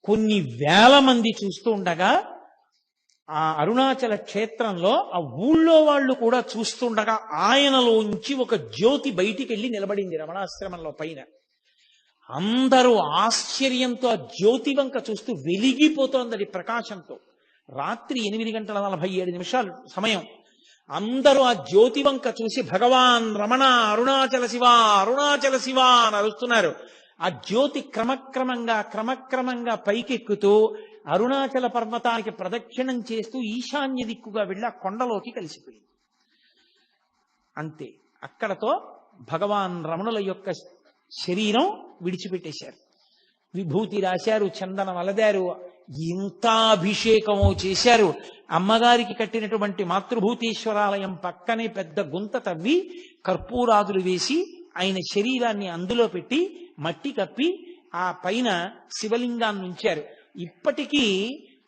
కొన్ని వేల మంది చూస్తూ ఉండగా ఆ అరుణాచల క్షేత్రంలో ఆ ఊళ్ళో వాళ్ళు కూడా చూస్తుండగా ఆయనలోంచి ఒక జ్యోతి బయటికి వెళ్ళి నిలబడింది రమణాశ్రమంలో పైన. అందరూ ఆశ్చర్యంతో ఆ జ్యోతి వంక చూస్తూ వెలిగిపోతోంది ప్రకాశంతో. రాత్రి 8:47 సమయం. అందరూ ఆ జ్యోతి వంక చూసి భగవాన్ రమణ అరుణాచల శివ అరుణాచల శివ అని అరుస్తున్నారు. ఆ జ్యోతి క్రమక్రమంగా పైకెక్కుతూ అరుణాచల పర్వతానికి ప్రదక్షిణం చేస్తూ ఈశాన్య దిక్కుగా వెళ్ళి ఆ కొండలోకి కలిసిపోయింది. అంతే, అక్కడతో భగవాన్ రమణుల యొక్క శరీరం విడిచిపెట్టేశారు. విభూతి రాశారు, చందనం అలదారు, ఇంత అభిషేకమో చేశారు. అమ్మగారికి కట్టినటువంటి మాతృభూతేశ్వరాలయం పక్కనే పెద్ద గుంత తవ్వి కర్పూరాదులు వేసి ఆయన శరీరాన్ని అందులో పెట్టి మట్టి కప్పి ఆ పైన శివలింగాన్ని ఉంచారు. ఇప్పటికీ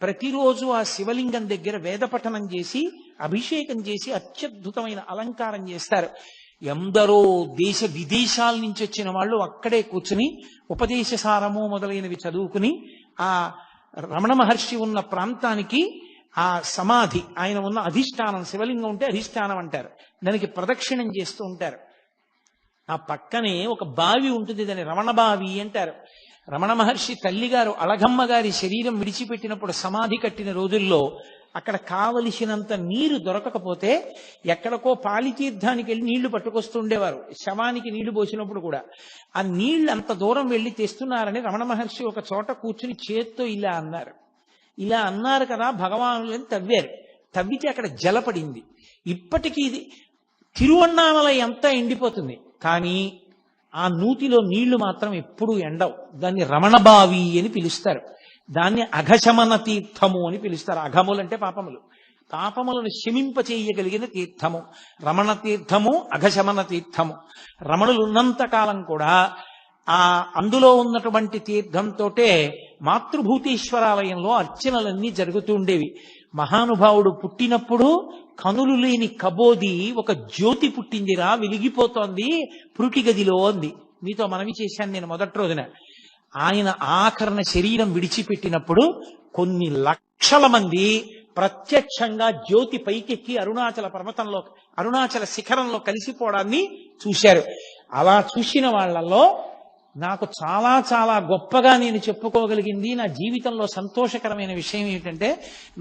ప్రతిరోజు ఆ శివలింగం దగ్గర వేదపఠనం చేసి అభిషేకం చేసి అత్యద్భుతమైన అలంకారం చేస్తారు. ఎందరో దేశ విదేశాల నుంచి వచ్చిన వాళ్ళు అక్కడే కూర్చుని ఉపదేశ సారము మొదలైనవి చదువుకుని ఆ రమణ మహర్షి ఉన్న ప్రాంతానికి ఆ సమాధి, ఆయన ఉన్న అధిష్టానం, శివలింగం ఉంటే అధిష్టానం అంటారు, దానికి ప్రదక్షిణం చేస్తూ ఉంటారు. ఆ పక్కనే ఒక బావి ఉంటుంది, దాన్ని రమణ బావి అంటారు. రమణ మహర్షి తల్లిగారు అళగమ్మ గారి శరీరం విడిచిపెట్టినప్పుడు సమాధి కట్టిన రోజుల్లో అక్కడ కావలసినంత నీరు దొరకకపోతే ఎక్కడికో పాలితీర్థానికి వెళ్ళి నీళ్లు పట్టుకొస్తుండేవారు. శవానికి నీళ్లు పోసినప్పుడు కూడా ఆ నీళ్లు అంత దూరం వెళ్ళి తెస్తున్నారని రమణ మహర్షి ఒక చోట కూర్చుని చేత్తో ఇలా అన్నారు. ఇలా అన్నారు కదా, భగవానులని తవ్వారు. తవ్వితే అక్కడ జలపడింది. ఇప్పటికీ ఇది తిరువన్నామలై అంతా ఎండిపోతుంది, కానీ ఆ నూతిలో నీళ్లు మాత్రం ఎప్పుడూ ఎండవు. దాన్ని రమణబావి అని పిలుస్తారు. దాన్ని అఘశమన తీర్థము అని పిలుస్తారు. అఘములంటే పాపములు, పాపములను శమింపచేయగలిగిన తీర్థము రమణ తీర్థము, అఘశమన తీర్థము. రమణులు ఉన్నంత కాలం కూడా ఆ అందులో ఉన్నటువంటి తీర్థంతోటే మాతృభూతేశ్వరాలయంలో అర్చనలన్నీ జరుగుతూ ఉండేవి. మహానుభావుడు పుట్టినప్పుడు కనులు లేని కబోది ఒక జ్యోతి పుట్టిందిరా, వెలిగిపోతోంది పురుటి గదిలో అంది. మీతో మనవి చేశాను నేను మొదటి రోజున. ఆయన ఆఖరణ శరీరం విడిచిపెట్టినప్పుడు కొన్ని లక్షల మంది ప్రత్యక్షంగా జ్యోతి పైకెక్కి అరుణాచల పర్వతంలో, అరుణాచల శిఖరంలో కలిసిపోవడాన్ని చూశారు. అలా చూసిన వాళ్ళల్లో నాకు చాలా చాలా గొప్పగా నేను చెప్పుకోగలిగింది, నా జీవితంలో సంతోషకరమైన విషయం ఏమిటంటే,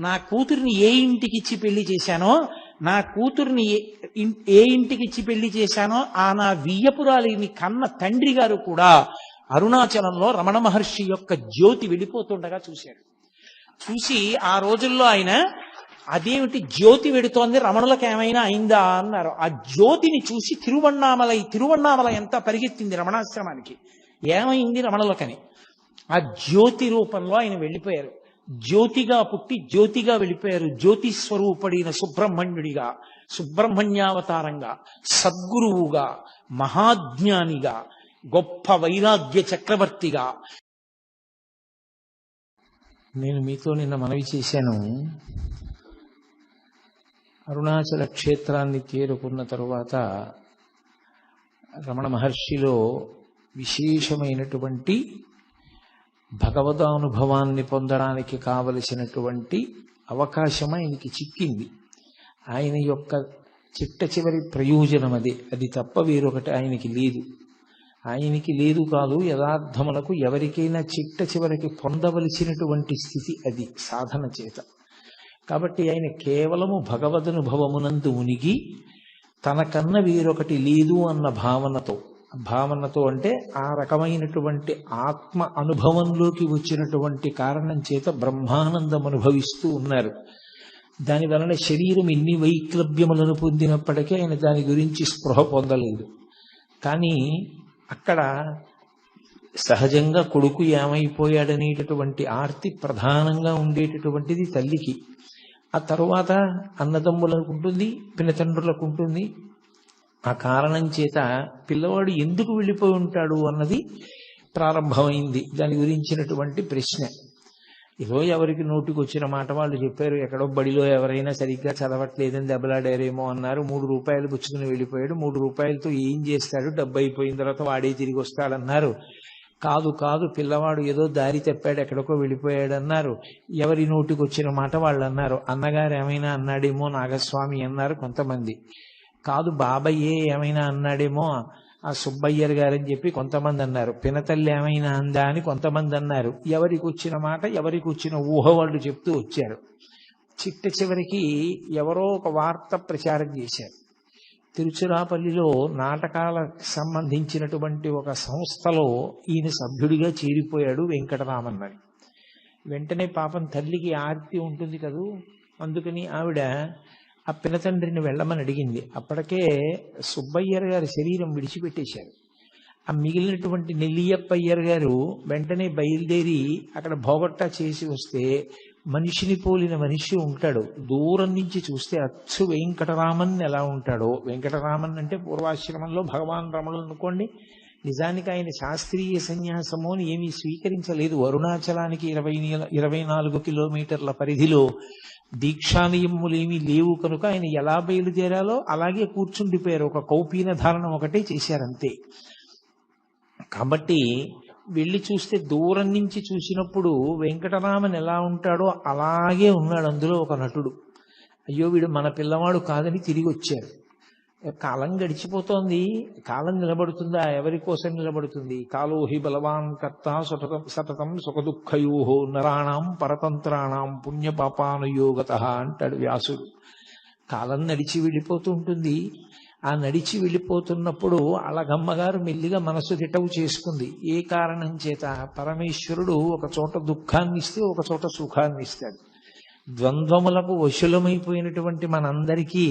నా కూతుర్ని ఏ ఇంటికి ఇచ్చి పెళ్లి చేశానో, నా కూతుర్ని ఏ ఇంటికి ఇచ్చి పెళ్లి చేశానో ఆ నా వియ్యపురాలిని కన్న తండ్రి గారు కూడా అరుణాచలంలో రమణ మహర్షి యొక్క జ్యోతి వెళ్ళిపోతుండగా చూశాడు. చూసి ఆ రోజుల్లో ఆయన అదేమిటి జ్యోతి వెడుతోంది, రమణులకు ఏమైనా అయిందా అన్నారు. ఆ జ్యోతిని చూసి తిరువన్నామలై అంతా పరిగెత్తింది రమణాశ్రమానికి. ఏమైంది రమణులకని. ఆ జ్యోతి రూపంలో ఆయన వెళ్ళిపోయారు. జ్యోతిగా పుట్టి జ్యోతిగా వెళ్ళిపోయారు. జ్యోతి స్వరూపుడైన సుబ్రహ్మణ్యుడిగా, సుబ్రహ్మణ్యావతారంగా, సద్గురువుగా, మహాజ్ఞానిగా, గొప్ప వైరాగ్య చక్రవర్తిగా. నేను మీతో నిన్న మనవి చేశాను, అరుణాచల క్షేత్రాన్ని చేరుకున్న తరువాత రమణ మహర్షిలో విశేషమైనటువంటి భగవదానుభవాన్ని పొందడానికి కావలసినటువంటి అవకాశం ఆయనకి చిక్కింది. ఆయన యొక్క చిట్ట చివరి ప్రయోజనం అదే, అది తప్ప వేరొకటి ఆయనకి లేదు. ఆయనకి లేదు కాదు, యథార్థములకు ఎవరికైనా చిట్ట చివరికి పొందవలసినటువంటి స్థితి అది సాధన చేత. కాబట్టి ఆయన కేవలము భగవదనుభవమునందు ఉనిగి తనకన్నా వేరొకటి లేదు అన్న భావనతో అంటే ఆ రకమైనటువంటి ఆత్మ అనుభవంలోకి వచ్చినటువంటి కారణం చేత బ్రహ్మానందం అనుభవిస్తూ ఉన్నారు. దాని వలన శరీరం ఎన్ని వైక్లభ్యములను పొందినప్పటికీ ఆయన దాని గురించి స్పృహ పొందలేదు. కానీ అక్కడ సహజంగా కొడుకు ఏమైపోయాడనేటటువంటి ఆర్తి ప్రధానంగా ఉండేటటువంటిది తల్లికి. ఆ తరువాత అన్నదమ్ములకు ఉంటుంది, పినతండ్రులకు ఉంటుంది. ఆ కారణం చేత పిల్లవాడు ఎందుకు వెళ్ళిపోయి ఉంటాడు అన్నది ప్రారంభమైంది. దాని గురించినటువంటి ప్రశ్న ఏదో ఎవరికి నోటికి వచ్చిన మాట వాళ్ళు చెప్పారు. ఎక్కడో బడిలో ఎవరైనా సరిగ్గా చదవట్లేదని దెబ్బలాడారేమో అన్నారు. 3 రూపాయలు పుచ్చుకుని వెళ్ళిపోయాడు. 3 రూపాయలతో ఏం చేస్తాడు, డబ్బు అయిపోయిన తర్వాత వాడే తిరిగి వస్తాడన్నారు. కాదు కాదు, పిల్లవాడు ఏదో దారి తప్పాడు, ఎక్కడికో వెళ్ళిపోయాడు అన్నారు. ఎవరి నోటికి వచ్చిన మాట వాళ్ళు అన్నారు. అన్నగారు ఏమైనా అన్నాడేమో నాగస్వామి అన్నారు కొంతమంది. కాదు బాబయ్యే ఏమైనా అన్నాడేమో ఆ సుబ్బయ్యర్ గారని చెప్పి కొంతమంది అన్నారు. పినతల్లి ఏమైనా అందా అని కొంతమంది అన్నారు. ఎవరికి వచ్చిన మాట, ఎవరికి వచ్చిన ఊహ వాళ్ళు చెప్తూ వచ్చారు. చివరికి ఎవరో ఒక వార్త ప్రచారం చేశారు. తిరుచిరాపల్లిలో నాటకాలకు సంబంధించినటువంటి ఒక సంస్థలో ఈయన సభ్యుడిగా చేరిపోయాడు వెంకటరామన్ అని. వెంటనే పాపం తల్లికి ఆర్తి ఉంటుంది కదూ, అందుకని ఆవిడ ఆ పినతండ్రిని వెళ్ళమని అడిగింది. అప్పటికే సుబ్బయ్యర్ గారి శరీరం విడిచిపెట్టేశారు. ఆ మిగిలినటువంటి నెల్లియప్పయ్యర్ గారు వెంటనే బయలుదేరి అక్కడ భోగట్టా చేసి వస్తే మనిషిని పోలిన మనిషి ఉంటాడు. దూరం నుంచి చూస్తే అచ్చు వెంకటరామన్ ఎలా ఉంటాడో, వెంకటరామన్ అంటే పూర్వాశ్రమంలో భగవాన్ రమణులు అనుకోండి. నిజానికి ఆయన శాస్త్రీయ సన్యాసము అని ఏమీ స్వీకరించలేదు. అరుణాచలానికి 24 కిలోమీటర్ల పరిధిలో దీక్షానియములేమీ లేవు కనుక ఆయన ఎలా బయలుదేరాలో అలాగే కూర్చుండిపోయారు. ఒక కౌపీన ధారణం ఒకటే చేశారంతే. కాబట్టి వెళ్ళి చూస్తే దూరం నుంచి చూసినప్పుడు వెంకటరామన్ ఎలా ఉంటాడో అలాగే ఉన్నాడు. అందులో ఒక నటుడు. అయ్యో వీడు మన పిల్లవాడు కాదని తిరిగి వచ్చారు. కాలం గడిచిపోతోంది, కాలం నిలబడుతుందా? ఎవరి కోసం నిలబడుతుంది? కాలోహి బలవాన్ కర్త సతతం సుఖదుఃఖయో నరాణం పరతంత్రాణం పుణ్యపాపానుయోగత అంటాడు వ్యాసుడు. కాలం నడిచి వెళ్ళిపోతూ ఉంటుంది. ఆ నడిచి వెళ్ళిపోతున్నప్పుడు అలగమ్మగారు మెల్లిగా మనసు రిటవు చేసుకుంది. ఏ కారణం చేత? పరమేశ్వరుడు ఒక చోట దుఃఖాన్ని ఇస్తే ఒక చోట సుఖాన్ని ఇస్తాడు. ద్వంద్వములకు వశులమైపోయినటువంటి మనందరికీ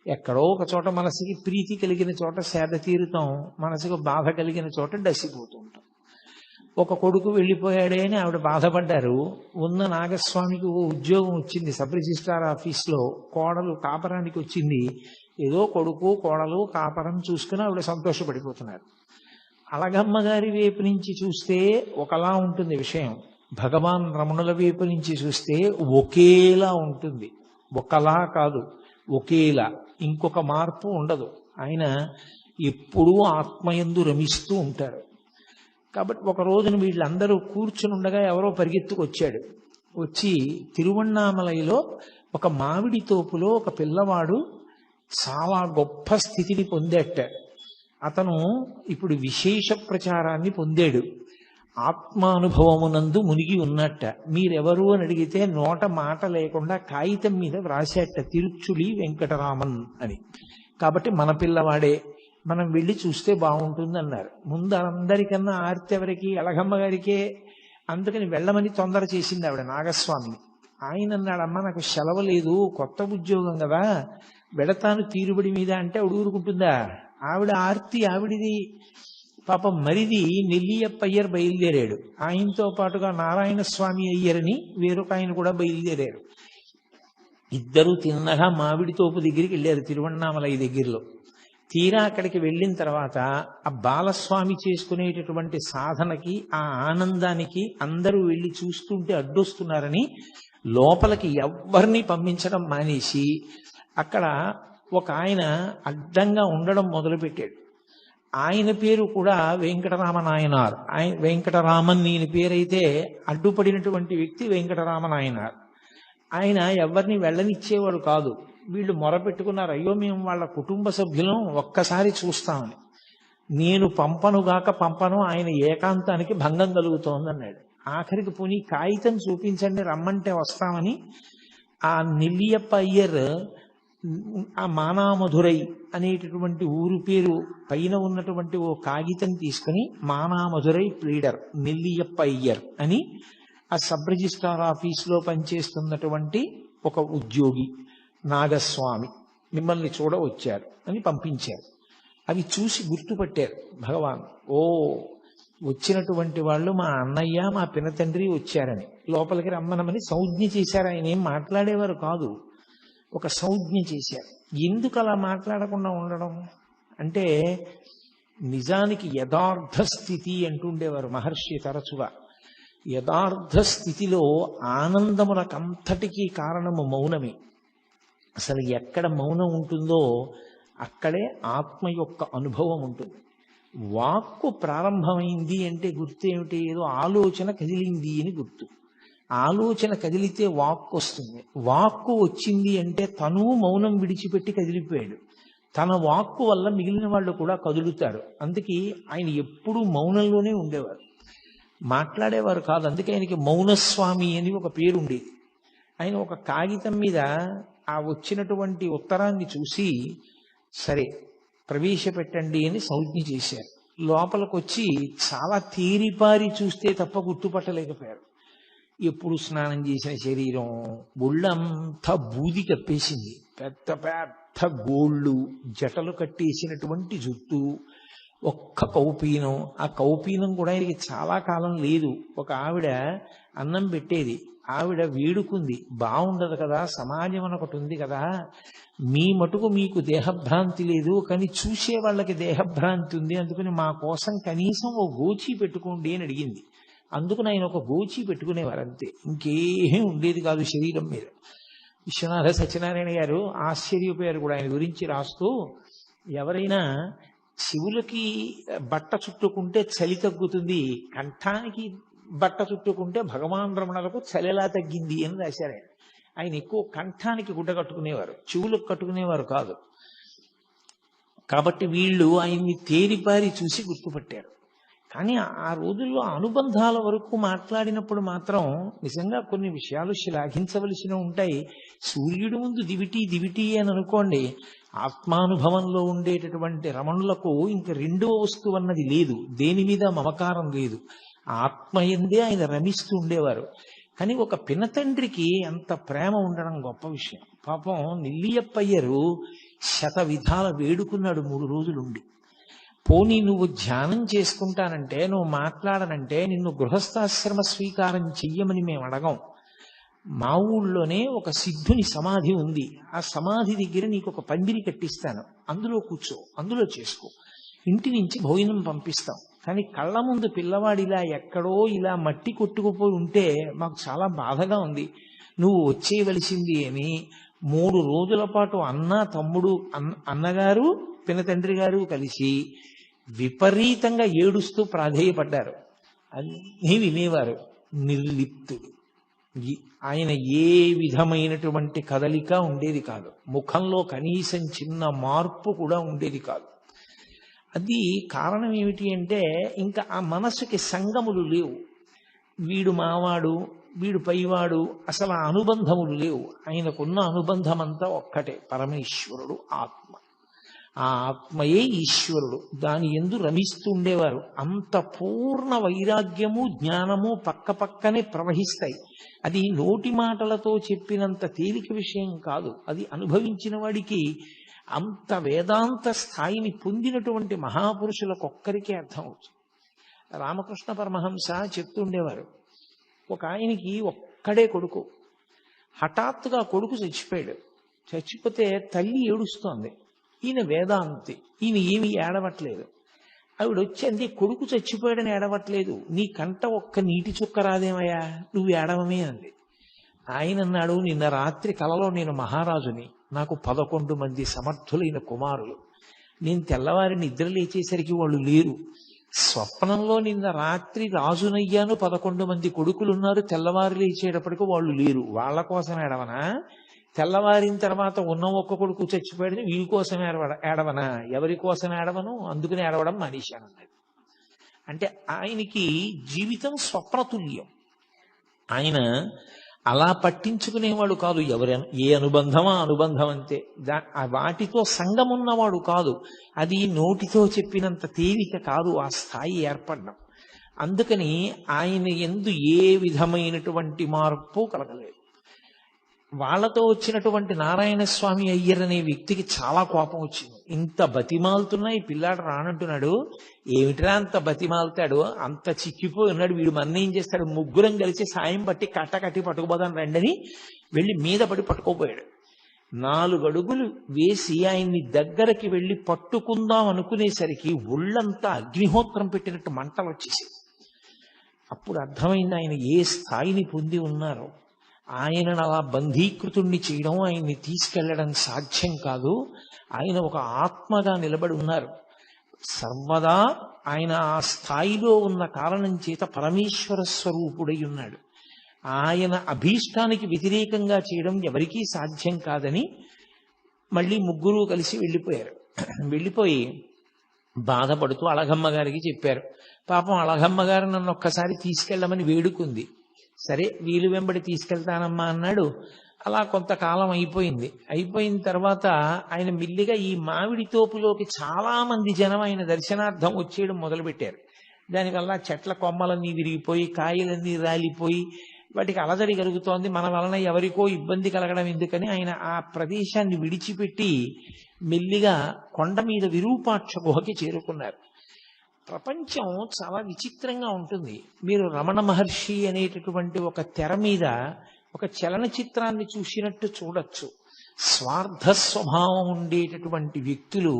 ఎక్కడో ఒక చోట మనసుకి ప్రీతి కలిగిన చోట సేద తీరుతాం, మనసుకు బాధ కలిగిన చోట డసిపోతూ ఉంటాం. ఒక కొడుకు వెళ్ళిపోయాడే అని ఆవిడ బాధపడ్డారు. ఉన్న నాగస్వామికి ఓ ఉద్యోగం వచ్చింది సబ్ రిజిస్ట్రార్ ఆఫీస్లో. కోడలు కాపరానికి వచ్చింది. ఏదో కొడుకు కోడలు కాపరం చూసుకుని ఆవిడ సంతోషపడిపోతున్నారు. అలగమ్మ గారి వైపు నుంచి చూస్తే ఒకలా ఉంటుంది విషయం. భగవాన్ రమణుల వైపు నుంచి చూస్తే ఒకేలా ఉంటుంది. ఒకలా కాదు, ఒకేలా. ఇంకొక మార్పు ఉండదు. ఆయన ఎప్పుడూ ఆత్మయందు రమిస్తూ ఉంటారు. కాబట్టి ఒక రోజున వీళ్ళందరూ కూర్చుని ఉండగా ఎవరో పరిగెత్తుకొచ్చాడు. వచ్చి తిరువణ్ణామలైలో ఒక మామిడి తోపులో ఒక పిల్లవాడు చాలా గొప్ప స్థితిని పొందేట. అతను ఇప్పుడు విశేష ప్రచారాన్ని పొందాడు. ఆత్మానుభవమునందు మునిగి ఉన్నట్ట. మీరెవరు అని అడిగితే నోట మాట లేకుండా కాగితం మీద వ్రాసేట తిరుచులి వెంకటరామన్ అని. కాబట్టి మన పిల్లవాడే, మనం వెళ్ళి చూస్తే బాగుంటుంది అన్నారు. ముందు అందరికన్నా ఆర్తి ఎవరికి? అలగమ్మ గారికే. అందుకని వెళ్ళమని తొందర చేసింది ఆవిడ నాగస్వామిని. ఆయన అన్నాడు, అమ్మ నాకు సెలవు లేదు, కొత్త ఉద్యోగం కదా, వెడతాను తీరుబడి మీద అంటే ఆవిడ ఊరుకుంటుందా? ఆవిడ ఆర్తి ఆవిడిది. పాపం మరిది నెల్లియప్ప అయ్యర్ బయలుదేరాడు. ఆయనతో పాటుగా నారాయణ స్వామి అయ్యరని వేరొక ఆయన కూడా బయలుదేరారు. ఇద్దరు తిన్నగా మామిడి తోపు దగ్గరికి వెళ్ళారు తిరువణ్ణామలై దగ్గరలో. తీరా అక్కడికి వెళ్ళిన తర్వాత ఆ బాలస్వామి చేసుకునేటటువంటి సాధనకి, ఆ ఆనందానికి అందరూ వెళ్ళి చూస్తుంటే అడ్డొస్తున్నారని లోపలికి ఎవ్వరిని పంపించడం మానేసి అక్కడ ఒక ఆయన అడ్డంగా ఉండడం మొదలుపెట్టాడు. ఆయన పేరు కూడా వెంకటరామనాయనార్. వెంకటరామన్ ఈయన పేరైతే అడ్డుపడినటువంటి వ్యక్తి వెంకటరామనాయనార్. ఆయన ఎవరిని వెళ్ళనిచ్చేవాడు కాదు. వీళ్ళు మొరపెట్టుకున్నారు, అయ్యో మేము వాళ్ళ కుటుంబ సభ్యులం, ఒక్కసారి చూస్తామని. నేను పంపను, ఆయన ఏకాంతానికి భంగం కలుగుతోంది అన్నాడు. ఆఖరికి పోనీ కాగితం చూపించండి, రమ్మంటే వస్తామని ఆ నెల్లియప్ప అయ్యర్ ఆ మానామధురై అనేటటువంటి ఊరు పేరు పైన ఉన్నటువంటి ఓ కాగితం తీసుకుని మానామధురై ప్లీడర్ నెల్లియప్ప అయ్యర్ అని ఆ సబ్ రిజిస్ట్రార్ ఆఫీస్లో పనిచేస్తున్నటువంటి ఒక ఉద్యోగి నాగస్వామి మిమ్మల్ని చూడ వచ్చారు అని పంపించారు. అవి చూసి గుర్తుపట్టారు భగవాన్. ఓ, వచ్చినటువంటి వాళ్ళు మా అన్నయ్య మా పినతండ్రి వచ్చారని లోపలికి రమ్మనమని సంజ్ఞ చేశారు. ఆయన ఏం మాట్లాడేవారు కాదు, ఒక సంజ్ఞ చేశారు. ఎందుకు అలా మాట్లాడకుండా ఉండడం అంటే, నిజానికి యథార్థ స్థితి అంటుండేవారు మహర్షి తరచుగా. యథార్థ స్థితిలో ఆనందములకంతటికీ కారణము మౌనమే. అసలు ఎక్కడ మౌనం ఉంటుందో అక్కడే ఆత్మ యొక్క అనుభవం ఉంటుంది. వాక్కు ప్రారంభమైంది అంటే గుర్తు ఏమిటి? ఏదో ఆలోచన కదిలింది అని గుర్తు. ఆలోచన కదిలితే వాక్కు వస్తుంది. వాక్కు వచ్చింది అంటే తను మౌనం విడిచిపెట్టి కదిలిపోయాడు. తన వాక్కు వల్ల మిగిలిన వాళ్ళు కూడా కదులుతారు. అందుకే ఆయన ఎప్పుడూ మౌనంలోనే ఉండేవారు, మాట్లాడేవారు కాదు. అందుకే ఆయనకి మౌనస్వామి అని ఒక పేరు ఉండేది. ఆయన ఒక కాగితం మీద ఆ వచ్చినటువంటి ఉత్తరాన్ని చూసి, సరే ప్రవేశపెట్టండి అని సంజ్ఞ చేశారు. లోపలికి వచ్చి చాలా తేరిపారి చూస్తే తప్ప గుర్తుపట్టలేకపోయారు. ఎప్పుడు స్నానం చేసిన శరీరం, ఒళ్ళంతా బూది కప్పేసింది, పెద్ద పెద్ద గోళ్ళు, జటలు కట్టేసినటువంటి జుట్టు, ఒక్క కౌపీనం. ఆ కౌపీనం కూడా ఆయనకి చాలా కాలం లేదు. ఒక ఆవిడ అన్నం పెట్టేది, ఆవిడ వేడుకుంది, బాగుండదు కదా, సమాజం ఒకటి ఉంది కదా, మీ మటుకు మీకు దేహభ్రాంతి లేదు, కానీ చూసే వాళ్ళకి దేహభ్రాంతి ఉంది, అందుకని మా కోసం కనీసం ఓ గోచి పెట్టుకోండి అని అడిగింది. అందుకని ఆయన ఒక గోచి పెట్టుకునేవారు అంతే, ఇంకేమీ ఉండేది కాదు శరీరం మీద. విశ్వనాథ సత్యనారాయణ గారు ఆశ్చర్యపోయారు కూడా ఆయన గురించి రాస్తూ, ఎవరైనా శివులకి బట్ట చుట్టుకుంటే చలి తగ్గుతుంది, కంఠానికి బట్ట చుట్టుకుంటే భగవాన్ రమణలకు చలి ఎలా తగ్గింది అని రాశారు ఆయన. ఆయన ఎక్కువ కంఠానికి గుడ్డ కట్టుకునేవారు, చెవులకు కట్టుకునేవారు కాదు. కాబట్టి వీళ్ళు ఆయన్ని తేరిపారి చూసి గుర్తుపట్టారు. కానీ ఆ రోజుల్లో అనుబంధాల వరకు మాట్లాడినప్పుడు మాత్రం నిజంగా కొన్ని విషయాలు శ్లాఘించవలసిన ఉంటాయి. సూర్యుడి ముందు దివిటి దివిటి అని అనుకోండి, ఆత్మానుభవంలో ఉండేటటువంటి రమణులకు ఇంక రెండవ వస్తువు అన్నది లేదు, దేని మీద మమకారం లేదు, ఆత్మయందే ఆయన రమిస్తూ ఉండేవారు. కానీ ఒక పినతండ్రికి అంత ప్రేమ ఉండడం గొప్ప విషయం. పాపం నెల్లియప్పయ్యరు శత విధాల వేడుకున్నాడు 3 రోజులుండి. పోనీ నువ్వు ధ్యానం చేసుకుంటానంటే, నువ్వు మాట్లాడనంటే నిన్ను గృహస్థాశ్రమ స్వీకారం చెయ్యమని మేము అడగం. మా ఊళ్ళోనే ఒక సిద్ధుని సమాధి ఉంది, ఆ సమాధి దగ్గర నీకు ఒక పందిరి కట్టిస్తాను, అందులో కూర్చో, అందులో చేసుకో, ఇంటి నుంచి భోజనం పంపిస్తాం. కానీ కళ్ళ ముందు పిల్లవాడిలా ఎక్కడో ఇలా మట్టి కొట్టుకుపోయి ఉంటే మాకు చాలా బాధగా ఉంది, నువ్వు వచ్చేయవలసింది అని 3 రోజుల పాటు అన్న, తమ్ముడు, అన్నగారు, పినతండ్రి గారు కలిసి విపరీతంగా ఏడుస్తూ ప్రాధేయపడ్డారు. అన్నీ వినేవారు. నిర్లిప్తుడు. ఆయన ఏ విధమైనటువంటి కదలిక ఉండేది కాదు, ముఖంలో కనీసం చిన్న మార్పు కూడా ఉండేది కాదు. అది కారణం ఏమిటి అంటే, ఇంకా ఆ మనసుకి సంగములు లేవు. వీడు మావాడు, వీడు పైవాడు, అసలు ఆ అనుబంధములు లేవు. ఆయనకున్న అనుబంధం అంతా ఒక్కటే, పరమేశ్వరుడు ఆత్మ. ఆ ఆత్మయే ఈశ్వరుడు, దాని యందు రమిస్తూ ఉండేవారు. అంత పూర్ణ వైరాగ్యము జ్ఞానము పక్క పక్కనే ప్రవహిస్తాయి. అది నోటి మాటలతో చెప్పినంత తేలిక విషయం కాదు, అది అనుభవించిన వాడికి, అంత వేదాంత స్థాయిని పొందినటువంటి మహాపురుషులకొక్కరికే అర్థమవుతుంది. రామకృష్ణ పరమహంస చెప్తుండేవారు, ఒక ఆయనకి ఒక్కడే కొడుకు, హఠాత్తుగా కొడుకు చచ్చిపోయాడు. చచ్చిపోతే తల్లి ఏడుస్తోంది. ఈయన వేదాంతి, ఈయన ఏమీ ఏడవట్లేదు. ఆవిడ వచ్చి, కొడుకు చచ్చిపోయాడని ఏడవట్లేదు, నీ కంట ఒక్క నీటి చుక్క రాదేమయ్యా, నువ్వు ఏడవమే అంది. ఆయన అన్నాడు, నిన్న రాత్రి కలలో నేను మహారాజుని, నాకు 11 మంది సమర్థులైన కుమారులు, నేను తెల్లవారి నిద్ర లేచేసరికి వాళ్ళు లేరు. స్వప్నంలో నిన్న రాత్రి రాజునయ్యాను, 11 మంది కొడుకులున్నారు, తెల్లవారు లేచేటప్పటికి వాళ్ళు లేరు. వాళ్ళ కోసం ఏడవనా? తెల్లవారిన తర్వాత ఉన్న ఒక్క కొడుకు చచ్చిపోయాడని వీరి కోసం ఏడవనా? ఎవరి కోసం ఏడవను, అందుకని ఏడవడం మానేశాను అన్నది. అంటే ఆయనకి జీవితం స్వప్నతుల్యం. ఆయన అలా పట్టించుకునేవాడు కాదు, ఏ అనుబంధమా అనుబంధం అంతే, వాటితో సంగం ఉన్నవాడు కాదు. అది నోటితో చెప్పినంత తేలిక కాదు ఆ స్థాయి ఏర్పడడం. అందుకని ఆయన యందు ఏ విధమైనటువంటి మార్పు కలగలేదు. వాళ్ళతో వచ్చినటువంటి నారాయణ స్వామి అయ్యర్ అనే వ్యక్తికి చాలా కోపం వచ్చింది. ఇంత బతిమాలుతున్నా ఈ పిల్లాడు రానంటున్నాడు, ఏమిట్రా అంత బతిమాలుతాడు, అంత చిక్కిపోయి ఉన్నాడు, వీడు మన ఏం చేస్తాడు, ముగ్గురం కలిసి సాయం పట్టి కట్టి పట్టుకుపోదాం రండని వెళ్ళి మీద పడి పట్టుకోపోయాడు. 4 అడుగులు వేసి ఆయన్ని దగ్గరకి వెళ్ళి పట్టుకుందాం అనుకునేసరికి ఒళ్ళంతా అగ్నిహోత్రం పెట్టినట్టు మంటలు వచ్చేసి, అప్పుడు అర్థమైంది ఆయన ఏ స్థాయిని పొంది ఉన్నారో. ఆయనను అలా బంధీకృతుణ్ణి చేయడం, ఆయన్ని తీసుకెళ్లడం సాధ్యం కాదు. ఆయన ఒక ఆత్మగా నిలబడి ఉన్నారు. సర్వదా ఆయన ఆ స్థాయిలో ఉన్న కారణం చేత పరమేశ్వర స్వరూపుడై ఉన్నాడు. ఆయన అభీష్టానికి వ్యతిరేకంగా చేయడం ఎవరికీ సాధ్యం కాదని మళ్ళీ ముగ్గురు కలిసి వెళ్ళిపోయారు. వెళ్ళిపోయి బాధపడుతూ అళగమ్మ గారికి చెప్పారు. పాపం అళగమ్మ గారు నన్ను ఒక్కసారి తీసుకెళ్ళమని వేడుకుంది. సరే వీలు వెంబడి తీసుకెళ్తానమ్మా అన్నాడు. అలా కొంతకాలం అయిపోయింది. అయిపోయిన తర్వాత ఆయన మిల్లిగా ఈ మామిడి తోపులోకి చాలా మంది జనం ఆయన దర్శనార్థం వచ్చేయడం మొదలుపెట్టారు. దానివల్ల చెట్ల కొమ్మలన్నీ విరిగిపోయి కాయలన్నీ రాలిపోయి వాటికి అలజడి కలుగుతోంది. మన వలన ఎవరికో ఇబ్బంది కలగడం ఎందుకని ఆయన ఆ ప్రదేశాన్ని విడిచిపెట్టి మెల్లిగా కొండ మీద విరూపాక్ష గుహకి చేరుకున్నారు. ప్రపంచం చాలా విచిత్రంగా ఉంటుంది. మీరు రమణ మహర్షి అనేటటువంటి ఒక తెర మీద ఒక చలనచిత్రాన్ని చూసినట్టు చూడొచ్చు. స్వార్థ స్వభావం ఉండేటటువంటి వ్యక్తులు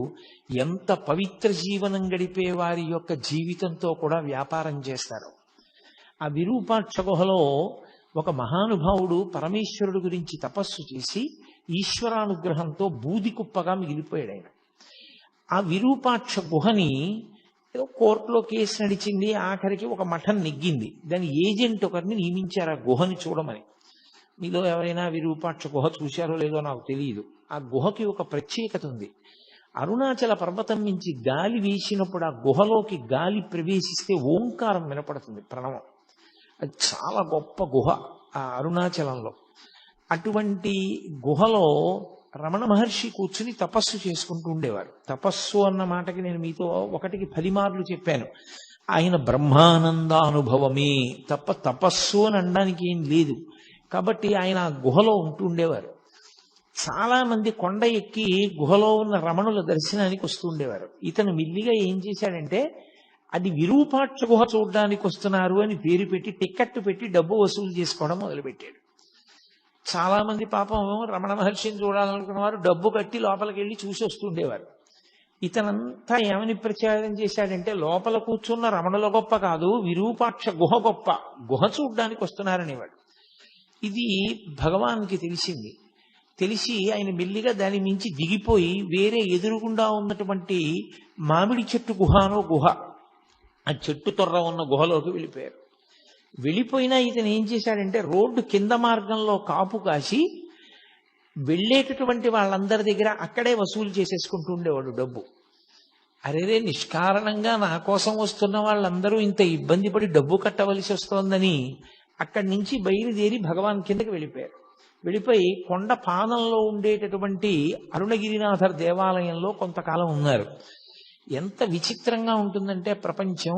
ఎంత పవిత్ర జీవనం గడిపే వారి యొక్క జీవితంతో కూడా వ్యాపారం చేస్తారు. ఆ విరూపాక్ష గుహలో ఒక మహానుభావుడు పరమేశ్వరుడు గురించి తపస్సు చేసి ఈశ్వరానుగ్రహంతో బూది కుప్పగా మిగిలిపోయాడు ఆయన. ఆ విరూపాక్ష గుహని ఏదో కోర్టులో కేసు నడిచింది. ఆఖరికి ఒక మఠం నెగ్గింది. దాని ఏజెంట్ ఒకరిని నియమించారు ఆ గుహని చూడమని. మీలో ఎవరైనా విరూపాక్ష గుహ చూశారో లేదో నాకు తెలియదు. ఆ గుహకి ఒక ప్రత్యేకత ఉంది. అరుణాచల పర్వతం నుంచి గాలి వీసినప్పుడు ఆ గుహలోకి గాలి ప్రవేశిస్తే ఓంకారం వినపడుతుంది, ప్రణవం. అది చాలా గొప్ప గుహ ఆ అరుణాచలంలో. అటువంటి గుహలో రమణ మహర్షి కూర్చుని తపస్సు చేసుకుంటూ ఉండేవారు. తపస్సు అన్న మాటకి నేను మీతో 1-10 మార్లు చెప్పాను. ఆయన బ్రహ్మానందానుభవమే తప్ప తపస్సు అని అనడానికి ఏం లేదు. కాబట్టి ఆయన ఆ గుహలో ఉంటూ ఉండేవారు. చాలా మంది కొండ ఎక్కి గుహలో ఉన్న రమణుల దర్శనానికి వస్తూ ఉండేవారు. ఇతను మిల్లిగా ఏం చేశాడంటే అది విరూపాక్ష గుహ చూడడానికి వస్తున్నారు అని పేరు పెట్టి టిక్కెట్ పెట్టి డబ్బు వసూలు చేసుకోవడం మొదలుపెట్టాడు. చాలా మంది పాపం రమణ మహర్షిని చూడాలనుకున్న వారు డబ్బు కట్టి లోపలికి వెళ్ళి చూసి వస్తుండేవారు. ఇతనంతా ఏమని ప్రచారం చేశాడంటే లోపల కూర్చున్న రమణుల గొప్ప కాదు, విరూపాక్ష గుహ గొప్ప, గుహ చూడ్డానికి వస్తున్నారనేవాడు. ఇది భగవాన్కి తెలిసింది. తెలిసి ఆయన మెల్లిగా దాని మించి దిగిపోయి వేరే ఎదురుగుండా ఉన్నటువంటి మామిడి చెట్టు గుహనో గుహ, ఆ చెట్టు తొర్ర ఉన్న గుహలోకి వెళ్ళిపోయారు. వెళ్ళిపోయినా ఇతను ఏం చేశాడంటే రోడ్డు కింద మార్గంలో కాపు కాసి వెళ్ళేటటువంటి వాళ్ళందరి దగ్గర అక్కడే వసూలు చేసేసుకుంటూ ఉండేవాడు డబ్బు. అరేరే నిష్కారణంగా నా కోసం వస్తున్న వాళ్ళందరూ ఇంత ఇబ్బంది పడి డబ్బు కట్టవలసి వస్తోందని అక్కడి నుంచి బయలుదేరి భగవాన్ కిందకి వెళ్ళిపోయారు. వెళ్ళిపోయి కొండ పాదంలో ఉండేటటువంటి అరుణగిరినాథర్ దేవాలయంలో కొంతకాలం ఉన్నారు. ఎంత విచిత్రంగా ఉంటుందంటే ప్రపంచం.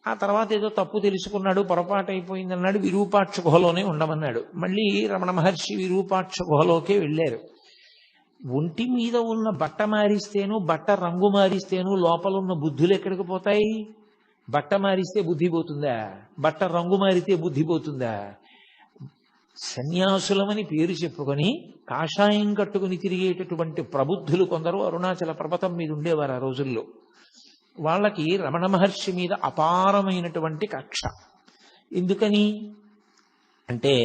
ఆ తర్వాత ఏదో తప్పు తెలుసుకున్నాడు, పొరపాటు అయిపోయిందన్నాడు, విరూపాక్ష గుహలోనే ఉండమన్నాడు. మళ్ళీ రమణ మహర్షి విరూపాక్ష గుహలోకే వెళ్ళారు. ఒంటి మీద ఉన్న బట్ట మారిస్తేను బట్ట రంగు మారిస్తేను లోపల ఉన్న బుద్ధులు ఎక్కడికి పోతాయి? బట్ట మారిస్తే బుద్ధి పోతుందా? బట్ట రంగు మారితే బుద్ధి పోతుందా? సన్యాసులమని పేరు చెప్పుకొని కాషాయం కట్టుకుని తిరిగేటటువంటి ప్రబుద్ధులు కొందరు అరుణాచల పర్వతం మీద ఉండేవారు ఆ రోజుల్లో. వాళ్ళకి రమణ మహర్షి మీద అపారమైనటువంటి కక్ష. ఎందుకని అంటే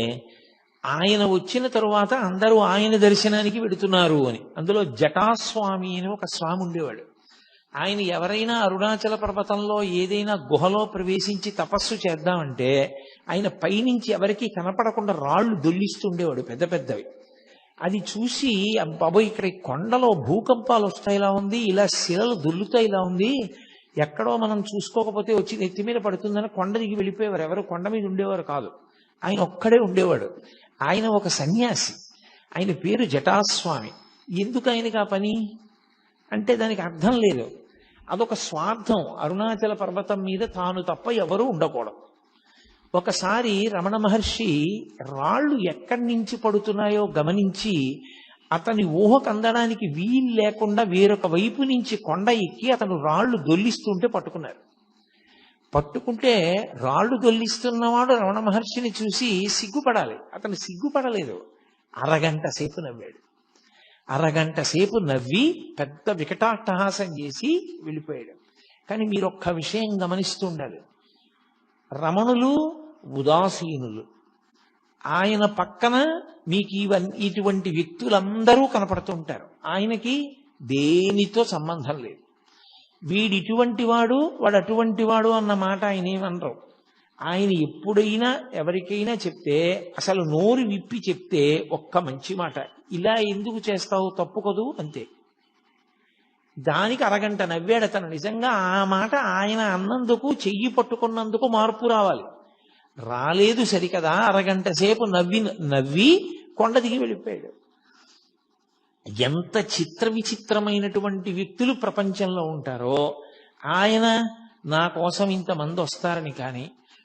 ఆయన వచ్చిన తరువాత అందరూ ఆయన దర్శనానికి వెడుతున్నారు అని. అందులో జటాస్వామి అని ఒక స్వామి ఉండేవాడు. ఆయన ఎవరైనా అరుణాచల పర్వతంలో ఏదైనా గుహలో ప్రవేశించి తపస్సు చేద్దామంటే ఆయన పైనుంచి ఎవరికీ కనపడకుండా రాళ్లు దొల్లిస్తుండేవాడు పెద్ద పెద్దవి. అది చూసి బాబోయ్ ఇక్కడ కొండలో భూకంపాలు వస్తాయిలా ఉంది, ఇలా శిలలు దొల్లుతాయి ఇలా ఉంది, ఎక్కడో మనం చూసుకోకపోతే వచ్చి నెత్తి మీద పడుతుందని కొండ దిగి వెళ్ళిపోయేవారు. ఎవరు కొండ మీద ఉండేవారు కాదు, ఆయన ఒక్కడే ఉండేవాడు. ఆయన ఒక సన్యాసి, ఆయన పేరు జటాస్వామి. ఎందుకు ఆయనకి ఆ పని అంటే దానికి అర్థం లేదు. అదొక స్వార్థం. అరుణాచల పర్వతం మీద తాను తప్ప ఎవరూ ఉండకూడదు. ఒకసారి రమణ మహర్షి రాళ్లు ఎక్కడి నుంచి పడుతున్నాయో గమనించి అతని ఊహకు అందడానికి వీలు లేకుండా వేరొక వైపు నుంచి కొండ ఎక్కి అతను రాళ్లు దొల్లిస్తుంటే పట్టుకున్నారు. పట్టుకుంటే రాళ్లు దొల్లిస్తున్నవాడు రమణ మహర్షిని చూసి సిగ్గుపడాలి. అతను సిగ్గుపడలేదు. అరగంట సేపు నవ్వాడు. అరగంట సేపు నవ్వి పెద్ద వికటాట్టహాసం చేసి వెళ్ళిపోయాడు. కానీ మీరు ఒక్క విషయం గమనిస్తూ ఉండాలి. రమణులు ఉదాసీనులు. ఆయన పక్కన మీకు ఇటువంటి వ్యక్తులందరూ కనపడుతూ ఉంటారు. ఆయనకి దేనితో సంబంధం లేదు. వీడు ఇటువంటి వాడు వాడు అటువంటి వాడు అన్న మాట ఆయన ఏమనరు. ఆయన ఎప్పుడైనా ఎవరికైనా చెప్తే అసలు నోరు విప్పి చెప్తే ఒక్క మంచి మాట, ఇలా ఎందుకు చేస్తావు తప్పు కదూ అంతే. దానికి అరగంట నవ్వాడు అతను. నిజంగా ఆ మాట ఆయన అన్నందుకు చెయ్యి పట్టుకున్నందుకు మార్పు రావాలి. రాలేదు సరికదా, అరగంట సేపు నవ్వి కొండ దిగి వెళ్ళిపోయాడు. ఎంత చిత్ర విచిత్రమైనటువంటి వ్యక్తులు ప్రపంచంలో ఉంటారో. ఆయన నా కోసం ఇంతమంది వస్తారని కానీ,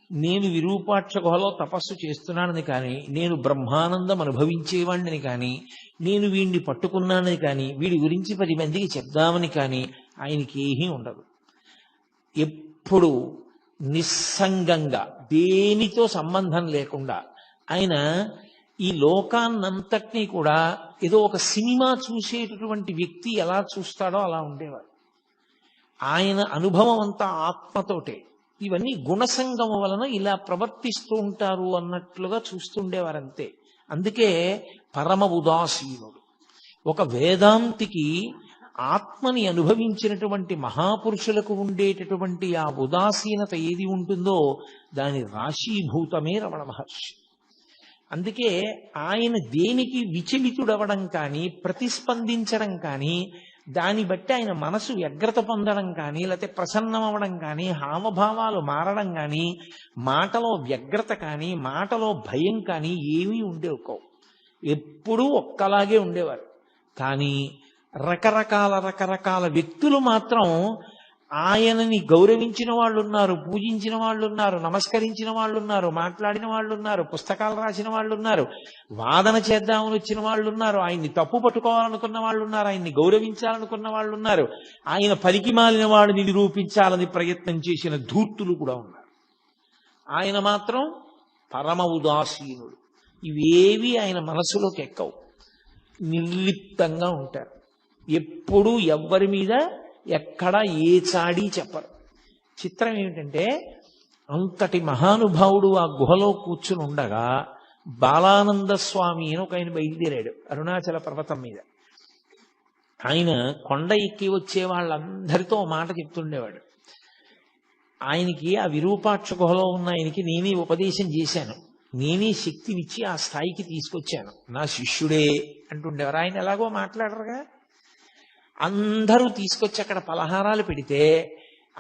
నేను విరూపాక్ష గుహలో తపస్సు చేస్తున్నానని కానీ, నేను బ్రహ్మానందం అనుభవించేవాడిని కానీ, నేను వీడిని పట్టుకున్నానని కానీ, వీడి గురించి 10 మందికి చెప్దామని కానీ ఆయనకి ఏమీ ఉండదు. ఎప్పుడు నిస్సంగంగా దేనితో సంబంధం లేకుండా ఆయన ఈ లోకాన్నంతటినీ కూడా ఏదో ఒక సినిమా చూసేటటువంటి వ్యక్తి ఎలా చూస్తాడో అలా ఉండేవారు. ఆయన అనుభవం అంతా ఆత్మతోటే. ఇవన్నీ గుణసంగము వలన ఇలా ప్రవర్తిస్తూ ఉంటారు అన్నట్లుగా చూస్తుండేవారంతే. అందుకే పరమ ఉదాసీనుడు. ఒక వేదాంతికి ఆత్మని అనుభవించినటువంటి మహాపురుషులకు ఉండేటటువంటి ఆ ఉదాసీనత ఏది ఉంటుందో దాని రాశీభూతమే రమణ మహర్షి. అందుకే ఆయన దేనికి విచలితుడవడం కానీ, ప్రతిస్పందించడం కానీ, దాన్ని బట్టి ఆయన మనసు వ్యగ్రత పొందడం కానీ, లేకపోతే ప్రసన్నం అవ్వడం కానీ, హావభావాలు మారడం కానీ, మాటలో వ్యగ్రత కానీ, మాటలో భయం కానీ ఏమీ ఉండేవి. ఎప్పుడూ ఒక్కలాగే ఉండేవారు. కానీ రకరకాల వ్యక్తులు మాత్రం ఆయనని గౌరవించిన వాళ్ళు ఉన్నారు, పూజించిన వాళ్ళు ఉన్నారు, నమస్కరించిన వాళ్ళు ఉన్నారు, మాట్లాడిన వాళ్ళు ఉన్నారు, పుస్తకాలు రాసిన వాళ్ళు ఉన్నారు, వాదన చేద్దామని వచ్చిన వాళ్ళు ఉన్నారు, ఆయన్ని తప్పు పట్టుకోవాలనుకున్న వాళ్ళు ఉన్నారు, ఆయన్ని గౌరవించాలనుకున్న వాళ్ళు ఉన్నారు, ఆయన పనికి మాలిన వాడిని నిరూపించాలని ప్రయత్నం చేసిన ధూర్తులు కూడా ఉన్నారు. ఆయన మాత్రం పరమ ఉదాసీనుడు. ఇవేవి ఆయన మనసులోకి ఎక్కవు. నిర్లిప్తంగా ఉంటారు. ఎప్పుడూ ఎవ్వరి మీద ఎక్కడ ఏ చాడీ చెప్పరు. చిత్రం ఏమిటంటే, అంతటి మహానుభావుడు ఆ గుహలో కూర్చుని ఉండగా బాలానంద స్వామి అని ఒక ఆయన బయలుదేరాడు అరుణాచల పర్వతం మీద. ఆయన కొండ ఎక్కి వచ్చే వాళ్ళందరితో మాట చెప్తుండేవాడు. ఆయనకి ఆ విరూపాక్ష గుహలో ఉన్న ఆయనకి నేనే ఉపదేశం చేశాను, నేనే శక్తినిచ్చి ఆ స్థాయికి తీసుకొచ్చాను, నా శిష్యుడే అంటుండేవారు. ఆయన ఎలాగో మాట్లాడరుగా. అందరూ తీసుకొచ్చి అక్కడ పలహారాలు పెడితే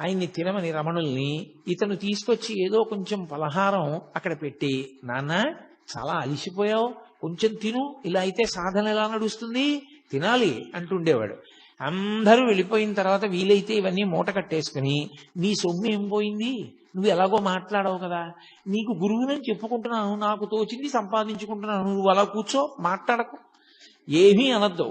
ఆయన్ని తినమని రమణుల్ని ఇతను తీసుకొచ్చి ఏదో కొంచెం పలహారం అక్కడ పెట్టి, నాన్న చాలా అలిసిపోయావు, కొంచెం తిను, ఇలా అయితే సాధన ఎలా నడుస్తుంది, తినాలి అంటుండేవాడు. అందరూ వెళ్ళిపోయిన తర్వాత వీలైతే ఇవన్నీ మూట కట్టేసుకుని, నీ సొమ్ము ఏం పోయింది, నువ్వు ఎలాగో మాట్లాడవు కదా, నీకు గురువునని చెప్పుకుంటున్నాను, నాకు తోచింది సంపాదించుకుంటున్నాను, నువ్వు అలా కూర్చో, మాట్లాడకు, ఏమీ అనద్దు.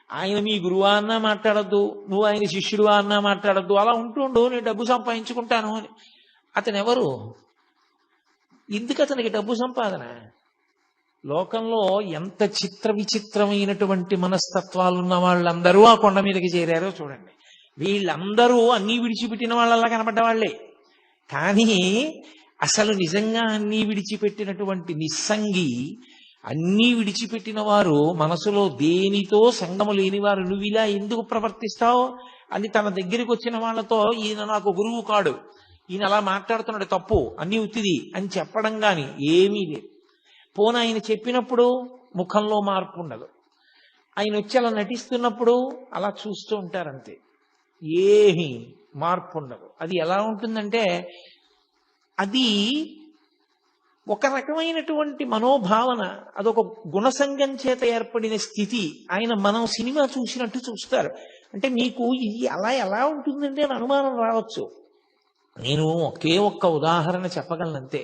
ఆయన మీ గురువా అన్నా మాట్లాడద్దు, నువ్వు ఆయన శిష్యుడువా అన్నా మాట్లాడద్దు, అలా ఉంటుండు, నేను డబ్బు సంపాదించుకుంటాను అని. అతను ఎవరు? ఎందుకు అతనికి డబ్బు సంపాదన? లోకంలో ఎంత చిత్ర విచిత్రమైనటువంటి మనస్తత్వాలు ఉన్న వాళ్ళందరూ ఆ కొండ మీదకి చేరారో చూడండి. వీళ్ళందరూ అన్నీ విడిచిపెట్టిన వాళ్ళలా కనపడ్డ వాళ్లే. కానీ అసలు నిజంగా అన్నీ విడిచిపెట్టినటువంటి నిస్సంగి, అన్నీ విడిచిపెట్టిన వారు, మనసులో దేనితో సంగము లేని వారు, నువ్వు ఇలా ఎందుకు ప్రవర్తిస్తావు అని తన దగ్గరికి వచ్చిన వాళ్ళతో, ఈయన నాకు గురువు కాడు, ఈయన అలా మాట్లాడుతున్నాడు తప్పు, అన్నీ ఉత్తిది అని చెప్పడం కానీ ఏమీ లేదు. పోన ఆయన చెప్పినప్పుడు ముఖంలో మార్పు ఉండదు. ఆయన వచ్చి అలా నటిస్తున్నప్పుడు అలా చూస్తూ ఉంటారంతే, ఏమీ మార్పు ఉండదు. అది ఎలా ఉంటుందంటే, అది ఒక రకమైనటువంటి మనోభావన, అదొక గుణసంగం చేత ఏర్పడిన స్థితి. ఆయన మనం సినిమా చూసినట్టు చూస్తారు. అంటే మీకు ఇది అలా ఎలా ఉంటుందంటే అని అనుమానం రావచ్చు. నేను ఒకే ఒక్క ఉదాహరణ చెప్పగలనంతే.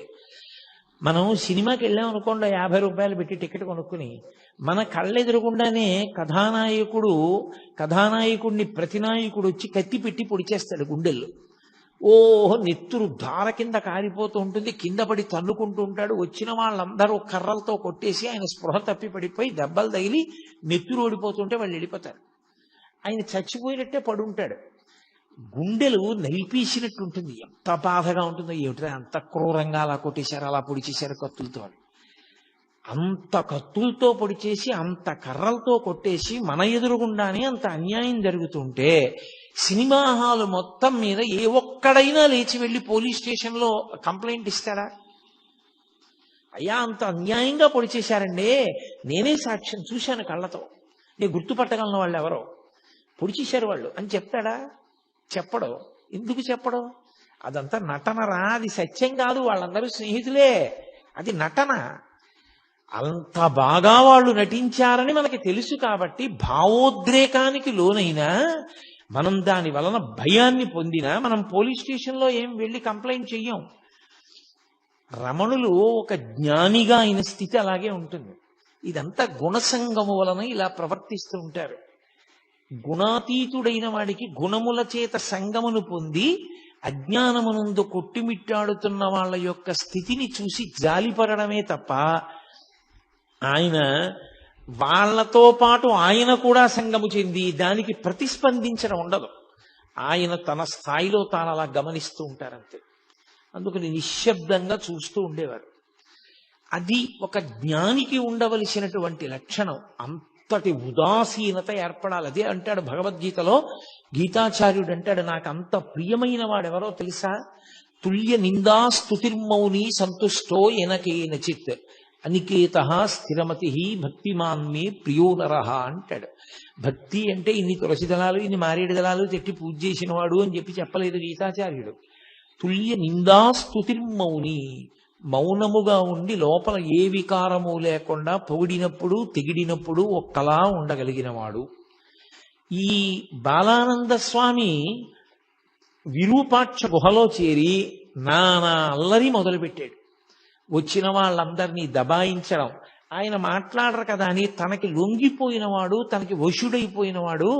మనం సినిమాకి వెళ్ళాం అనుకోండి, 50 రూపాయలు పెట్టి టికెట్ కొనుక్కుని, మన కళ్ళెదురుగుండానే కథానాయకుడిని ప్రతినాయకుడు వచ్చి కత్తి పెట్టి పొడిచేస్తాడు గుండెల్లో. ఓహో నెత్తురు ధార కింద కారిపోతూ ఉంటుంది, కింద పడి తన్నుకుంటూ ఉంటాడు. వచ్చిన వాళ్ళందరూ కర్రలతో కొట్టేసి ఆయన స్పృహ తప్పి పడిపోయి దెబ్బలు తగిలి నెత్తురు ఓడిపోతుంటే వాళ్ళు వెళ్ళిపోతారు. ఆయన చచ్చిపోయినట్టే పడుంటాడు. గుండెలు నలిపేసినట్టు ఉంటుంది. ఎంత బాధగా ఉంటుందో ఏమిటో, అంత క్రూరంగా అలా కొట్టేశారు, అలా పొడి చేశారు కత్తులతో. అంత కత్తులతో పొడి చేసి, అంత కర్రలతో కొట్టేసి మన ఎదురుగుండానే అంత అన్యాయం జరుగుతుంటే సినిమా హాలు మొత్తం మీద ఏ ఒక్కడైనా లేచి వెళ్ళి పోలీస్ స్టేషన్లో కంప్లైంట్ ఇస్తాడా? అయ్యా అంత అన్యాయంగా పొడి చేశారండి, నేనే సాక్ష్యం చూశాను కళ్ళతో, నేను గుర్తుపట్టగలను వాళ్ళు ఎవరో, పొడి చేశారు వాళ్ళు అని చెప్తాడా? చెప్పడు. ఎందుకు చెప్పడు? అదంతా నటనరా, అది సత్యం కాదు, వాళ్ళందరూ స్నేహితులే, అది నటన. అంత బాగా వాళ్ళు నటించారని మనకి తెలుసు కాబట్టి భావోద్రేకానికి లోనైనా మనం దాని వలన భయాన్ని పొందినా మనం పోలీస్ స్టేషన్లో ఏం వెళ్ళి కంప్లైంట్ చెయ్యం. రమణులు ఒక జ్ఞానిగా అయిన స్థితి అలాగే ఉంటుంది. ఇదంతా గుణసంగము వలన ఇలా ప్రవర్తిస్తూ ఉంటారు. గుణాతీతుడైన వాడికి గుణముల చేత సంగమును పొంది అజ్ఞానమునందు కొట్టిమిట్టాడుతున్న వాళ్ళ యొక్క స్థితిని చూసి జాలిపడమే తప్ప ఆయన వాళ్లతో పాటు ఆయన కూడా సంగము చెంది దానికి ప్రతిస్పందించడం ఉండదు. ఆయన తన స్థాయిలో తాను అలా గమనిస్తూ ఉంటారంతే. అందుకని నిశ్శబ్దంగా చూస్తూ ఉండేవారు. అది ఒక జ్ఞానికి ఉండవలసినటువంటి లక్షణం. అంతటి ఉదాసీనత ఏర్పడాలి. అదే అంటాడు భగవద్గీతలో, గీతాచార్యుడు అంటాడు, నాకు అంత ప్రియమైన వాడెవరో తెలుసా? తుల్య నిందా స్తుతిర్మౌని సంతుష్టో ఎనకేనచిత్ అనికేత స్థిరమతి భక్తిమాన్మే ప్రియో నరః అంటాడు. భక్తి అంటే ఇన్ని తులసి దళాలు ఇన్ని మారేడు దళాలు తెట్టి పూజ చేసిన వాడు అని చెప్పలేదు గీతాచార్యుడు. తుల్య నిందా స్తుతిర్మౌని, మౌనముగా ఉండి లోపల ఏ వికారము లేకుండా పొగిడినప్పుడు తెగిడినప్పుడు ఒక్కలా ఉండగలిగిన వాడు. ఈ బాలానంద స్వామి విరూపాక్ష గుహలో చేరి నానా అల్లరి మొదలుపెట్టాడు. వచ్చిన వాళ్ళందరినీ దబాయించడం. ఆయన మాట్లాడరు కదా అని తనకి లొంగిపోయినవాడు, తనకి వశుడైపోయినవాడు,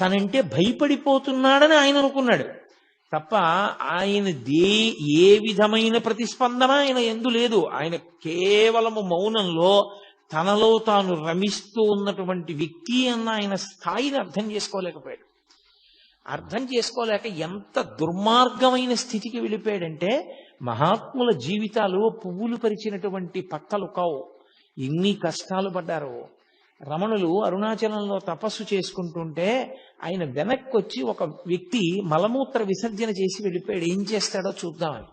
తనంటే భయపడిపోతున్నాడని ఆయన అనుకున్నాడు తప్ప ఆయన ఏ విధమైన ప్రతిస్పందన ఆయన ఎందు లేదు. ఆయన కేవలము మౌనంలో తనలో తాను రమిస్తూ ఉన్నటువంటి వ్యక్తి అన్న ఆయన స్థాయిని అర్థం చేసుకోలేకపోయాడు. అర్థం చేసుకోలేక ఎంత దుర్మార్గమైన స్థితికి వెళ్ళిపోయాడంటే, మహాత్ముల జీవితాలు పువ్వులు పరిచినటువంటి పక్కలు కావు. ఎన్ని కష్టాలు పడ్డారో. రమణులు అరుణాచలంలో తపస్సు చేసుకుంటుంటే ఆయన వెనక్కి వచ్చి ఒక వ్యక్తి మలమూత్ర విసర్జన చేసి వెళ్ళిపోయాడు. ఏం చేస్తాడో చూద్దామని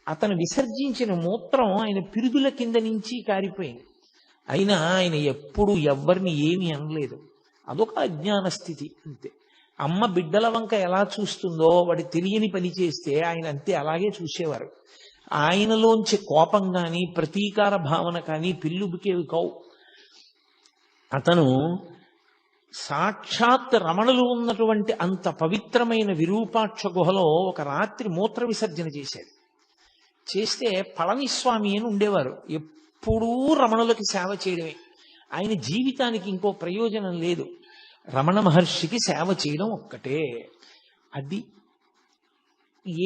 అతను విసర్జించిన మూత్రం ఆయన పిరుదుల కింద నుంచి కారిపోయింది. అయినా ఆయన ఎప్పుడు ఎవ్వరిని ఏమీ అనలేదు. అదొక అజ్ఞాన స్థితి అంతే. అమ్మ బిడ్డల వంక ఎలా చూస్తుందో వాడి తెలియని పని చేస్తే ఆయన అంతే అలాగే చూసేవారు. ఆయనలోంచి కోపం కానీ ప్రతీకార భావన కానీ పిల్లుబికేవి కావు. అతను సాక్షాత్ రమణులు ఉన్నటువంటి అంత పవిత్రమైన విరూపాక్ష గుహలో ఒక రాత్రి మూత్ర విసర్జన చేశాడు. చేస్తే పళనిస్వామి అని ఉండేవారు. ఎప్పుడూ రమణులకి సేవ చేయడమే. ఆయన జీవితానికి ఇంకో ప్రయోజనం లేదు. రమణ మహర్షికి సేవ చేయడం ఒక్కటే. అది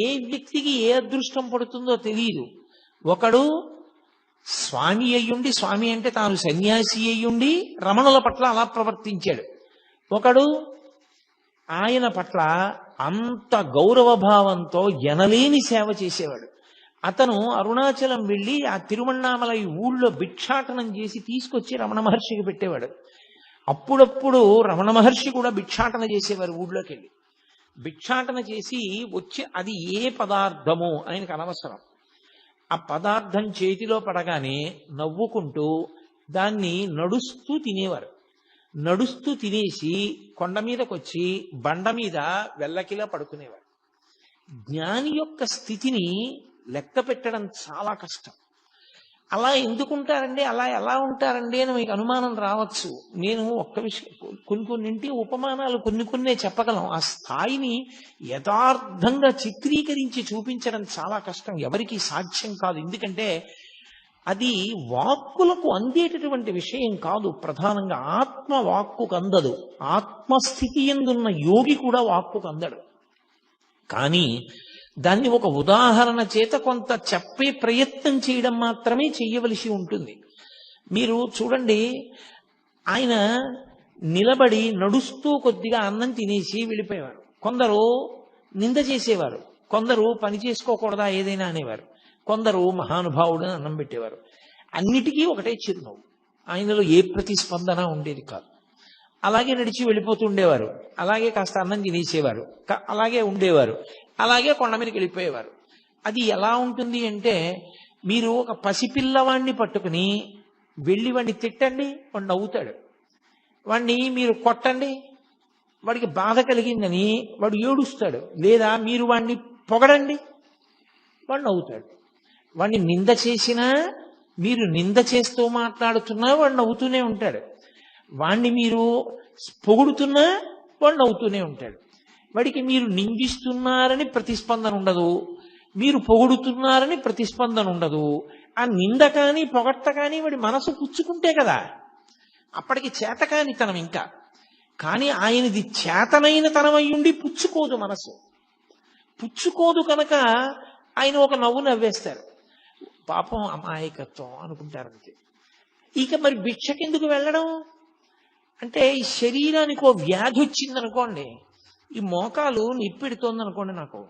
ఏ వ్యక్తికి ఏ అదృష్టం పడుతుందో తెలియదు. ఒకడు స్వామి అయ్యుండి, స్వామి అంటే తాను సన్యాసి అయ్యుండి రమణుల పట్ల అలా ప్రవర్తించాడు. ఒకడు ఆయన పట్ల అంత గౌరవభావంతో ఎనలేని సేవ చేసేవాడు. అతను అరుణాచలం వెళ్ళి ఆ తిరువణ్ణామలై ఊళ్ళో భిక్షాటనం చేసి తీసుకొచ్చి రమణ మహర్షికి పెట్టేవాడు. అప్పుడప్పుడు రమణ మహర్షి కూడా భిక్షాటన చేసేవారు. ఊళ్ళోకి వెళ్ళి భిక్షాటన చేసి వచ్చి అది ఏ పదార్థమో ఆయనకు అనవసరం. ఆ పదార్థం చేతిలో పడగానే నవ్వుకుంటూ దాన్ని నడుస్తూ తినేవారు. నడుస్తూ తినేసి కొండ మీదకి వచ్చి బండ మీద వెల్లకిలా పడుకునేవారు. జ్ఞాని యొక్క స్థితిని లెక్క పెట్టడం చాలా కష్టం. అలా ఎందుకుంటారండి, అలా ఎలా ఉంటారండి అని మీకు అనుమానం రావచ్చు. నేను ఒక్క విషయం, కొన్నింటి ఉపమానాలు కొన్నే చెప్పగలం. ఆ స్థాయిని యథార్థంగా చిత్రీకరించి చూపించడం చాలా కష్టం, ఎవరికి సాధ్యం కాదు. ఎందుకంటే అది వాక్కులకు అందేటటువంటి విషయం కాదు. ప్రధానంగా ఆత్మ వాక్కుకు అందదు. ఆత్మస్థితి ఎందున్న యోగి కూడా వాక్కుకు అందడు. కానీ దాన్ని ఒక ఉదాహరణ చేత కొంత చెప్పే ప్రయత్నం చేయడం మాత్రమే చెయ్యవలసి ఉంటుంది. మీరు చూడండి, ఆయన నిలబడి నడుస్తూ కొద్దిగా అన్నం తినేసి వెళ్ళిపోయేవారు. కొందరు నింద చేసేవారు, కొందరు పని చేసుకోకూడదా ఏదైనా అనేవారు, కొందరు మహానుభావుడు అన్నం పెట్టేవారు. అన్నిటికీ ఒకటే చిరునవ్వు. ఆయనలో ఏ ప్రతిస్పందన ఉండేది కాదు. అలాగే నడిచి వెళ్ళిపోతూ ఉండేవారు, అలాగే కాస్త అన్నం తినేసేవారు, అలాగే ఉండేవారు, అలాగే కొండ మీదకి వెళ్ళిపోయేవారు. అది ఎలా ఉంటుంది అంటే, మీరు ఒక పసిపిల్లవాడిని పట్టుకుని వెళ్ళి వాడిని తిట్టండి, వాడు నవ్వుతాడు. వాడిని మీరు కొట్టండి, వాడికి బాధ కలిగిందని వాడు ఏడుస్తాడు. లేదా మీరు వాడిని పొగడండి, వాడు నవ్వుతాడు. వాడిని నింద చేసినా, మీరు నింద చేస్తూ మాట్లాడుతున్నా వాడు నవ్వుతూనే ఉంటాడు. వాణ్ణి మీరు పొగుడుతున్నా వాడు నవ్వుతూనే ఉంటాడు. వాడికి మీరు నిందిస్తున్నారని ప్రతిస్పందన ఉండదు, మీరు పొగుడుతున్నారని ప్రతిస్పందన ఉండదు. ఆ నింద కానీ పొగట్ట కానీ వాడి మనసు పుచ్చుకుంటే కదా, అప్పటికి చేతకాని తనం ఇంకా. కానీ ఆయనది చేతనైన తనం అయ్యుండి పుచ్చుకోదు, మనసు పుచ్చుకోదు కనుక ఆయన ఒక నవ్వు నవ్వేస్తారు. పాపం అమాయకత్వం అనుకుంటారంతే. ఇక మరి భిక్షకెందుకు వెళ్ళడం అంటే, ఈ శరీరానికి ఓ వ్యాధి వచ్చిందనుకోండి, ఈ మోకాలు నిప్పెడుతోంది అనుకోండి, నాకు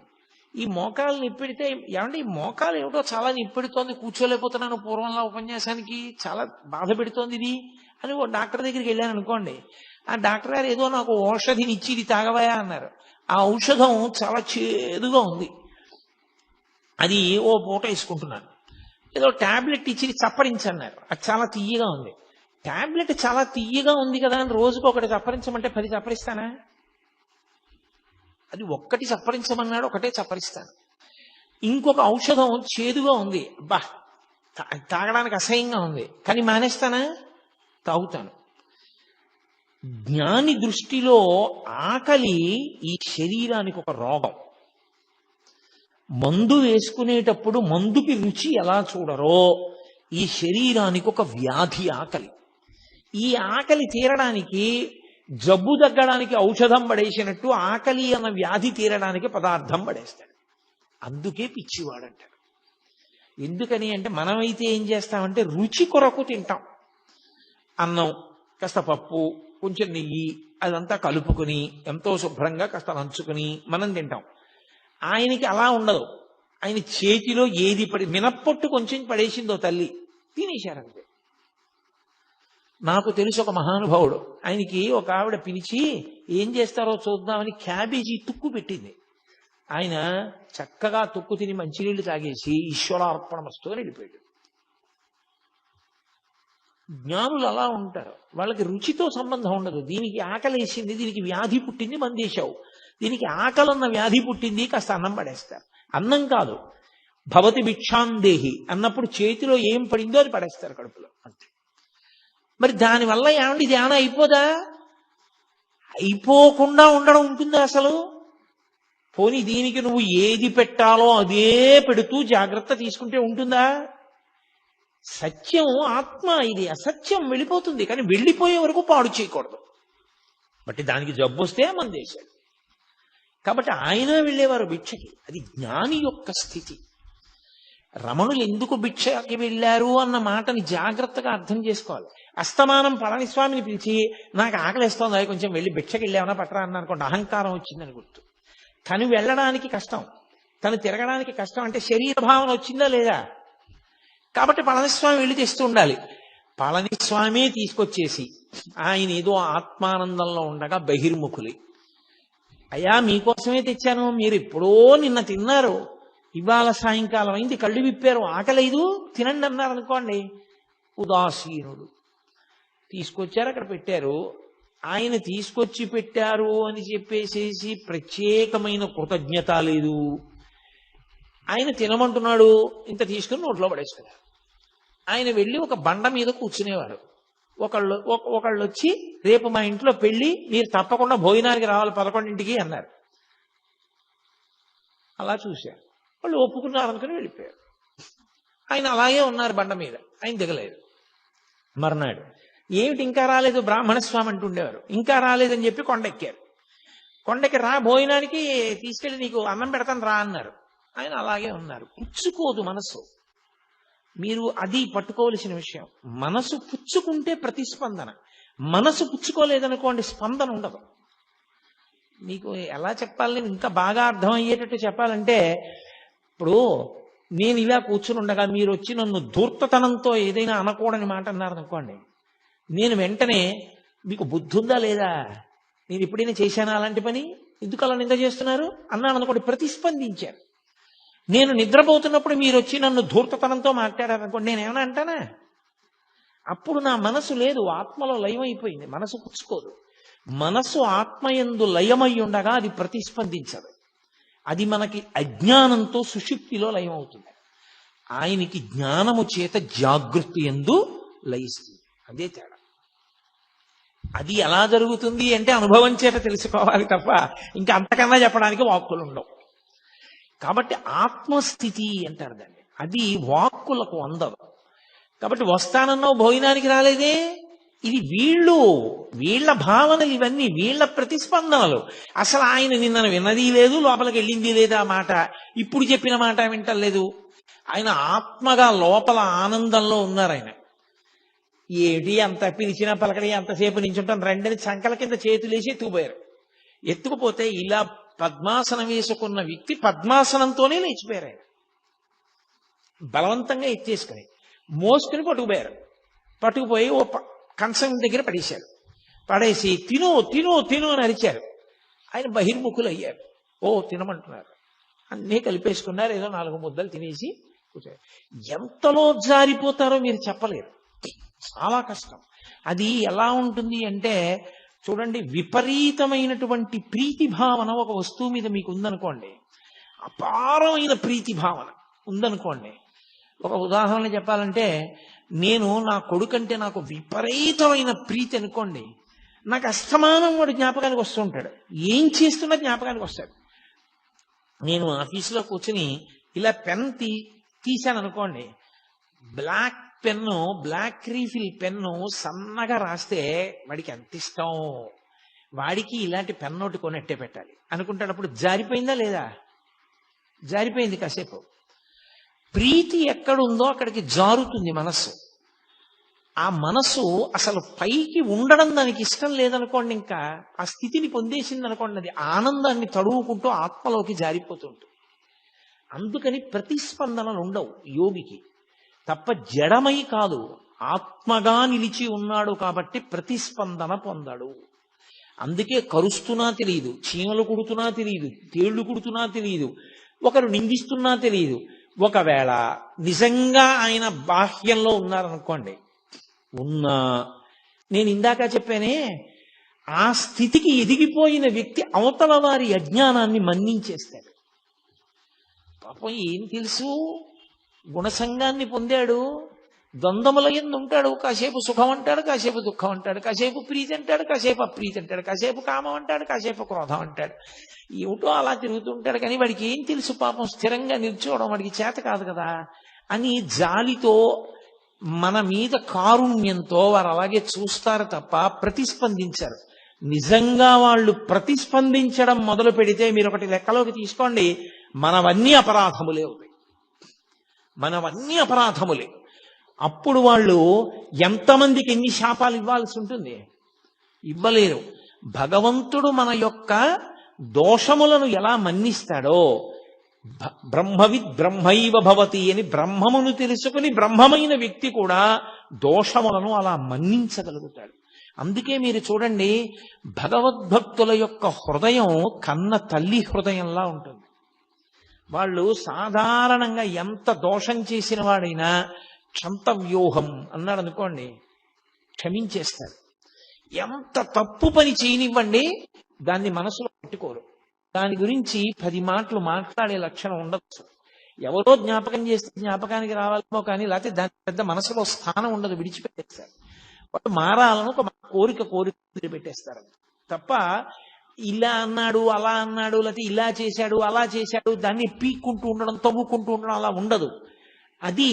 ఈ మోకాలు నిప్పెడితే, ఏమంటే ఈ మోకాలు ఏమిటో చాలా నిప్పెడుతోంది, కూర్చోలేకపోతున్నాను పూర్వంలో ఉపన్యాసానికి, చాలా బాధ పెడుతోంది ఇది అని ఓ డాక్టర్ దగ్గరికి వెళ్ళాను అనుకోండి. ఆ డాక్టర్ గారు ఏదో నాకు ఔషధిని ఇచ్చి ఇది తాగవయా అన్నారు. ఆ ఔషధం చాలా చేదుగా ఉంది, అది ఓ పూట వేసుకుంటున్నాను. ఏదో టాబ్లెట్ ఇచ్చి చప్పరించన్నారు, అది చాలా తీయగా ఉంది. టాబ్లెట్ చాలా తీయగా ఉంది కదా అని రోజుకు ఒకటి చప్పరించమంటే 10 చప్పరిస్తానా? అది ఒక్కటి చప్పరించమన్నాడు, ఒకటే చప్పరిస్తాను. ఇంకొక ఔషధం చేదుగా ఉంది, బా తాగడానికి అసహ్యంగా ఉంది, కానీ మానేస్తానా? తాగుతాను. జ్ఞాని దృష్టిలో ఆకలి ఈ శరీరానికి ఒక రోగం. మందు వేసుకునేటప్పుడు మందుకి రుచి ఎలా చూడరో, ఈ శరీరానికి ఒక వ్యాధి ఆకలి. ఈ ఆకలి తీరడానికి, జబ్బు తగ్గడానికి ఔషధం పడేసినట్టు ఆకలి అన్న వ్యాధి తీరడానికి పదార్థం పడేస్తాడు. అందుకే పిచ్చివాడంటాడు. ఎందుకని అంటే, మనమైతే ఏం చేస్తామంటే రుచి కొరకు తింటాం. అన్నం, కాస్త పప్పు, కొంచెం నెయ్యి, అదంతా కలుపుకుని ఎంతో శుభ్రంగా కాస్త నంచుకుని మనం తింటాం. ఆయనకి అలా ఉండదు. ఆయన చేతిలో ఏది మినప్పొట్టు కొంచెం పడేసిందో తల్లి, తినేశారంతే. నాకు తెలిసి ఒక మహానుభావుడు, ఆయనకి ఒక ఆవిడ పిలిచి ఏం చేస్తారో చూద్దామని క్యాబేజీ తుక్కు పెట్టింది. ఆయన చక్కగా తుక్కు తిని మంచినీళ్లు తాగేసి ఈశ్వరార్పణమస్తు అని వెళ్ళిపోయాడు. జ్ఞానులు అలా ఉంటారు, వాళ్ళకి రుచితో సంబంధం ఉండదు. దీనికి ఆకలేసింది, దీనికి వ్యాధి పుట్టింది, మందేశావు. దీనికి ఆకలన్న వ్యాధి పుట్టింది, కాస్త అన్నం పడేస్తారు. అన్నం కాదు, భవతి భిక్షాందేహి అన్నప్పుడు చేతిలో ఏం పడిందో అది పడేస్తారు కడుపులో, అంతే. మరి దానివల్ల ఏమండి ధ్యానం అయిపోదా? అయిపోకుండా ఉండడం ఉంటుందా అసలు? పోనీ దీనికి నువ్వు ఏది పెట్టాలో అదే పెడుతూ జాగ్రత్త తీసుకుంటే ఉంటుందా? సత్యం ఆత్మ, ఇది అసత్యం వెళ్ళిపోతుంది, కానీ వెళ్ళిపోయే వరకు పాడు చేయకూడదు. బట్టి దానికి జబ్బు వస్తే మందేశాడు. కాబట్టి ఆయన వెళ్ళేవారు భిక్షకి, అది జ్ఞాని యొక్క స్థితి. రమణులు ఎందుకు భిక్షకి వెళ్ళారు అన్న మాటని జాగ్రత్తగా అర్థం చేసుకోవాలి. అస్తమానం పళనిస్వామిని పిలిచి నాకు ఆకలిస్తోంది, అది కొంచెం వెళ్ళి భిక్షకి వెళ్ళామన్నా పట్టరా అన్న అనుకోండి, అహంకారం వచ్చిందని గుర్తు. తను వెళ్ళడానికి కష్టం, తను తిరగడానికి కష్టం, అంటే శరీర భావన వచ్చిందా లేదా? కాబట్టి పళనిస్వామి వెళ్ళి తెస్తూ ఉండాలి. పళనిస్వామి తీసుకొచ్చేసి ఆయన ఏదో ఆత్మానందంలో ఉండగా బహిర్ముఖులి, అయ్యా మీకోసమే తెచ్చాను, మీరు ఎప్పుడో నిన్న తిన్నారు, ఇవాళ సాయంకాలం అయింది, కళ్ళు విప్పారు, ఆకలేదు, తినండి అన్నారు అనుకోండి, ఉదాసీనుడు. తీసుకొచ్చారు, అక్కడ పెట్టారు, ఆయన తీసుకొచ్చి పెట్టారు అని చెప్పేసేసి ప్రత్యేకమైన కృతజ్ఞత లేదు. ఆయన తినమంటున్నాడు, ఇంత తీసుకుని నోట్లో పడేసుకున్నారు. ఆయన వెళ్ళి ఒక బండ మీద కూర్చునేవారు. ఒకళ్ళు వచ్చి రేపు మా ఇంట్లో పెళ్లి, మీరు తప్పకుండా భోజనానికి రావాలి 11ంటికి అన్నారు. అలా చూశారు, వాళ్ళు ఒప్పుకున్నారు అనుకుని వెళ్ళిపోయారు. ఆయన అలాగే ఉన్నారు బండ మీద, ఆయన దిగలేదు. మర్నాడు ఏమిటి ఇంకా రాలేదు బ్రాహ్మణ స్వామి అంటుండేవారు, ఇంకా రాలేదని చెప్పి కొండెక్కారు. కొండకి రా భోజనానికి తీసుకెళ్ళి నీకు అన్నం పెడతాను రా అన్నారు. ఆయన అలాగే ఉన్నారు. పుచ్చుకోదు మనసు. మీరు అది పట్టుకోవలసిన విషయం. మనసు పుచ్చుకుంటే ప్రతిస్పందన, మనసు పుచ్చుకోలేదనుకోండి స్పందన ఉండదు. మీకు ఎలా చెప్పాలి, ఇంకా బాగా అర్థమయ్యేటట్టు చెప్పాలంటే, ఇప్పుడు నేను ఇలా కూర్చుని ఉండగా మీరు వచ్చి నన్ను ధూర్తతనంతో ఏదైనా అనకూడని మాట అన్నారనుకోండి, నేను వెంటనే మీకు బుద్ధి ఉందా లేదా? నేను ఎప్పుడైనా చేశానా అలాంటి పని? ఎందుకు అలా నింద చేస్తున్నారు అన్నాను అనుకోండి, ప్రతిస్పందించారు. నేను నిద్రపోతున్నప్పుడు మీరు వచ్చి నన్ను ధూర్తతనంతో మాట్లాడారనుకోండి, నేనేమైనా అంటానా? అప్పుడు నా మనసు లేదు, ఆత్మలో లయమైపోయింది. మనసు పుచ్చుకోదు. మనసు ఆత్మయందు లయమై ఉండగా అది ప్రతిస్పందించదు. అది మనకి అజ్ఞానంతో సుషుప్తిలో లయమవుతుంది. ఆయనకి జ్ఞానము చేత జాగృతి యందు లయిస్తుంది. అదే తేడా. అది ఎలా జరుగుతుంది అంటే అనుభవం చేత తెలుసుకోవాలి తప్ప ఇంకా అంతకన్నా చెప్పడానికి వాక్కులు ఉండవు. కాబట్టి ఆత్మస్థితి అంటారు దాన్ని. అది వాక్కులకు అందదు. కాబట్టి వస్తానన్నావు, భోజనానికి రాలేదే, ఇది వీళ్ళ భావనలు, ఇవన్నీ వీళ్ళ ప్రతిస్పందనలు. అసలు ఆయన నిన్నను విన్నది లేదు, లోపలికి వెళ్ళింది లేదా మాట, ఇప్పుడు చెప్పిన మాట వింటలేదు. ఆయన ఆత్మగా లోపల ఆనందంలో ఉన్నారు. ఆయన ఏటి అంత పిలిచినా పలకడి, అంతసేపు నించుంటాను రెండని చంకల కింద చేతులేసి ఎత్తుకుపోయారు. ఎత్తుకుపోతే ఇలా పద్మాసనం వేసుకున్న వ్యక్తి పద్మాసనంతోనే లేచిపోయారు. ఆయన బలవంతంగా ఎత్తేసుకుని మోసుకుని పట్టుకుపోయారు. పట్టుకుపోయి ఓ కంచం దగ్గర పడేశారు. పడేసి తిను తిను తిను అని అరిచారు. ఆయన బహిర్ముఖులు అయ్యారు. ఓ తినమంటున్నారు. అన్నీ కలిపేసుకున్నారు. ఏదో 4 ముద్దలు తినేసి కూర్చోరు. ఎంతలో జారిపోతారో మీరు చెప్పలేరు. చాలా కష్టం. అది ఎలా ఉంటుంది అంటే చూడండి, విపరీతమైనటువంటి ప్రీతి భావన ఒక వస్తువు మీద మీకు ఉందనుకోండి, అపారమైన ప్రీతి భావన ఉందనుకోండి. ఒక ఉదాహరణ చెప్పాలంటే, నేను నా కొడుకంటే నాకు విపరీతమైన ప్రీతి అనుకోండి, నాకు అస్తమానం వాడు జ్ఞాపకానికి వస్తూ ఉంటాడు. ఏం చేస్తున్నా జ్ఞాపకానికి వస్తాడు. నేను ఆఫీసులో కూర్చుని ఇలా పెన్ తీశాను అనుకోండి, black pen, black refill pen సన్నగా రాస్తే వాడికి ఎంత ఇష్టం, వాడికి ఇలాంటి పెన్ను ఒకటి కొనెట్టే పెట్టాలి అనుకుంటాడు. అప్పుడు జారిపోయిందా లేదా? జారిపోయింది. కాసేపు ప్రీతి ఎక్కడుందో అక్కడికి జారుతుంది మనస్సు. ఆ మనసు అసలు పైకి ఉండడం దానికి ఇష్టం లేదనుకోండి, ఇంకా ఆ స్థితిని పొందేసింది అనుకోండి, అది ఆనందాన్ని తడువుకుంటూ ఆత్మలోకి జారిపోతుంటుంది. అందుకని ప్రతిస్పందనలు ఉండవు యోగికి. తప్ప జడమై కాదు, ఆత్మగా నిలిచి ఉన్నాడు కాబట్టి ప్రతిస్పందన పొందాడు. అందుకే కరుస్తున్నా తెలియదు, చీమలు కుడుతున్నా తెలియదు, తేళ్లు కుడుతున్నా తెలియదు, ఒకరు నిందిస్తున్నా తెలియదు. ఒకవేళ నిజంగా ఆయన బాహ్యంలో ఉన్నారనుకోండి, నేను ఇందాక చెప్పానే, ఆ స్థితికి ఎదిగిపోయిన వ్యక్తి అవతల వారి అజ్ఞానాన్ని మన్నించేస్తాడు. పాపం ఏం తెలుసు, గుణసంగాన్ని పొందాడు, ద్వంద్వముల యందు ఉంటాడు. కాసేపు సుఖం అంటాడు, కాసేపు దుఃఖం అంటాడు, కాసేపు ప్రీతి అంటాడు, కాసేపు అప్రీతి అంటాడు, కాసేపు కామం అంటాడు, కాసేపు క్రోధం అంటాడు. ఏమిటో అలా తిరుగుతుంటాడు. కానీ వాడికి ఏం తెలుసు పాపం, స్థిరంగా నిల్చోవడం వాడికి చేత కాదు కదా అని జాలితో, మన మీద కారుణ్యంతో వారు అలాగే చూస్తారు తప్ప ప్రతిస్పందించారు. నిజంగా వాళ్ళు ప్రతిస్పందించడం మొదలు పెడితే మీరు ఒకటి లెక్కలోకి తీసుకోండి, మనవన్నీ అపరాధములే అవుతాయి. మనవన్నీ అపరాధములే. అప్పుడు వాళ్ళు ఎంతమందికి ఎన్ని శాపాలు ఇవ్వాల్సి ఉంటుంది? ఇవ్వలేరు. భగవంతుడు మన యొక్క దోషములను ఎలా మన్నిస్తాడో, బ్రహ్మవిద్ బ్రహ్మైవ భవతి అని బ్రహ్మమును తెలుసుకుని బ్రహ్మమైన వ్యక్తి కూడా దోషములను అలా మన్నించగలుగుతాడు. అందుకే మీరు చూడండి, భగవద్భక్తుల యొక్క హృదయం కన్న తల్లి హృదయంలా ఉంటుంది. వాళ్ళు సాధారణంగా ఎంత దోషం చేసిన వాడైనా క్షంతవ్యూహం అన్నాడు అనుకోండి, క్షమించేస్తారు. ఎంత తప్పు పని చేయనివ్వండి, దాన్ని మనసులో పెట్టుకోరు. దాని గురించి 10 మాటలు మాట్లాడే లక్షణం ఉండదు. ఎవరో జ్ఞాపకం చేస్తే జ్ఞాపకానికి రావాలేమో కానీ, లేకపోతే దాని పెద్ద మనసులో స్థానం ఉండదు, విడిచిపెట్టేస్తారు. వాళ్ళు మారాలను ఒక కోరిక పెట్టేస్తారు తప్ప, ఇలా అన్నాడు అలా అన్నాడు, లేకపోతే ఇలా చేశాడు అలా చేశాడు, దాన్ని పీక్కుంటూ ఉండడం, తవ్వుకుంటూ ఉండడం అలా ఉండదు. అది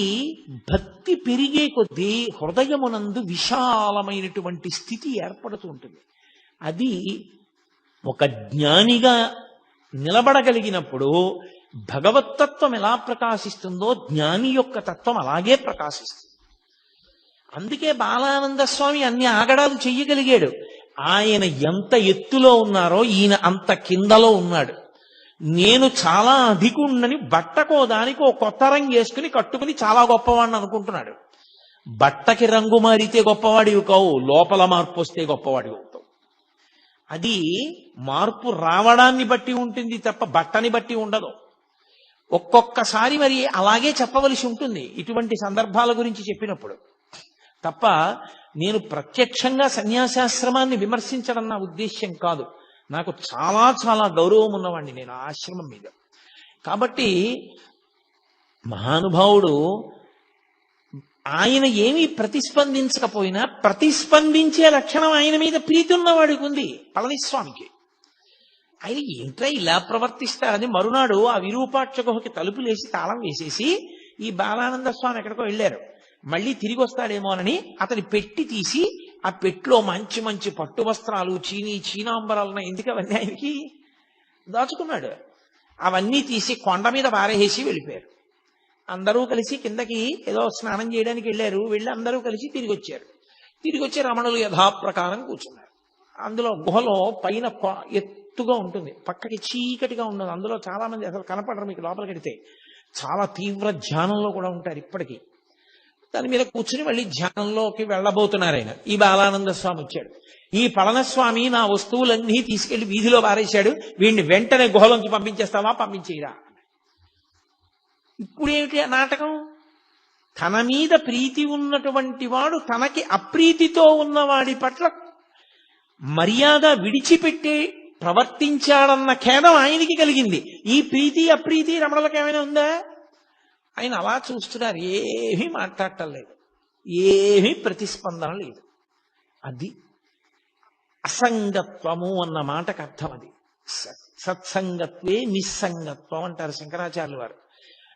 భక్తి పెరిగే కొద్దీ హృదయమునందు విశాలమైనటువంటి స్థితి ఏర్పడుతూ ఉంటుంది. అది ఒక జ్ఞానిగా నిలబడగలిగినప్పుడు భగవత్తత్వం ఎలా ప్రకాశిస్తుందో జ్ఞాని యొక్క తత్వం అలాగే ప్రకాశిస్తుంది. అందుకే బాలానంద స్వామి అన్ని ఆగడాలు చెయ్యగలిగాడు. ఆయన ఎంత ఎత్తులో ఉన్నారో ఈయన అంత కిందలో ఉన్నాడు. నేను చాలా అధికుణ్ణని బట్టకో దానికి ఓ కొత్త రంగు వేసుకుని కట్టుకుని చాలా గొప్పవాడిని అనుకుంటున్నాడు. బట్టకి రంగు మారితే గొప్పవాడివి కావు, లోపల మార్పు వస్తే గొప్పవాడివి అవుతావు. అది మార్పు రావడాన్ని బట్టి ఉంటుంది తప్ప బట్టని బట్టి ఉండదు. ఒక్కొక్కసారి మరి అలాగే చెప్పవలసి ఉంటుంది ఇటువంటి సందర్భాల గురించి చెప్పినప్పుడు తప్ప నేను ప్రత్యక్షంగా సన్యాసాశ్రమాన్ని విమర్శించడం నా ఉద్దేశ్యం కాదు. నాకు చాలా చాలా గౌరవం ఉన్నవాడిని నేను ఆ ఆశ్రమం మీద. కాబట్టి మహానుభావుడు ఆయన ఏమీ ప్రతిస్పందించకపోయినా ప్రతిస్పందించే లక్షణం ఆయన మీద ప్రీతి ఉన్నవాడికి ఉంది. పళనిస్వామికి ఆయన ఏంట్రా ఇలా ప్రవర్తిస్తారని మరునాడు ఆ విరూపాక్ష గుహకి తలుపులేసి తాళం వేసేసి ఈ బాలానంద స్వామి ఎక్కడికో వెళ్ళారు. మళ్ళీ తిరిగి వస్తాడేమోనని అతని పెట్టి తీసి ఆ పెట్టిలో మంచి మంచి పట్టు వస్త్రాలు చీనాంబరాలు ఎందుకు అవన్నీ ఆయనకి దాచుకున్నాడు. అవన్నీ తీసి కొండ మీద పారేసి వెళ్ళిపోయారు. అందరూ కలిసి కిందకి ఏదో స్నానం చేయడానికి వెళ్ళారు. వెళ్ళి అందరూ కలిసి తిరిగి వచ్చారు. తిరిగి వచ్చి రమణులు యథాప్రకారం కూర్చున్నారు. అందులో గుహలో పైన ఎత్తుగా ఉంటుంది, పక్కకి చీకటిగా ఉండదు. అందులో చాలా మంది అసలు కనపడరు మీకు లోపలికి వెడితే. చాలా తీవ్ర ధ్యానంలో కూడా ఉంటారు ఇప్పటికీ. దాని మీద కూర్చుని మళ్ళీ ధ్యానంలోకి వెళ్ళబోతున్నారు ఆయన. ఈ బాలానంద స్వామి వచ్చాడు. ఈ పళనస్వామి నా వస్తువులన్నీ తీసుకెళ్లి వీధిలో పారేశాడు, వీడిని వెంటనే గుహలోంచి పంపించేస్తావా, పంపించేయరా. ఇప్పుడేమిటి ఆ నాటకం? తన మీద ప్రీతి ఉన్నటువంటి వాడు తనకి అప్రీతితో ఉన్నవాడి పట్ల మర్యాద విడిచిపెట్టి ప్రవర్తించాడన్న ఖేదం ఆయనకి కలిగింది. ఈ ప్రీతి అప్రీతి రమణులకు ఏమైనా ఉందా? ఆయన అలా చూస్తున్నారు, ఏమీ మాట్లాడటం లేదు, ఏమీ ప్రతిస్పందన లేదు. అది అసంగత్వము అన్న మాటకు అర్థం. అది సత్సంగత్వే నిస్సంగత్వం అంటారు శంకరాచార్యుల వారు.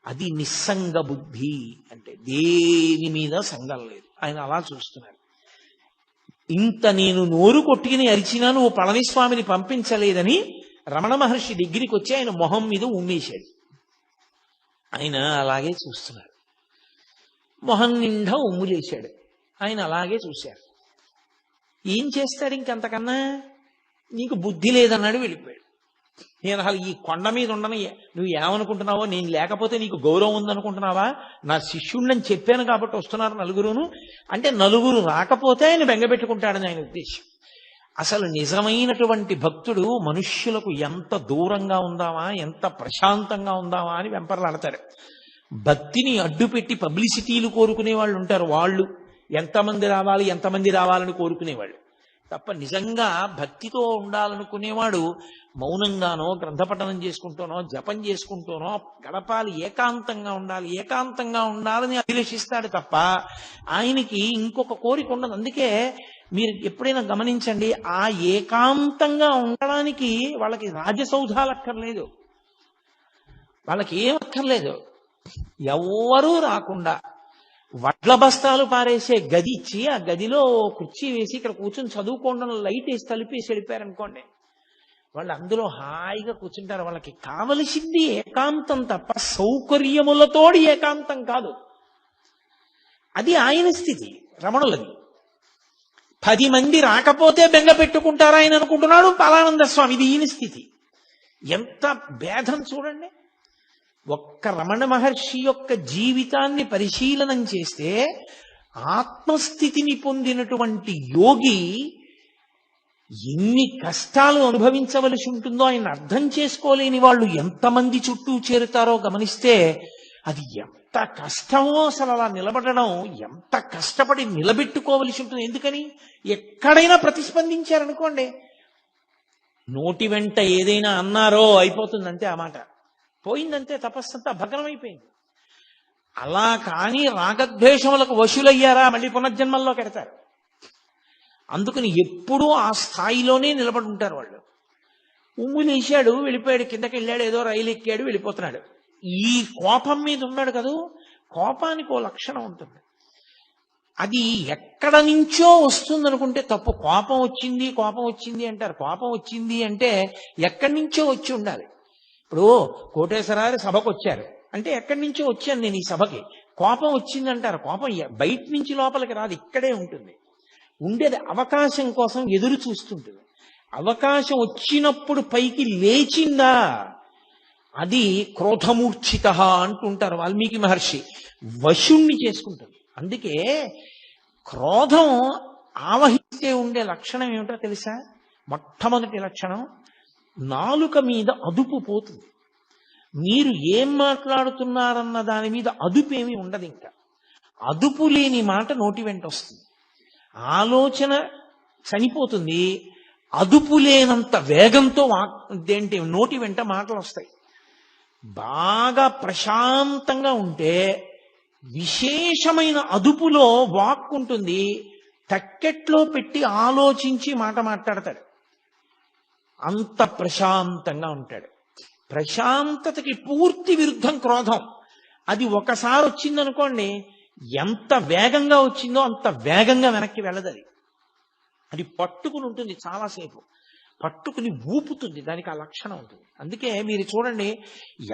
అది నిస్సంగ బుద్ధి అంటే దేని మీద సంగం లేదు. ఆయన అలా చూస్తున్నారు. ఇంత నేను నోరు కొట్టుకుని అరిచినా నువ్వు పళనిస్వామిని పంపించలేదని రమణ మహర్షి దగ్గరికి వచ్చి ఆయన మొహం మీద ఉమ్మేశాడు. ఆయన అలాగే చూస్తున్నారు. మొహం నిండా ఉమ్ములేశాడు. ఆయన అలాగే చూశారు. ఏం చేస్తాడు ఇంకంతకన్నా? నీకు బుద్ధి లేదన్నాడు, వెళ్ళిపోయాడు. నేను అసలు ఈ కొండ మీద ఉండను, నువ్వు ఏమనుకుంటున్నావో, నేను లేకపోతే నీకు గౌరవం ఉందనుకుంటున్నావా? నా శిష్యుణ్ణని చెప్పాను కాబట్టి వస్తున్నారు నలుగురును అంటే నలుగురు రాకపోతే ఆయన బెంగపెట్టుకుంటాడని ఆయన ఉద్దేశం. అసలు నిజమైనటువంటి భక్తుడు మనుష్యులకు ఎంత దూరంగా ఉందామా, ఎంత ప్రశాంతంగా ఉందామా అని వెంపర్లాడతారు. భక్తిని అడ్డుపెట్టి పబ్లిసిటీలు కోరుకునే వాళ్ళు ఉంటారు. వాళ్ళు ఎంతమంది రావాలని కోరుకునేవాళ్ళు తప్ప నిజంగా భక్తితో ఉండాలనుకునేవాడు మౌనంగానో గ్రంథపఠనం చేసుకుంటూనో జపం చేసుకుంటూనో గడపాలి, ఏకాంతంగా ఉండాలని అభిలషిస్తాడు తప్ప ఆయనకి ఇంకొక కోరిక ఉండదు. అందుకే మీరు ఎప్పుడైనా గమనించండి, ఆ ఏకాంతంగా ఉండడానికి వాళ్ళకి రాజసౌధాలు అక్కర్లేదు, వాళ్ళకి ఏమక్కర్లేదు. ఎవ్వరూ రాకుండా వడ్ల బస్తాలు పారేసే గది ఇచ్చి ఆ గదిలో కుర్చీ వేసి ఇక్కడ కూర్చొని చదువుకోవడం లైట్ వేసి తలిపేసి వెళ్ళిపోయారనుకోండి, వాళ్ళు అందులో హాయిగా కూర్చుంటారు. వాళ్ళకి కావలసింది ఏకాంతం తప్ప సౌకర్యములతోడి ఏకాంతం కాదు. అది ఆయన స్థితి, రమణులది. 10 మంది రాకపోతే బెంగ పెట్టుకుంటారా ఆయన అనుకుంటున్నాడు బాలానంద స్వామి. ఇది ఈయన స్థితి. ఎంత భేదం చూడండి. ఒక్క రమణ మహర్షి యొక్క జీవితాన్ని పరిశీలనం చేస్తే ఆత్మస్థితిని పొందినటువంటి యోగి ఎన్ని కష్టాలు అనుభవించవలసి ఉంటుందో ఆయన అర్థం చేసుకోలేని వాళ్ళు ఎంతమంది చుట్టూ చేరుతారో గమనిస్తే అది ఎంత కష్టమో. అసలు అలా నిలబడడం ఎంత కష్టపడి నిలబెట్టుకోవలసి ఉంటుంది. ఎందుకని? ఎక్కడైనా ప్రతిస్పందించారనుకోండి, నోటి వెంట ఏదైనా అన్నారో అయిపోతుందంటే ఆ మాట పోయిందంటే తపస్సంతా భగ్నమైపోయింది. అలా కానీ రాగద్వేషములకు వశులయ్యారా మళ్ళీ పునర్జన్మల్లో కెడతారు. అందుకని ఎప్పుడూ ఆ స్థాయిలోనే నిలబడి ఉంటారు వాళ్ళు. ఉమ్ములేశాడు, వెళ్ళిపోయాడు, కిందకి వెళ్ళాడు, ఏదో రైలు ఎక్కాడు, వెళ్ళిపోతున్నాడు. ఈ కోపం మీద ఉన్నాడు కదూ, కోపానికి ఓ లక్షణం ఉంటుంది. అది ఎక్కడ నుంచో వస్తుంది అనుకుంటే తప్పు. కోపం వచ్చింది అంటారు. కోపం వచ్చింది అంటే ఎక్కడి నుంచో వచ్చి ఉండాలి. ఇప్పుడు కోటేశ్వరారు సభకు వచ్చారు అంటే ఎక్కడి నుంచో వచ్చాను నేను ఈ సభకి, కోపం వచ్చింది అంటారు. కోపం బయట నుంచి లోపలికి రాదు, ఇక్కడే ఉంటుంది. ఉండేది అవకాశం కోసం ఎదురు చూస్తుంటుంది. అవకాశం వచ్చినప్పుడు పైకి లేచిందా అది క్రోధమూర్ఛిత అంటుంటారు వాల్మీకి మహర్షి. వశుణ్ణి చేసుకుంటుంది. అందుకే క్రోధం ఆవహిస్తే ఉండే లక్షణం ఏమిటో తెలుసా? మొట్టమొదటి లక్షణం, నాలుక మీద అదుపు పోతుంది. మీరు ఏం మాట్లాడుతున్నారన్న దాని మీద అదుపేమీ ఉండదు. ఇంకా అదుపు లేని మాట నోటి వెంట వస్తుంది. ఆలోచన చనిపోతుంది. అదుపు లేనంత వేగంతో నోటి వెంట మాటలు వస్తాయి. బాగా ప్రశాంతంగా ఉంటే విశేషమైన అదుపులో వాక్ ఉంటుంది. తక్కెట్లో పెట్టి ఆలోచించి మాట మాట్లాడతాడు. అంత ప్రశాంతంగా ఉంటాడు. ప్రశాంతతకి పూర్తి విరుద్ధం క్రోధం. అది ఒకసారి వచ్చిందనుకోండి, ఎంత వేగంగా వచ్చిందో అంత వేగంగా వెనక్కి వెళ్ళదు. అది పట్టుకుని ఉంటుంది, చాలాసేపు పట్టుకుని ఊపుతుంది. దానికి ఆ లక్షణం ఉంటుంది. అందుకే మీరు చూడండి,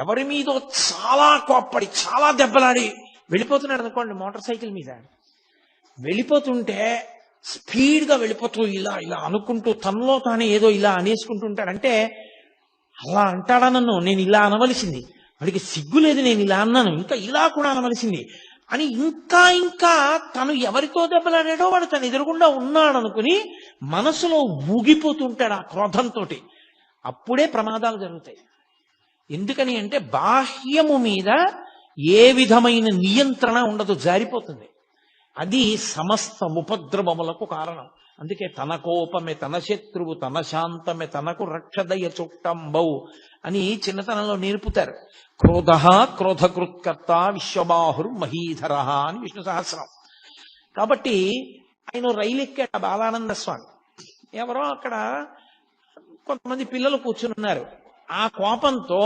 ఎవరి మీదో చాలా కోప్పడి చాలా దెబ్బలాడి వెళ్ళిపోతున్నాడు అనుకోండి, మోటార్ సైకిల్ మీద వెళ్ళిపోతుంటే స్పీడ్గా వెళ్ళిపోతూ ఇలా ఇలా అనుకుంటూ తనలో తానే ఏదో ఇలా అనేసుకుంటుంటాడంటే, అలా అంటాడా నన్ను, నేను ఇలా అనవలసింది, వాడికి సిగ్గు లేదు, నేను ఇలా అన్నాను, ఇంకా ఇలా కూడా అనవలసింది అని ఇంకా ఇంకా తను ఎవరితో దెబ్బలాడాడో వాడు తను ఎదురుగుండా ఉన్నాడు అనుకుని మనసులో ఊగిపోతుంటాడు ఆ క్రోధంతో. అప్పుడే ప్రమాదాలు జరుగుతాయి. ఎందుకని అంటే బాహ్యము మీద ఏ విధమైన నియంత్రణ ఉండదు, జారిపోతుంది. అది సమస్త ఉపద్రవములకు కారణం. అందుకే తన కోపమే తన శత్రువు, తన శాంతమే తనకు రక్షదయ చుట్టంబౌ అని చిన్నతనంలో నేర్పుతారు. క్రోధ క్రోధకృత్కర్త విశ్వబాహుర్ మహీధర అని విష్ణు సహస్రం. కాబట్టి ఆయన రైలు ఎక్కాడు బాలానంద స్వామి. ఎవరో అక్కడ కొంతమంది పిల్లలు కూర్చుని ఉన్నారు. ఆ కోపంతో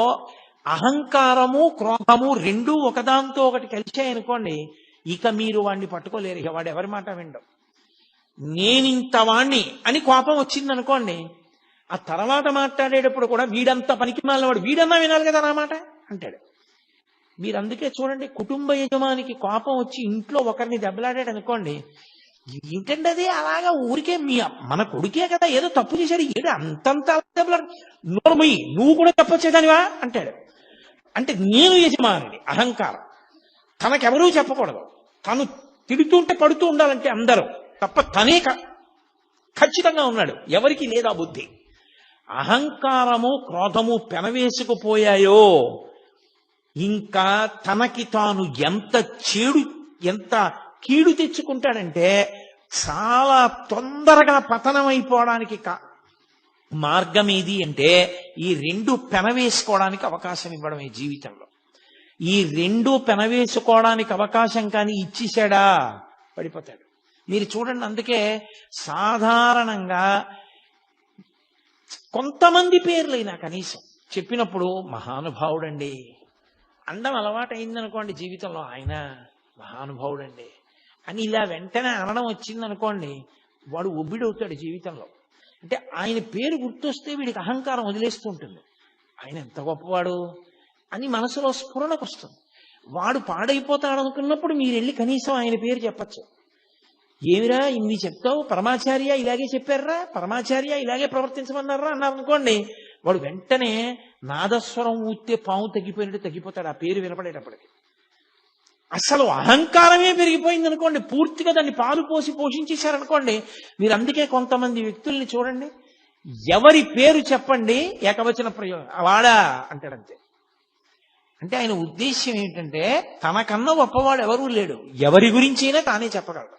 అహంకారము క్రోధము రెండూ ఒకదాంతో ఒకటి కలిశాయనుకోండి, ఇక మీరు వాడిని పట్టుకోలేరు. ఇక వాడు ఎవరి మాట వినడం. నేనింత వాణ్ణి అని కోపం వచ్చిందనుకోండి, ఆ తర్వాత మాట్లాడేటప్పుడు కూడా వీడంతా పనికి మాలినవాడు, వీడన్నా వినాలి కదా నా మాట అంటాడు. మీరు అందుకే చూడండి, కుటుంబ యజమానికి కోపం వచ్చి ఇంట్లో ఒకరిని దెబ్బలాడాడు అనుకోండి, ఏంటంటే అది అలాగా ఊరికే మన కొడుకే కదా ఏదో తప్పు చేశాడు, ఏడు అంతంత దెబ్బలాడు, నోర్మయ్యి నువ్వు కూడా తప్పొచ్చేదానివా అంటాడు. అంటే నేను యజమాని, అహంకారం. తనకెవరూ చెప్పకూడదు, తను తిడుతుంటే పడుతూ ఉండాలంటే అందరూ తప్ప తనే ఖచ్చితంగా ఉన్నాడు, ఎవరికి లేదా బుద్ధి. అహంకారము క్రోధము పెనవేసుకుపోయాయో ఇంకా తనకి తాను ఎంత కీడు తెచ్చుకుంటాడంటే చాలా తొందరగా పతనమైపోవడానికి మార్గం ఏది అంటే ఈ రెండు పెనవేసుకోవడానికి అవకాశం ఇవ్వడం. ఈ జీవితంలో ఈ రెండు పెనవేసుకోవడానికి అవకాశం కానీ ఇచ్చేశాడా పడిపోతాడు. మీరు చూడండి, అందుకే సాధారణంగా కొంతమంది పేర్లైనా కనీసం చెప్పినప్పుడు మహానుభావుడండి అండం అలవాటైందనుకోండి జీవితంలో, ఆయన మహానుభావుడండి అని ఇలా వెంటనే అనడం వచ్చిందనుకోండి, వాడు ఒబ్బిడవుతాడు జీవితంలో. అంటే ఆయన పేరు గుర్తొస్తే వీడికి అహంకారం వదిలేస్తూ ఉంటుంది. ఆయన ఎంత గొప్పవాడు అని మనసులో స్ఫురణకు వస్తుంది. వాడు పాడైపోతాడు అనుకున్నప్పుడు మీరు వెళ్ళి కనీసం ఆయన పేరు చెప్పచ్చు. ఏమిరా ఇన్ని చెప్తావు, పరమాచార్య ఇలాగే చెప్పారా, పరమాచార్య ఇలాగే ప్రవర్తించమన్నారా అన్నారనుకోండి, వాడు వెంటనే నాదస్వరం ఊస్తే పాము తగ్గిపోయినట్టు తగ్గిపోతాడు ఆ పేరు వినపడేటప్పటికి. అసలు అహంకారమే పెరిగిపోయింది అనుకోండి, పూర్తిగా దాన్ని పాలు పోసి పోషించేశారనుకోండి. మీరు అందుకే కొంతమంది వ్యక్తుల్ని చూడండి, ఎవరి పేరు చెప్పండి ఏకవచన ప్రయోగం వాడా అంటాడంతే. అంటే ఆయన ఉద్దేశ్యం ఏంటంటే తనకన్నా గొప్పవాడు ఎవరూ లేడు, ఎవరి గురించైనా తానే చెప్పగలడు.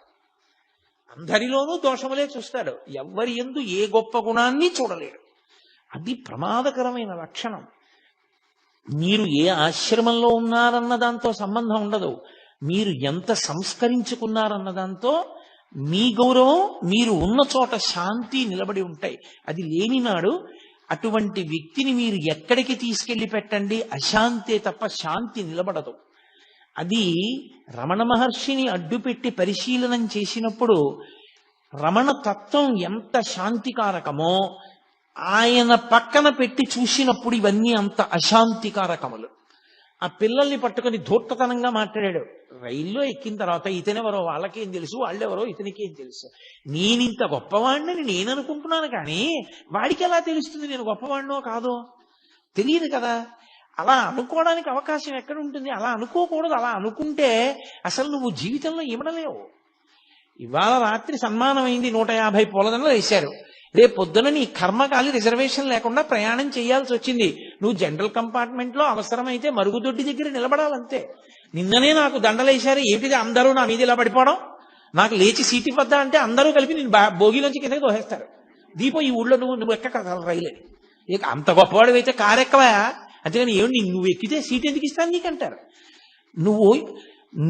అందరిలోనూ దోషములే చూస్తాడు, ఎవరి యందు ఏ గొప్ప గుణాన్ని చూడలేడు. అది ప్రమాదకరమైన లక్షణం. మీరు ఏ ఆశ్రమంలో ఉన్నారన్న దాంతో సంబంధం ఉండదు, మీరు ఎంత సంస్కరించుకున్నారన్న దాంతో మీ గౌరవం, మీరు ఉన్న చోట శాంతి నిలబడి ఉంటాయి. అది లేని నాడు అటువంటి వ్యక్తిని మీరు ఎక్కడికి తీసుకెళ్లి పెట్టండి, అశాంతే తప్ప శాంతి నిలబడదు. అది రమణ మహర్షిని అడ్డుపెట్టి పరిశీలనం చేసినప్పుడు రమణ తత్వం ఎంత శాంతికారకమో ఆయన పక్కన పెట్టి చూసినప్పుడు ఇవన్నీ అంత అశాంతికారకములు. ఆ పిల్లల్ని పట్టుకొని ధూర్తతనంగా మాట్లాడాడు. రైల్లో ఎక్కిన తర్వాత ఇతనెవరో వాళ్ళకేం తెలుసు, వాళ్ళెవరో ఇతనికేం తెలుసు, నేనింత గొప్పవాడిని నేను అనుకుంటున్నాను కానీ వాడికి ఎలా తెలుస్తుంది నేను గొప్పవాడినో కాదో, తెలియదు కదా. అలా అనుకోవడానికి అవకాశం ఎక్కడ ఉంటుంది? అలా అనుకోకూడదు. అలా అనుకుంటే అసలు నువ్వు జీవితంలో ఇమడలేవు. ఇవాళ రాత్రి సన్మానం అయింది, 150 పూలదండలు వేశారు. రేపు పొద్దున నీ కర్మకాలి రిజర్వేషన్ లేకుండా ప్రయాణం చేయాల్సి వచ్చింది. నువ్వు జనరల్ కంపార్ట్మెంట్ లో అవసరమైతే మరుగుదొడ్డి దగ్గర నిలబడాలంతే. నిన్ననే నాకు దండలేశారు, ఏమిటిది అందరూ నా మీద ఇలా పడిపోవడం, నాకు లేచి సీటు ఇవ్వద్దా అంటే అందరూ కలిపి నేను భోగిలోంచి కిందకి దోహేస్తారు. దీపం ఈ ఊళ్ళో నువ్వు ఎక్క రైలని, ఇక అంత గొప్పవాడు అయితే కారు ఎక్కవా, అంతేగాని ఏమిటి నువ్వు ఎక్కితే సీట్ ఎందుకు ఇస్తాను నీకంటారు. నువ్వు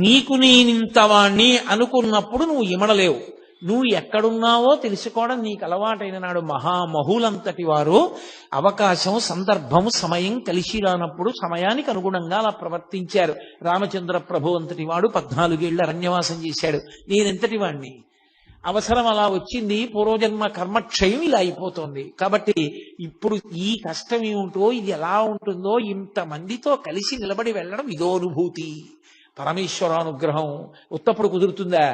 నీకు నేనింతవాణ్ణి అనుకున్నప్పుడు నువ్వు ఇమడలేవు. నువ్వు ఎక్కడున్నావో తెలుసుకోవడం నీకు అలవాటైన నాడు మహామహులంతటి వారు అవకాశం, సందర్భం, సమయం కలిసి రానప్పుడు సమయానికి అనుగుణంగా అలా ప్రవర్తించారు. రామచంద్ర ప్రభు అంతటి వాడు 14 ఏళ్ల అరణ్యవాసం చేశాడు. నేనెంతటి వాణ్ణి? అవసరం అలా వచ్చింది, పూర్వజన్మ కర్మక్షయం ఇలా అయిపోతుంది. కాబట్టి ఇప్పుడు ఈ కష్టం ఏమిటో, ఇది ఎలా ఉంటుందో, ఇంతమందితో కలిసి నిలబడి వెళ్ళడం ఇదో అనుభూతి. పరమేశ్వరానుగ్రహం ఉత్తప్పుడు కుదురుతుందా?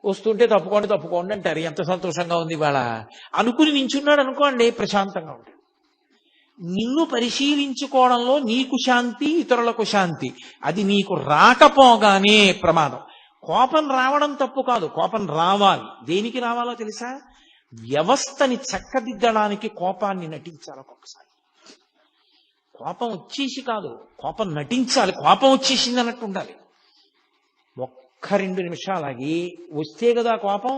వస్తుంటే తప్పుకోండి అంటారు. ఎంత సంతోషంగా ఉంది ఇవాళ అనుకుని నించున్నాడు అనుకోండి, ప్రశాంతంగా ఉంటుంది. నిన్ను పరిశీలించుకోవడంలో నీకు శాంతి, ఇతరులకు శాంతి. అది నీకు రాకపోగానే ప్రమాదం. కోపం రావడం తప్పు కాదు, కోపం రావాలి. దేనికి రావాలో తెలుసా? వ్యవస్థని చక్కదిద్దడానికి కోపాన్ని నటించాలి. ఒక్కొక్కసారి కోపం వచ్చేసి కాదు, కోపం నటించాలి. కోపం వచ్చేసింది అన్నట్టు ఉండాలి. 1-2 నిమిషాలకి వస్తే కదా కోపం,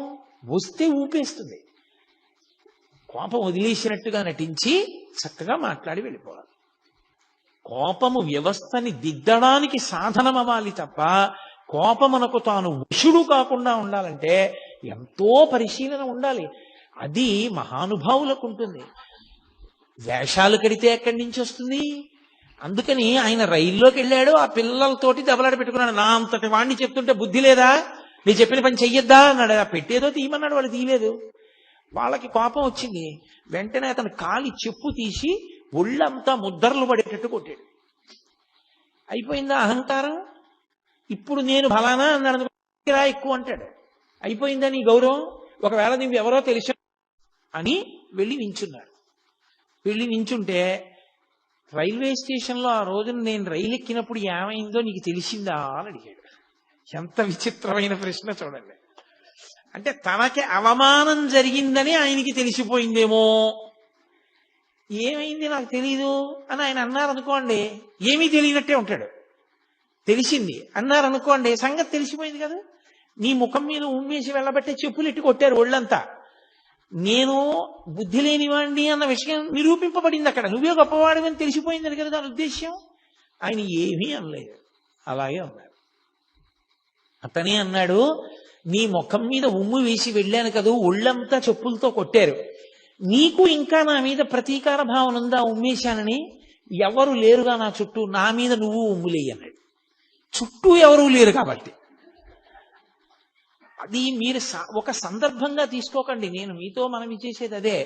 వస్తే ఊపేస్తుంది. కోపం వదిలేసినట్టుగా నటించి చక్కగా మాట్లాడి వెళ్ళిపోవాలి. కోపము వ్యవస్థని దిద్దడానికి సాధనం అవ్వాలి తప్ప కోపమునకు తాను వశుడు కాకుండా ఉండాలంటే ఎంతో పరిశీలన ఉండాలి. అది మహానుభావులకు ఉంటుంది. వేషాలు కడితే ఎక్కడి నుంచి వస్తుంది? అందుకని ఆయన రైల్లోకి వెళ్ళాడు, ఆ పిల్లలతోటి దెబ్బలాడి పెట్టుకున్నాడు. నా అంతటి వాడిని చెప్తుంటే బుద్ధి లేదా, నీ చెప్పిన పని చెయ్యొద్దా అన్నాడు. ఆ పెట్టేదో తీయమన్నాడు, వాళ్ళు తీయలేదు. వాళ్ళకి కోపం వచ్చింది. వెంటనే అతను కాలి చెప్పు తీసి ఒళ్ళంతా ముద్దర్లు పడేటట్టు కొట్టాడు. అయిపోయిందా అహంకారం? ఇప్పుడు నేను ఫలానా అన్నాడు ఎక్కువ అంటాడు. అయిపోయిందా నీ గౌరవం? ఒకవేళ నువ్వు ఎవరో తెలుసు అని వెళ్ళి నించున్నాడు. వెళ్ళి నించుంటే రైల్వే స్టేషన్లో ఆ రోజున నేను రైలు ఎక్కినప్పుడు ఏమైందో నీకు తెలిసిందా అని అడిగాడు. ఎంత విచిత్రమైన ప్రశ్న చూడండి. అంటే తనకి అవమానం జరిగిందని ఆయనకి తెలిసిపోయిందేమో. ఏమైంది నాకు తెలీదు అని ఆయన అన్నారనుకోండి, ఏమీ తెలియనట్టే ఉంటాడు. తెలిసింది అన్నారనుకోండి, సంగతి తెలిసిపోయింది కదా. నీ ముఖం మీద ఉమ్మేసి వెళ్ళబట్టే చెప్పులు ఎట్టి కొట్టారు ఒళ్ళంతా. నేను బుద్ధి లేనివాడిని అన్న విషయం నిరూపింపబడింది అక్కడ. నువ్వే గొప్పవాడివని తెలిసిపోయిందని కదా దాని ఉద్దేశ్యం. ఆయన ఏమీ అనలేదు, అలాగే అన్నారు. అతనే అన్నాడు, నీ ముఖం మీద ఉమ్ము వేసి వెళ్ళాను కదా, ఒళ్ళంతా చెప్పులతో కొట్టారు. నీకు ఇంకా నా మీద ప్రతీకార భావన ఉందా ఉమ్మేశానని? ఎవరు లేరుగా నా చుట్టూ, నా మీద నువ్వు ఉమ్ములేయి అన్నాడు. చుట్టూ ఎవరూ లేరు కాబట్టి. అది మీరు ఒక సందర్భంగా తీసుకోకండి. నేను మీతో మనవి చేసేది అదే.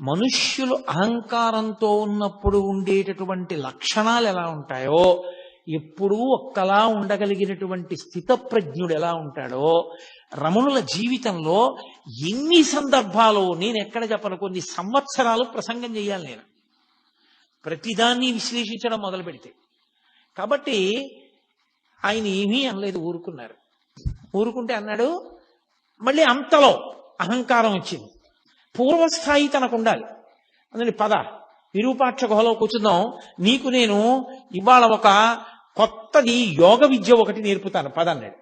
మనుష్యులు అహంకారంతో ఉన్నప్పుడు ఉండేటటువంటి లక్షణాలు ఎలా ఉంటాయో, ఎప్పుడూ ఒక్కలా ఉండగలిగినటువంటి స్థితప్రజ్ఞుడు ఎలా ఉంటాడో, రమణుల జీవితంలో ఎన్ని సందర్భాలు, నేను ఎక్కడ చెప్పను, కొన్ని సంవత్సరాలు ప్రసంగం చేయాలి నేను ప్రతిదాన్ని విశ్లేషించడం మొదలు పెడితే. కాబట్టి ఆయన ఏమీ అనలేదు, ఊరుకున్నారు. ఊరుకుంటే అన్నాడు, మళ్ళీ అంతలో అహంకారం వచ్చింది. పూర్వస్థాయి తనకు ఉండాలి. అందుకని పద విరూపాక్ష గుహలో కూర్చుందాం, నీకు నేను ఇవాళ ఒక కొత్తది యోగ విద్య ఒకటి నేర్పుతాను పద అన్నాడు.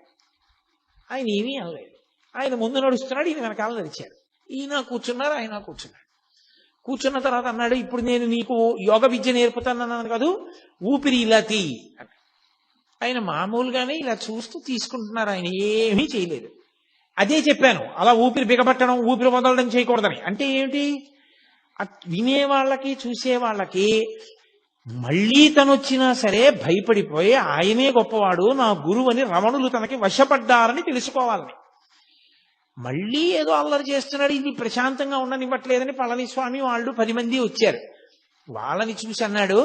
ఆయన ఏమీ అనలేదు. ఆయన ముందు నడుస్తున్నాడు, ఈయన వెనకాల నడిచాడు. ఈయన కూర్చున్నారు, ఆయన కూర్చున్నాడు. కూర్చున్న తర్వాత అన్నాడు, ఇప్పుడు నేను నీకు యోగ విద్య నేర్పుతానన్నాను కాదు, ఊపిరి ఇలా తీ. ఆయన మామూలుగానే ఇలా చూస్తూ తీసుకుంటున్నారు, ఆయన ఏమీ చేయలేదు. అదే చెప్పాను, అలా ఊపిరి బిగబట్టడం, ఊపిరి వదలడం చేయకూడదని. అంటే ఏమిటి? వినేవాళ్ళకి చూసేవాళ్ళకి మళ్ళీ తనొచ్చినా సరే భయపడిపోయి ఆయనే గొప్పవాడు, నా గురువు అని రమణులు తనకి వశపడ్డారని తెలుసుకోవాలని. మళ్ళీ ఏదో అల్లరి చేస్తున్నాడు, ఇది ప్రశాంతంగా ఉండనివ్వట్లేదని పళనిస్వామి వాళ్ళు 10 మంది వచ్చారు. వాళ్ళని చూసి అన్నాడు,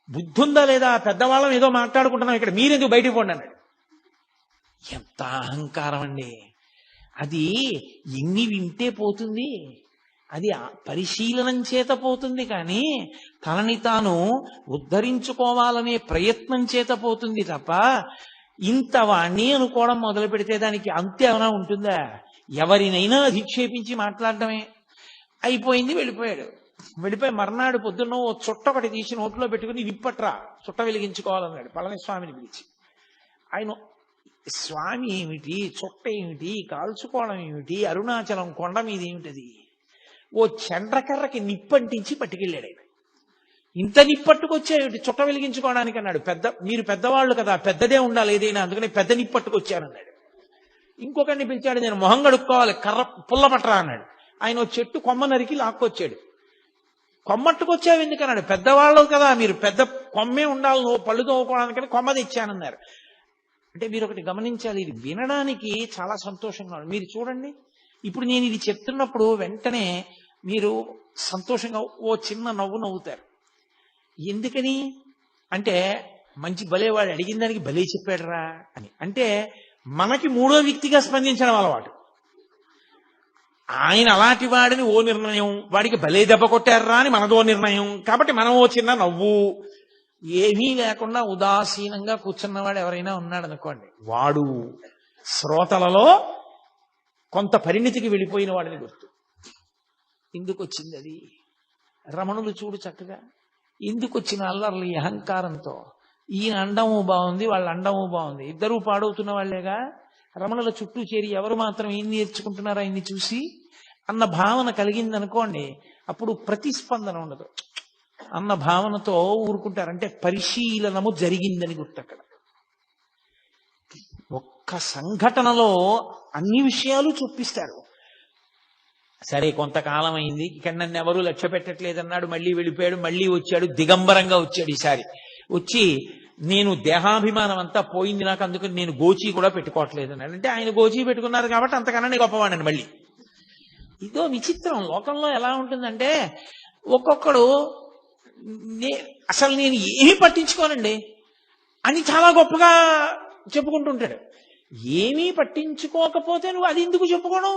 బుద్ధుందా లేదా, పెద్దవాళ్ళం ఏదో మాట్లాడుకుంటున్నాం ఇక్కడ, మీరెందుకు బయటికి పోండి అన్నాడు. ఎంత అహంకారం అండి అది! ఎన్ని వింటే పోతుంది? అది పరిశీలనం చేత పోతుంది కానీ తనని తాను ఉద్ధరించుకోవాలనే ప్రయత్నం చేత పోతుంది తప్ప ఇంత వాణ్ణి అనుకోవడం మొదలు పెడితే దానికి అంతే ఏమైనా ఉంటుందా? ఎవరినైనా అధిక్షేపించి మాట్లాడటమే. అయిపోయింది, వెళ్ళిపోయాడు. వెళ్ళిపోయి మర్నాడు పొద్దున్న ఓ చుట్ట ఒకటి తీసి నోట్లో పెట్టుకుని విప్పట్రా చుట్ట వెలిగించుకోవాలన్నాడు పళనిస్వామిని పిలిచి. ఆయన స్వామి ఏమిటి, చుట్ట ఏమిటి, కాల్చుకోవడం ఏమిటి, అరుణాచలం కొండ మీద ఏమిటది? ఓ చండ్రకర్రకి నిప్పంటించి పట్టుకెళ్ళాడు ఆయన. ఇంత నిప్పట్టుకొచ్చాయేమిటి చుట్ట వెలిగించుకోవడానికి అన్నాడు. మీరు పెద్దవాళ్ళు కదా, పెద్దదే ఉండాలి ఏదైనా, అందుకని పెద్ద నిప్పట్టుకొచ్చానన్నాడు. ఇంకొకరిని పిలిచాడు, నేను మొహం కడుక్కోవాలి, కర్ర పుల్ల పట్టరా అన్నాడు. ఆయన ఓ చెట్టు కొమ్మ నరికి లాక్కొచ్చాడు. కొమ్మట్టుకొచ్చావు ఎందుకన్నాడు. పెద్దవాళ్ళు కదా మీరు, పెద్ద కొమ్మే ఉండాలి, నువ్వు పళ్ళు తోముకోవడానికని కొమ్మ తెచ్చానన్నారు. అంటే మీరు ఒకటి గమనించాలి, ఇది వినడానికి చాలా సంతోషంగా ఉంది. మీరు చూడండి, ఇప్పుడు నేను ఇది చెప్తున్నప్పుడు వెంటనే మీరు సంతోషంగా ఓ చిన్న నవ్వు నవ్వుతారు. ఎందుకని అంటే మంచి భలేవాడు అడిగిన దానికి భలే చెప్పాడురా అని. అంటే మనకి మూడో వ్యక్తిగా స్పందించడం అలవాటు. ఆయన అలాంటి వాడిని ఓ నిర్ణయం, వాడికి భలే దెబ్బ కొట్టారా అని మనదో నిర్ణయం. కాబట్టి మనం ఓ చిన్న నవ్వు, ఏమీ లేకుండా ఉదాసీనంగా కూర్చున్నవాడు ఎవరైనా ఉన్నాడు అనుకోండి, వాడు శ్రోతలలో కొంత పరిణితికి వెళ్ళిపోయిన వాడిని గుర్తు. ఎందుకు వచ్చింది అది? రమణులు చూడు చక్కగా ఎందుకు వచ్చిన అల్లర్లు, ఈ అహంకారంతో. ఈయన అండము బాగుంది, వాళ్ళ అండము బాగుంది, ఇద్దరూ పాడవుతున్న వాళ్లేగా. రమణుల చుట్టూ చేరి ఎవరు మాత్రం ఏం నేర్చుకుంటున్నారా ఆయన్ని చూసి అన్న భావన కలిగిందనుకోండి, అప్పుడు ప్రతిస్పందన ఉండదు అన్న భావనతో ఊరుకుంటారంటే పరిశీలనము జరిగిందని గుర్తు. అక్కడ ఒక్క సంఘటనలో అన్ని విషయాలు చూపిస్తారు. సరే కొంతకాలం అయింది, ఇక్కడ నన్ను ఎవరూ లక్ష్య పెట్టట్లేదన్నాడు, మళ్ళీ వెళ్ళిపోయాడు, మళ్ళీ వచ్చాడు, దిగంబరంగా వచ్చాడు. ఈసారి వచ్చి నేను దేహాభిమానం అంతా పోయింది నాకు, అందుకని నేను గోచీ కూడా పెట్టుకోవట్లేదు అన్నాడు. అంటే ఆయన గోచీ పెట్టుకున్నారు కాబట్టి అంతకన్నా నేను గొప్పవాడిని. మళ్ళీ ఇదో విచిత్రం లోకంలో ఎలా ఉంటుందంటే, ఒక్కొక్కడు అసలు నేను ఏమీ పట్టించుకోనండి అని చాలా గొప్పగా చెప్పుకుంటుంటాడు. ఏమీ పట్టించుకోకపోతే నువ్వు అది ఎందుకు చెప్పుకోను?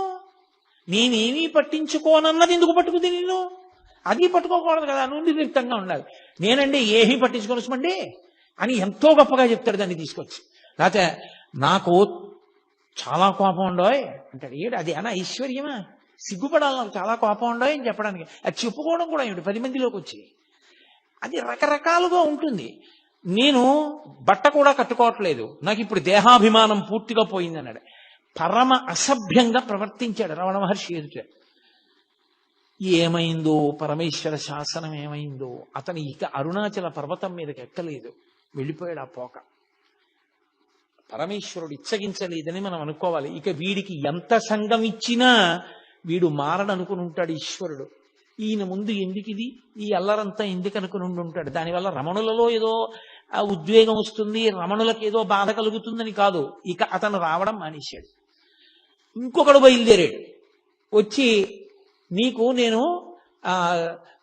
నేనేమీ పట్టించుకోనన్నది ఎందుకు పట్టుకుంది నేను? అది పట్టుకోకూడదు కదా, నువ్వు నిర్లిప్తంగా ఉండాలి. నేనండి ఏమీ పట్టించుకోనమండి అని ఎంతో గొప్పగా చెప్తాడు దాన్ని తీసుకొచ్చి. లేకపోతే నాకు చాలా కోపం ఉండోయ్ అంటాడు. ఏడు అది అనా ఐశ్వర్యమా? సిగ్గుపడాలి నాకు చాలా కోపం ఉండోయ్ అని చెప్పడానికి. అది చెప్పుకోవడం కూడా ఏమిటి 10 మందిలోకి వచ్చి? అది రకరకాలుగా ఉంటుంది. నేను బట్ట కూడా కట్టుకోవట్లేదు, నాకు ఇప్పుడు దేహాభిమానం పూర్తిగా పోయింది అన్నాడు. పరమ అసభ్యంగా ప్రవర్తించాడు రమణ మహర్షి ఎదుట. ఏమైందో పరమేశ్వర శాసనం ఏమైందో, అతను ఇక అరుణాచల పర్వతం మీదకి ఎక్కలేదు, వెళ్ళిపోయాడు ఆ పోక. పరమేశ్వరుడు ఇచ్చగించలేదని మనం అనుకోవాలి. ఇక వీడికి ఎంత సంఘం ఇచ్చినా వీడు మారడనుకుని ఉంటాడు ఈశ్వరుడు. ఈయన ముందు ఎందుకు ఇది, ఈ అల్లరంతా ఎందుకు అనుకుని ఉంటాడు. దానివల్ల రమణులలో ఏదో ఉద్వేగం వస్తుంది, రమణులకు ఏదో బాధ కలుగుతుందని కాదు. ఇక అతను రావడం మానేశాడు. ఇంకొకడు బయలుదేరాడు, వచ్చి నీకు నేను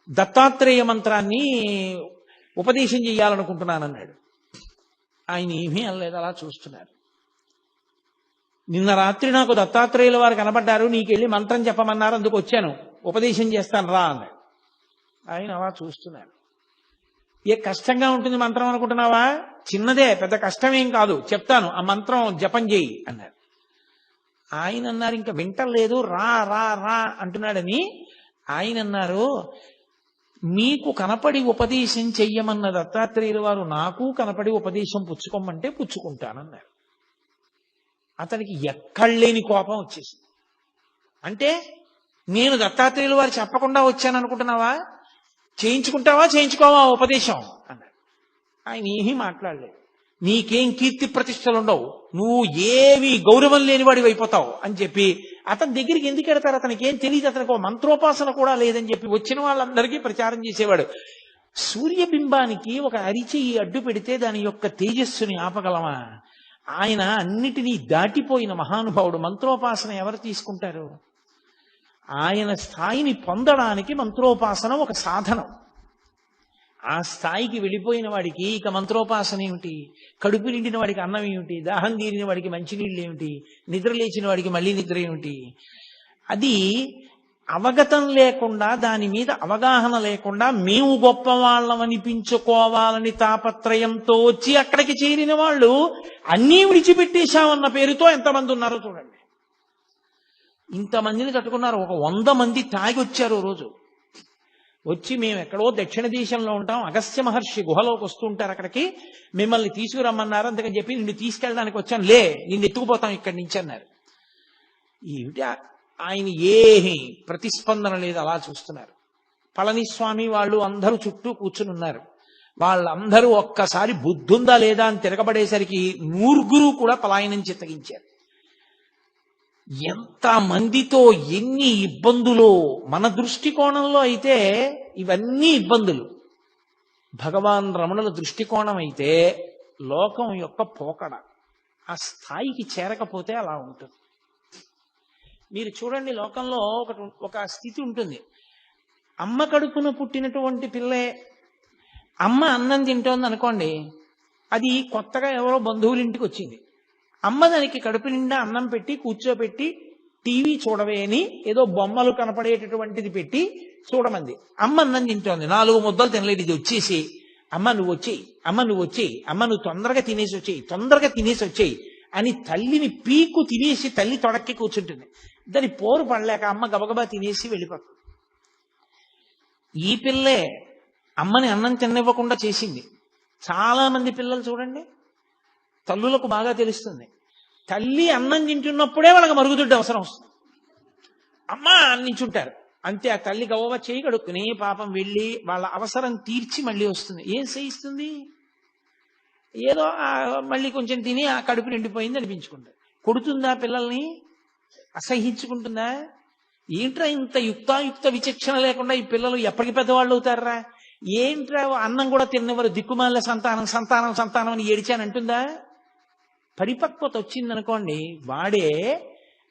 దత్తాత్రేయ మంత్రాన్ని ఉపదేశం చెయ్యాలనుకుంటున్నానన్నాడు. ఆయన ఏమీ అనలేదు, అలా చూస్తున్నారు. నిన్న రాత్రి నాకు దత్తాత్రేయుల వారు కనబడ్డారు, నీకెళ్ళి మంత్రం చెప్పమన్నారు, అందుకు వచ్చాను, ఉపదేశం చేస్తాను రా అన్నాడు. ఆయన అలా చూస్తున్నారు. ఏ కష్టంగా ఉంటుంది మంత్రం అనుకుంటున్నావా? చిన్నదే, పెద్ద కష్టమేం కాదు, చెప్తాను, ఆ మంత్రం జపం చేయి అన్నారు. ఆయన అన్నారు ఇంకా వింటలేదు, రా రా రా అంటున్నాడని. ఆయన అన్నారు, మీకు కనపడి ఉపదేశం చెయ్యమన్న దత్తాత్రేయుల వారు నాకు కనపడి ఉపదేశం పుచ్చుకోమంటే పుచ్చుకుంటానన్నారు. అతనికి ఎక్కడలేని కోపం వచ్చేసింది. అంటే నేను దత్తాత్రేయుల వారు చెప్పకుండా వచ్చాను అనుకుంటున్నావా? చేయించుకుంటావా చేయించుకోవా ఉపదేశం అన్నాడు. ఆయన ఏమీ మాట్లాడలేదు. నీకేం కీర్తి ప్రతిష్టలు ఉండవు, నువ్వు ఏమీ గౌరవం లేనివాడివి అయిపోతావు అని చెప్పి అతని దగ్గరికి ఎందుకు ఎడతారు? అతనికి ఏం తెలియదు, అతనికి ఒక మంత్రోపాసన కూడా లేదని చెప్పి వచ్చిన వాళ్ళందరికీ ప్రచారం చేసేవాడు. సూర్యబింబానికి ఒక అరిచెయ్యి అడ్డు పెడితే దాని యొక్క తేజస్సుని ఆపగలమా? ఆయన అన్నిటినీ దాటిపోయిన మహానుభావుడు. మంత్రోపాసన ఎవరు తీసుకుంటారు? ఆయన స్థాయిని పొందడానికి మంత్రోపాసన ఒక సాధనం. ఆ స్థాయికి వెళ్ళిపోయిన వాడికి ఇక మంత్రోపాసన ఏమిటి? కడుపు నిండిన వాడికి అన్నం ఏమిటి? దాహం తీరిన వాడికి మంచినీళ్ళు ఏమిటి? నిద్ర లేచిన వాడికి మళ్ళీ నిద్ర ఏమిటి? అది అవగతం లేకుండా, దాని మీద అవగాహన లేకుండా మేము గొప్పవాళ్ళం అనిపించుకోవాలని తాపత్రయంతో వచ్చి అక్కడికి చేరిన వాళ్ళు అన్నీ విడిచిపెట్టేశామన్న పేరుతో ఎంతమంది ఉన్నారో చూడండి. ఇంతమందిని తట్టుకున్నారు. ఒక 100 మంది తాగి వచ్చారు రోజు. వచ్చి మేము ఎక్కడో దక్షిణ దేశంలో ఉంటాం, అగస్త్య మహర్షి గుహలోకి వస్తుంటారు, అక్కడికి మిమ్మల్ని తీసుకురమ్మన్నారు, అందుకని చెప్పి నిన్ను తీసుకెళ్ళడానికి వచ్చాను, లే నిన్ను ఎత్తుకుపోతాం ఇక్కడి నుంచి అన్నారు. ఏమిటి ఆయన ఏమీ ప్రతిస్పందన లేదు, అలా చూస్తున్నారు. పళనిస్వామి వాళ్ళు అందరూ చుట్టూ కూర్చుని ఉన్నారు. వాళ్ళందరూ ఒక్కసారి బుద్ధుందా లేదా అని తిరగబడేసరికి 100 కూడా పలాయనం చిత్తగించారు. ఎంత మందితో ఎన్ని ఇబ్బందులు! మన దృష్టికోణంలో అయితే ఇవన్నీ ఇబ్బందులు. భగవాన్ రమణుల దృష్టికోణం అయితే లోకం యొక్క పోకడ. ఆ స్థాయికి చేరకపోతే అలా ఉంటుంది. మీరు చూడండి, లోకంలో ఒక స్థితి ఉంటుంది. అమ్మ కడుపున పుట్టినటువంటి పిల్లే అమ్మ అన్నం తింటోంది అనుకోండి, అది కొత్తగా ఎవరో బంధువుల ఇంటికి వచ్చింది. అమ్మ దానికి కడుపు నిండా అన్నం పెట్టి కూర్చోబెట్టి టీవీ చూడవే అని ఏదో బొమ్మలు కనపడేటటువంటిది పెట్టి చూడమంది. అమ్మ అన్నం తింటోంది, 4 ముద్దలు తినలేదు. ఇది వచ్చేసి అమ్మ నువ్వు వచ్చేయి, అమ్మ నువ్వు వచ్చేయి, అమ్మ నువ్వు తొందరగా తినేసి వచ్చేయి, తొందరగా తినేసి వచ్చేయి అని తల్లిని పీకు తినేసి తల్లి తొడక్కి కూర్చుంటుంది. దాని పోరు పడలేక అమ్మ గబగబా తినేసి వెళ్ళిపోతుంది. ఈ పిల్లే అమ్మని అన్నం తినివ్వకుండా చేసింది. చాలా మంది పిల్లలు చూడండి, తల్లులకు బాగా తెలుస్తుంది. తల్లి అన్నం తింటున్నప్పుడే వాళ్ళకి మరుగుదొడ్డి అవసరం వస్తుంది. అమ్మ అన్నించుంటారు అంతే. ఆ తల్లి గవ్వ చేయి కడుక్కుని పాపం వెళ్ళి వాళ్ళ అవసరం తీర్చి మళ్ళీ వస్తుంది. ఏం చేయిస్తుంది? ఏదో మళ్ళీ కొంచెం తిని ఆ కడుపు నిండిపోయింది అనిపించుకుంటారు. కొడుతుందా పిల్లల్ని? అసహించుకుంటుందా? ఏంట్రా ఇంత యుక్తాయుక్త విచక్షణ లేకుండా ఈ పిల్లలు ఎప్పటికి పెద్దవాళ్ళు అవుతారా? ఏంట్రా అన్నం కూడా తిన్నవారు, దిక్కుమాల సంతానం సంతానం సంతానం అని ఏడిచానంటుందా? పరిపక్వత వచ్చిందనుకోండి, వాడే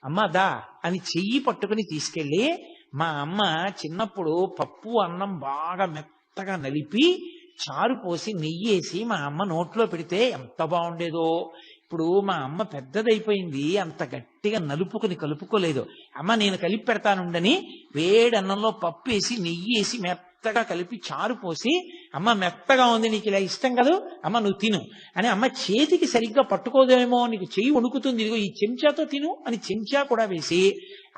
అమ్మ దా అని చెయ్యి పట్టుకుని తీసుకెళ్ళి, మా అమ్మ చిన్నప్పుడు పప్పు అన్నం బాగా మెత్తగా నలిపి చారు పోసి నెయ్యేసి మా అమ్మ నోట్లో పెడితే ఎంత బాగుండేదో. ఇప్పుడు మా అమ్మ పెద్దదైపోయింది, అంత గట్టిగా నలుపుకుని కలుపుకోలేదు. అమ్మ నేను కలిపి పెడతానుండని వేడి అన్నంలో పప్పు వేసి నెయ్యేసి మెత్తగా కలిపి చారు పోసి, అమ్మ మెత్తగా ఉంది, నీకు ఇలా ఇష్టం కదా, అమ్మ నువ్వు తిను అని అమ్మ చేతికి సరిగ్గా పట్టుకోదేమో, నీకు చెయ్యి వణుకుతుంది, ఇదిగో ఈ చెంచాతో తిను అని చెంచా కూడా వేసి,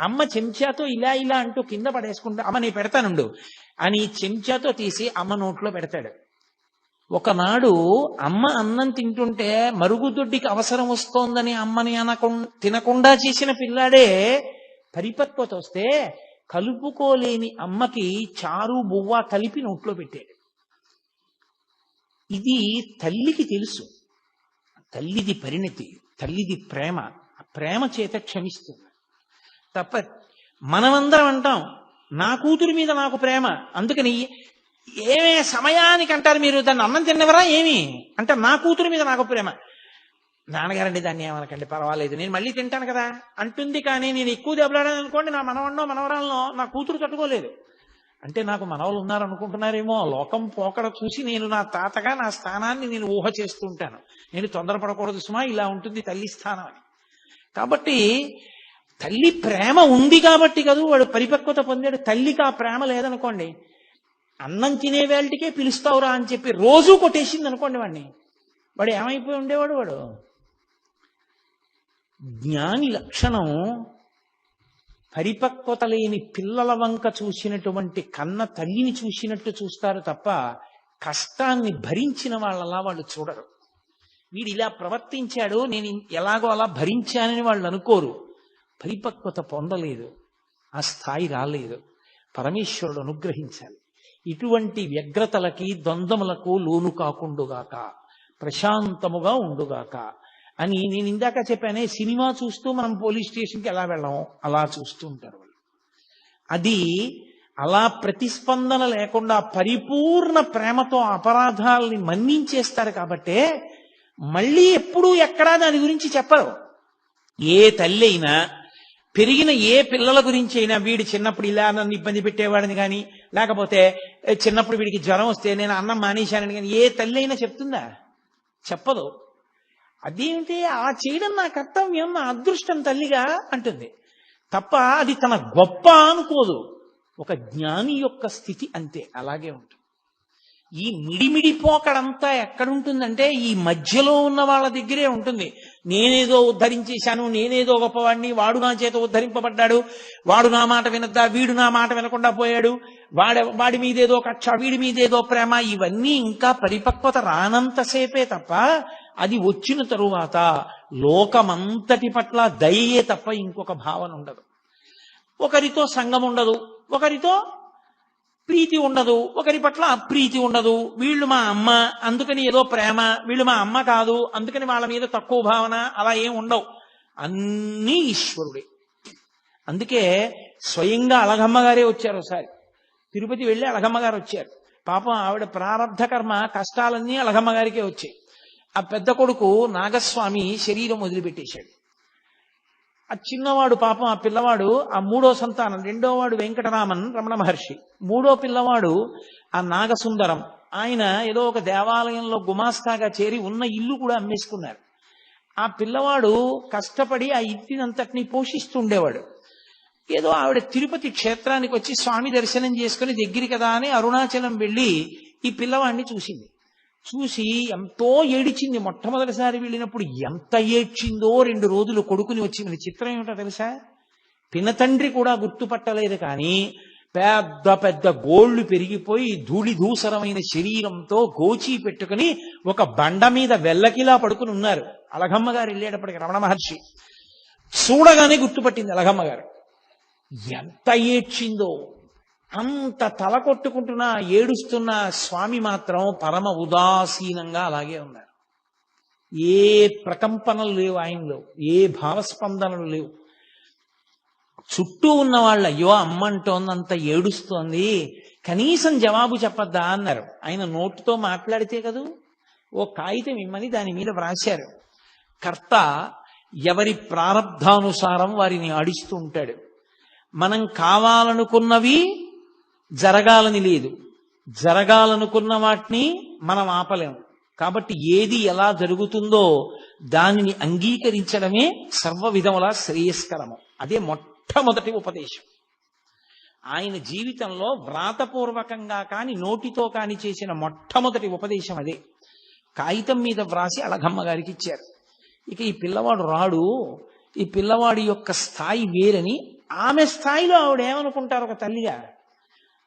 అమ్మ చెంచాతో ఇలా ఇలా అంటూ కింద పడేసుకుంటా, అమ్మ నేను పెడతానుండు అని చెంచాతో తీసి అమ్మ నోట్లో పెడతాడు. ఒకనాడు అమ్మ అన్నం తింటుంటే మరుగుదొడ్డికి అవసరం వస్తోందని అమ్మని తినకుండా చేసిన పిల్లాడే పరిపక్వత వస్తే కలుపుకోలేని అమ్మకి చారు బువ్వ కలిపి నోట్లో పెట్టాడు. ఇది తల్లికి తెలుసు, తల్లిది పరిణతి, తల్లిది ప్రేమ. ఆ ప్రేమ చేత క్షమిస్తుంది తప్ప మనమందరం అంటాం నా కూతురి మీద నాకు ప్రేమ, అందుకని ఏమే సమయానికి అంటారు మీరు, దాన్ని అన్నం తిన్నవరా ఏమి అంటే నా కూతురు మీద నాకు ప్రేమ. నాన్నగారండి దాన్ని ఏమనకండి పర్వాలేదు, నేను మళ్ళీ తింటాను కదా అంటుంది. కానీ నేను ఎక్కువ దెబ్బలాడాను అనుకోండి, నా మనవన్నో మనవరాలనో నా కూతురు తట్టుకోలేదు. అంటే నాకు మనవలు ఉన్నారనుకుంటున్నారేమో. లోకం పోకడ చూసి నేను నా తాతగా నా స్థానాన్ని నేను ఊహ చేస్తూ ఉంటాను. నేను తొందరపడకూడదు సుమా, ఇలా ఉంటుంది తల్లి స్థానం అని. కాబట్టి తల్లి ప్రేమ ఉంది కాబట్టి కదా వాడు పరిపక్వత పొందాడు. తల్లికి ఆ ప్రేమ లేదనుకోండి, అన్నం తినే వేళటికే పిలుస్తావురా అని చెప్పి రోజూ కొట్టేసింది అనుకోండి వాడిని, వాడు ఏమైపోయి ఉండేవాడు? వాడు జ్ఞాని లక్షణం పరిపక్వత లేని పిల్లల వంక చూసినటువంటి కన్న తల్లిని చూసినట్టు చూస్తారు తప్ప కష్టాన్ని భరించిన వాళ్ళలా వాళ్ళు చూడరు. వీడు ఇలా ప్రవర్తించాడు, నేను ఎలాగో అలా భరించానని వాళ్ళు అనుకోరు. పరిపక్వత పొందలేదు, ఆ స్థాయి రాలేదు. పరమేశ్వరుడు అనుగ్రహించాలి. ఇటువంటి వ్యగ్రతలకి ద్వంద్వములకు లోను కాకుండుగాక, ప్రశాంతముగా ఉండుగాక అని నేను ఇందాక చెప్పానే. సినిమా చూస్తూ మనం పోలీస్ స్టేషన్కి ఎలా వెళ్ళాము అలా చూస్తూ ఉంటారు వాళ్ళు. అది అలా ప్రతిస్పందన లేకుండా పరిపూర్ణ ప్రేమతో అపరాధాలని మన్నించేస్తారు. కాబట్టే మళ్ళీ ఎప్పుడూ ఎక్కడా దాని గురించి చెప్పరు. ఏ తల్లి అయినా పెరిగిన ఏ పిల్లల గురించి అయినా, వీడి చిన్నప్పుడు ఇలా నన్ను ఇబ్బంది పెట్టేవాడిని కానీ, లేకపోతే చిన్నప్పుడు వీడికి జ్వరం వస్తే నేను అన్నం మానేశానని కానీ ఏ తల్లి అయినా చెప్తుందా? చెప్పదు. అదేమిటి అలా చేయడం నా కర్తవ్యం, నా అదృష్టం తల్లిగా అంటుంది. తప్ప అది తన గొప్ప అనుకోదు. ఒక జ్ఞాని యొక్క స్థితి అంతే, అలాగే ఉంటుంది. ఈ మిడిమిడి పోకడంతా ఎక్కడుంటుందంటే ఈ మధ్యలో ఉన్న వాళ్ళ దగ్గరే ఉంటుంది. నేనేదో ఉద్ధరించేశాను, నేనేదో గొప్పవాడిని, వాడు నా చేత ఉద్ధరింపబడ్డాడు, వాడు నా మాట వినద్దా, వీడు నా మాట వినకుండా పోయాడు, వాడి మీదేదో కక్ష, వీడి మీదేదో ప్రేమ, ఇవన్నీ ఇంకా పరిపక్వత రానంతసేపే తప్ప అది వచ్చిన తరువాత లోకమంతటి పట్ల దయయే తప్ప ఇంకొక భావన ఉండదు. ఒకరితో సంగం ఉండదు, ఒకరితో ప్రీతి ఉండదు, ఒకరి పట్ల అప్రీతి ఉండదు. వీళ్ళు మా అమ్మ అందుకని ఏదో ప్రేమ, వీళ్ళు మా అమ్మ కాదు అందుకని వాళ్ళ మీద తక్కువ భావన, అలా ఏం ఉండవు. అన్నీ ఈశ్వరుడే. అందుకే స్వయంగా అలగమ్మ గారే వచ్చారు. ఒకసారి తిరుపతి వెళ్ళి అలగమ్మ గారు వచ్చారు. పాపం ఆవిడ ప్రారంధ కర్మ కష్టాలన్నీ అలగమ్మ గారికే వచ్చాయి. ఆ పెద్ద కొడుకు నాగస్వామి శరీరం వదిలిపెట్టేశాడు. ఆ చిన్నవాడు పాపం, ఆ పిల్లవాడు ఆ మూడో సంతానం, రెండోవాడు వెంకటరామన్ రమణ మహర్షి, మూడో పిల్లవాడు ఆ నాగసుందరం. ఆయన ఏదో ఒక దేవాలయంలో గుమాస్తాగా చేరి ఉన్న ఇల్లు కూడా అమ్మేసుకున్నారు. ఆ పిల్లవాడు కష్టపడి ఆ ఇంటినంతటినీ పోషిస్తుండేవాడు. ఏదో ఆవిడ తిరుపతి క్షేత్రానికి వచ్చి స్వామి దర్శనం చేసుకుని దగ్గరికి కదా అని అరుణాచలం వెళ్ళి ఈ పిల్లవాడిని చూసింది. చూసి ఎంతో ఏడిచింది. మొట్టమొదటిసారి వెళ్ళినప్పుడు ఎంత ఏడ్చిందో 2 రోజులు కొడుకుని వచ్చింది. చిత్రం ఏమిటో తెలుసా, పినతండ్రి కూడా గుర్తుపట్టలేదు. కానీ పెద్ద పెద్ద గోళ్లు పెరిగిపోయి ధూళిధూసరమైన శరీరంతో గోచి పెట్టుకుని ఒక బండ మీద వెల్లకిలా పడుకుని ఉన్నారు. అలగమ్మ గారు వెళ్ళేటప్పటికి రమణ మహర్షి చూడగానే గుర్తుపట్టింది అలగమ్మ గారు. ఎంత ఏడ్చిందో, అంత తల కొట్టుకుంటున్నా ఏడుస్తున్న స్వామి మాత్రం పరమ ఉదాసీనంగా అలాగే ఉన్నారు. ఏ ప్రకంపనలు లేవు ఆయనలో, ఏ భావస్పందనలు లేవు. చుట్టూ ఉన్న వాళ్ళు అయ్యో అమ్మంటోందంత ఏడుస్తోంది, కనీసం జవాబు చెప్పద్దా అన్నారు. ఆయన నోటితో మాట్లాడితే కదూ, ఓ కాగితం ఇమ్మని దాని మీద వ్రాశారు. కర్త ఎవరి ప్రారబ్ధానుసారం వారిని ఆడిస్తూ ఉంటాడు. మనం కావాలనుకున్నవి జరగాలని లేదు, జరగాలనుకున్న వాటిని మనం ఆపలేము. కాబట్టి ఏది ఎలా జరుగుతుందో దానిని అంగీకరించడమే సర్వ విధముల శ్రేయస్కరము. అదే మొట్టమొదటి ఉపదేశం. ఆయన జీవితంలో వ్రాతపూర్వకంగా కాని నోటితో కాని చేసిన మొట్టమొదటి ఉపదేశం అదే. కాగితం మీద వ్రాసి అలగమ్మ గారికి ఇచ్చారు. ఇక ఈ పిల్లవాడు రాడు, ఈ పిల్లవాడి యొక్క స్థాయి వేరని ఆమె స్థాయిలో ఆవిడ ఏమనుకుంటారు ఒక తల్లిగా,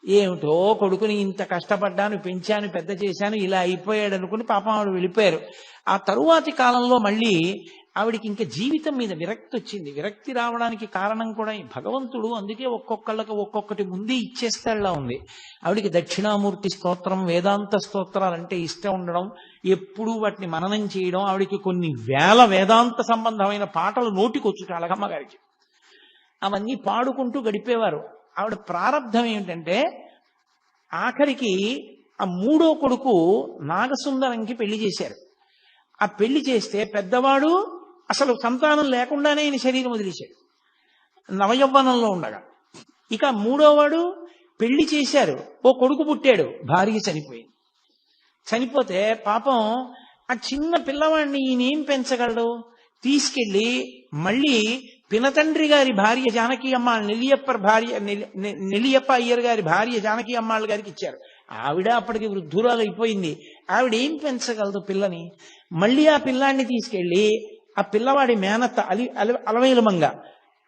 ఏమిటో కొడుకుని ఇంత కష్టపడ్డాను, పెంచాను, పెద్ద చేశాను, ఇలా అయిపోయాడు అనుకుని పాపం ఆవిడ వెళ్ళిపోయారు. ఆ తరువాతి కాలంలో మళ్ళీ ఆవిడికి ఇంకా జీవితం మీద విరక్తి వచ్చింది. విరక్తి రావడానికి కారణం కూడా భగవంతుడు అందుకే ఒక్కొక్కళ్ళకి ఒక్కొక్కటి ముందే ఇచ్చేస్తాడులా ఉంది. ఆవిడికి దక్షిణామూర్తి స్తోత్రం, వేదాంత స్తోత్రాలంటే ఇష్టం ఉండడం, ఎప్పుడూ వాటిని మననం చేయడం, ఆవిడికి కొన్ని వేల వేదాంత సంబంధమైన పాటలు నోటికొచ్చుట అలగమ్మ గారికి. అవన్నీ పాడుకుంటూ గడిపేవారు. ఆవిడ ప్రారంధం ఏమిటంటే ఆఖరికి ఆ మూడో కొడుకు నాగసుందరంకి పెళ్లి చేశారు. ఆ పెళ్లి చేస్తే పెద్దవాడు అసలు సంతానం లేకుండానే ఈయన శరీరం వదిలేశాడు నవయవ్వనంలో ఉండగా. ఇక మూడోవాడు పెళ్లి చేశారు, ఓ కొడుకు పుట్టాడు, భార్య చనిపోయింది. చనిపోతే పాపం ఆ చిన్న పిల్లవాడిని ఈయనేం పెంచగలడు, తీసుకెళ్లి మళ్ళీ పినతండ్రి గారి భార్య జానకి అమ్మాள் నెల్లియప్ప అయ్యర్ గారి భార్య జానకి అమ్మాళ్ళ గారికి ఇచ్చారు. ఆవిడ అప్పటికి వృద్ధురాలు అయిపోయింది. ఆవిడ ఏం పెంచగలదు పిల్లని. మళ్ళీ ఆ పిల్లాన్ని తీసుకెళ్లి ఆ పిల్లవాడి మేనత్త అలవేలుమంగ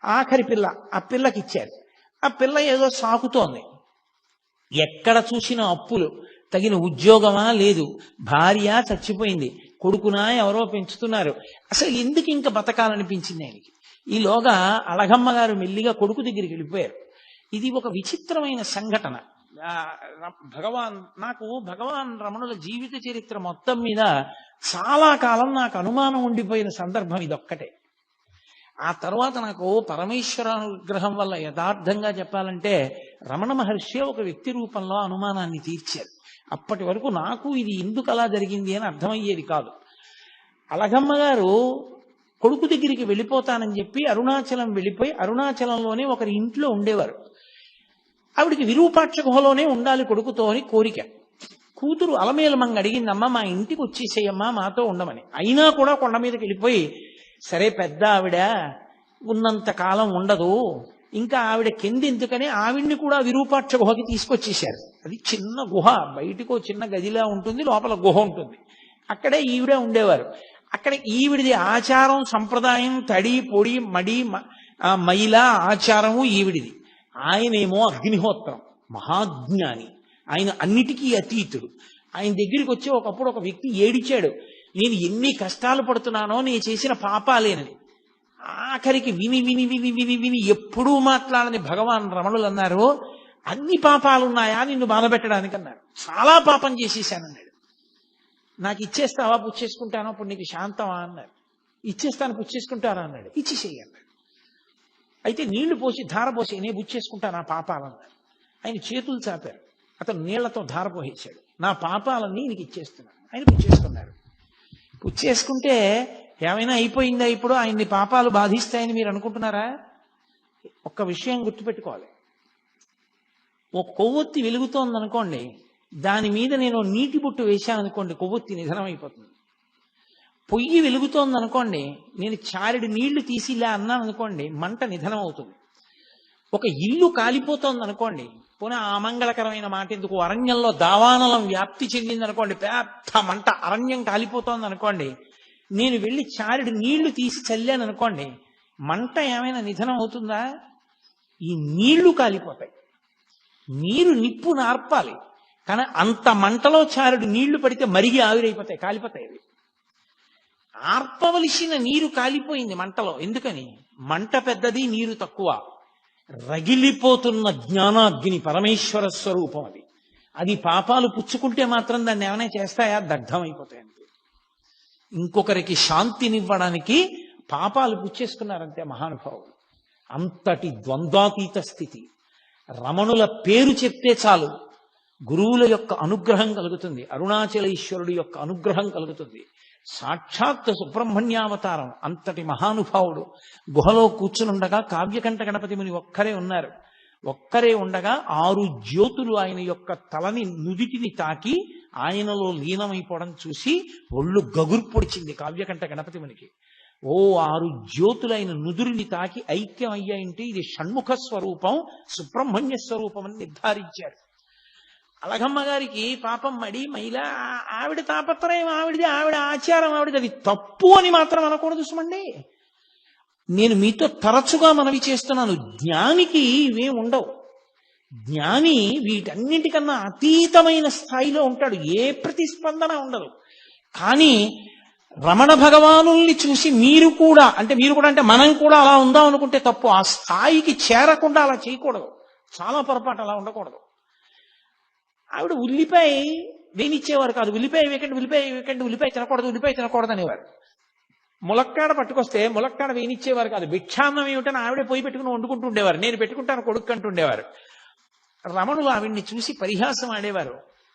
ఆఖరి పిల్ల, ఆ పిల్లకి ఇచ్చారు. ఆ పిల్ల ఏదో సాకుతోంది. ఎక్కడ చూసినా అప్పులు, తగిన ఉద్యోగమా లేదు, భార్య చచ్చిపోయింది, కొడుకునా ఎవరో పెంచుతున్నారు. అసలు ఎందుకు ఇంకా బతకాలనిపించింది ఆయనకి. ఈలోగా అలగమ్మ గారు మెల్లిగా కొడుకు దగ్గరికి వెళ్ళిపోయారు. ఇది ఒక విచిత్రమైన సంఘటన. భగవాన్ రమణుల జీవిత చరిత్ర మొత్తం మీద చాలా కాలం నాకు అనుమానం ఉండిపోయిన సందర్భం ఇదొక్కటే. ఆ తర్వాత నాకు పరమేశ్వరానుగ్రహం వల్ల యథార్థంగా చెప్పాలంటే రమణ మహర్షి ఒక వ్యక్తి రూపంలో అనుమానాన్ని తీర్చారు. అప్పటి వరకు నాకు ఇది ఎందుకు అలా జరిగింది అని అర్థమయ్యేది కాదు. అలగమ్మ గారు కొడుకు దగ్గరికి వెళ్ళిపోతానని చెప్పి అరుణాచలం వెళ్ళిపోయి అరుణాచలంలోనే ఒకరి ఇంట్లో ఉండేవారు. ఆవిడికి విరూపాక్ష గుహలోనే ఉండాలి కొడుకుతో అని కోరిక. కూతురు అలమేలమంగ అడిగిందమ్మా మా ఇంటికి వచ్చేసేయమ్మా మాతో ఉండమని. అయినా కూడా కొండ మీదకి వెళ్ళిపోయి సరే పెద్ద ఆవిడ ఉన్నంత కాలం ఉండదు, ఇంకా ఆవిడ కిందెందుకని ఆవిడ్ని కూడా విరూపాక్ష గుహకి తీసుకొచ్చేశారు. అది చిన్న గుహ, బయటకు చిన్న గదిలా ఉంటుంది, లోపల గుహ ఉంటుంది. అక్కడే ఈవిడే ఉండేవారు. అక్కడ ఈవిడిది ఆచారం సంప్రదాయం, తడి పొడి మడి మైల ఆచారము ఈవిడిది. ఆయనేమో అగ్నిహోత్రం, మహాజ్ఞాని, ఆయన అన్నిటికీ అతీతుడు. ఆయన దగ్గరికి వచ్చి ఒకప్పుడు ఒక వ్యక్తి ఏడిచాడు, నేను ఎన్ని కష్టాలు పడుతున్నానో నేను చేసిన పాపాలేనని. ఆఖరికి విని విని విని విని విని ఎప్పుడూ మాట్లాడని భగవాన్ రమణులు అన్నారు, అన్ని పాపాలున్నాయా నిన్ను బాధపెట్టడానికి అన్నారు. చాలా పాపం చేసేసానన్నాడు. నాకు ఇచ్చేస్తావా, పుచ్చేసుకుంటానో, అప్పుడు నీకు శాంతమా అన్నారు. ఇచ్చేస్తాను, పుచ్చేసుకుంటారా అన్నాడు. ఇచ్చేసేయి అన్నాడు. అయితే నీళ్లు పోసి ధార పోసి నేను పుచ్చేసుకుంటాను ఆ పాపాలన్నారు. ఆయన చేతులు చాపారు, అతను నీళ్లతో ధార పోసేశాడు. నా పాపాలన్నీ నీకు ఇచ్చేస్తున్నాను. ఆయన పుచ్చేసుకున్నారు. పుచ్చేసుకుంటే ఏమైనా అయిపోయిందా? ఇప్పుడు ఆయన్ని పాపాలు బాధిస్తాయని మీరు అనుకుంటున్నారా? ఒక్క విషయం గుర్తుపెట్టుకోవాలి. ఓ కొవ్వొత్తి వెలుగుతోంది అనుకోండి, దాని మీద నేను నీటి బొట్టు వేశాను అనుకోండి, కొవ్వొత్తి నిధనం అయిపోతుంది. పొయ్యి వెలుగుతోంది అనుకోండి, నేను చారెడు నీళ్లు తీసి ఇలా అన్నాను అనుకోండి, మంట నిధనం అవుతుంది. ఒక ఇల్లు కాలిపోతోంది అనుకోండి, పోనీ అమంగళకరమైన మాట ఎందుకు, అరణ్యంలో దావానలం వ్యాప్తి చెందింది అనుకోండి, పెద్ద మంట, అరణ్యం కాలిపోతోంది అనుకోండి, నేను వెళ్ళి చారెడు నీళ్లు తీసి చల్లాను అనుకోండి, మంట ఏమైనా నిధనం అవుతుందా? ఈ నీళ్లు కాలిపోతాయి. నీరు నిప్పు నార్పాలి, కానీ అంత మంటలో చారెడు నీళ్లు పడితే మరిగి ఆవిరైపోతాయి, కాలిపోతాయి. అవి ఆర్పవలసిన నీరు కాలిపోయింది మంటలో. ఎందుకని? మంట పెద్దది, నీరు తక్కువ. రగిలిపోతున్న జ్ఞానాగ్ని పరమేశ్వర స్వరూపం అది. అది పాపాలు పుచ్చుకుంటే మాత్రం దాన్ని ఏమైనా చేస్తాయా? దగ్ధమైపోతాయి అంతే. ఇంకొకరికి శాంతినివ్వడానికి పాపాలు పుచ్చేసుకున్నారంతే మహానుభావులు. అంతటి ద్వంద్వాతీత స్థితి. రమణుల పేరు చెప్తే చాలు గురువుల యొక్క అనుగ్రహం కలుగుతుంది, అరుణాచలేశ్వరుడి యొక్క అనుగ్రహం కలుగుతుంది. సాక్షాత్ సుబ్రహ్మణ్యావతారం. అంతటి మహానుభావుడు గుహలో కూర్చునుండగా కావ్యకంఠ గణపతి ముని ఒక్కరే ఉన్నారు. ఒక్కరే ఉండగా 6 జ్యోతులు ఆయన యొక్క తలని, నుదిటిని తాకి ఆయనలో లీనమైపోవడం చూసి ఒళ్ళు గగురు పొడిచింది కావ్యకంఠ గణపతి మునికి. 6 జ్యోతులు ఆయన నుదురిని తాకి ఐక్యం అయ్యాయంటే ఇది షణ్ముఖ స్వరూపం, సుబ్రహ్మణ్య స్వరూపం అని నిర్ధారించారు. అలగమ్మ గారికి పాపం మడి మైల, ఆవిడ తాపత్రయం ఆవిడది, ఆవిడ ఆచారం ఆవిడది, అది తప్పు అని మాత్రం అనకూడదు సుమండి. నేను మీతో తరచుగా మనవి చేస్తున్నాను, జ్ఞానికి ఇవేం ఉండవు. జ్ఞాని వీటన్నిటికన్నా అతీతమైన స్థాయిలో ఉంటాడు, ఏ ప్రతిస్పందన ఉండదు. కానీ రమణ భగవానుల్ని చూసి మీరు కూడా అంటే మనం కూడా అలా ఉందాం అనుకుంటే తప్పు. ఆ స్థాయికి చేరకుండా అలా చేయకూడదు, చాలా పొరపాటు, అలా ఉండకూడదు. ఆవిడ ఉల్లిపాయ వేనిచ్చేవారు కాదు, ఉల్లిపాయ వేకండి, ఉల్లిపాయ తినకూడదు అనేవారు. ములక్కాడ పట్టుకొస్తే ములక్కాడ వేనిచ్చేవారు కాదు. భిక్షాన్నం ఏమిటని ఆవిడే పోయి పెట్టుకుని వండుకుంటూ ఉండేవారు. నేను పెట్టుకుంటాను కొడుకు అంటుండేవారు. రమణులు ఆవిడ్ని చూసి పరిహాసం ఆడేవారు.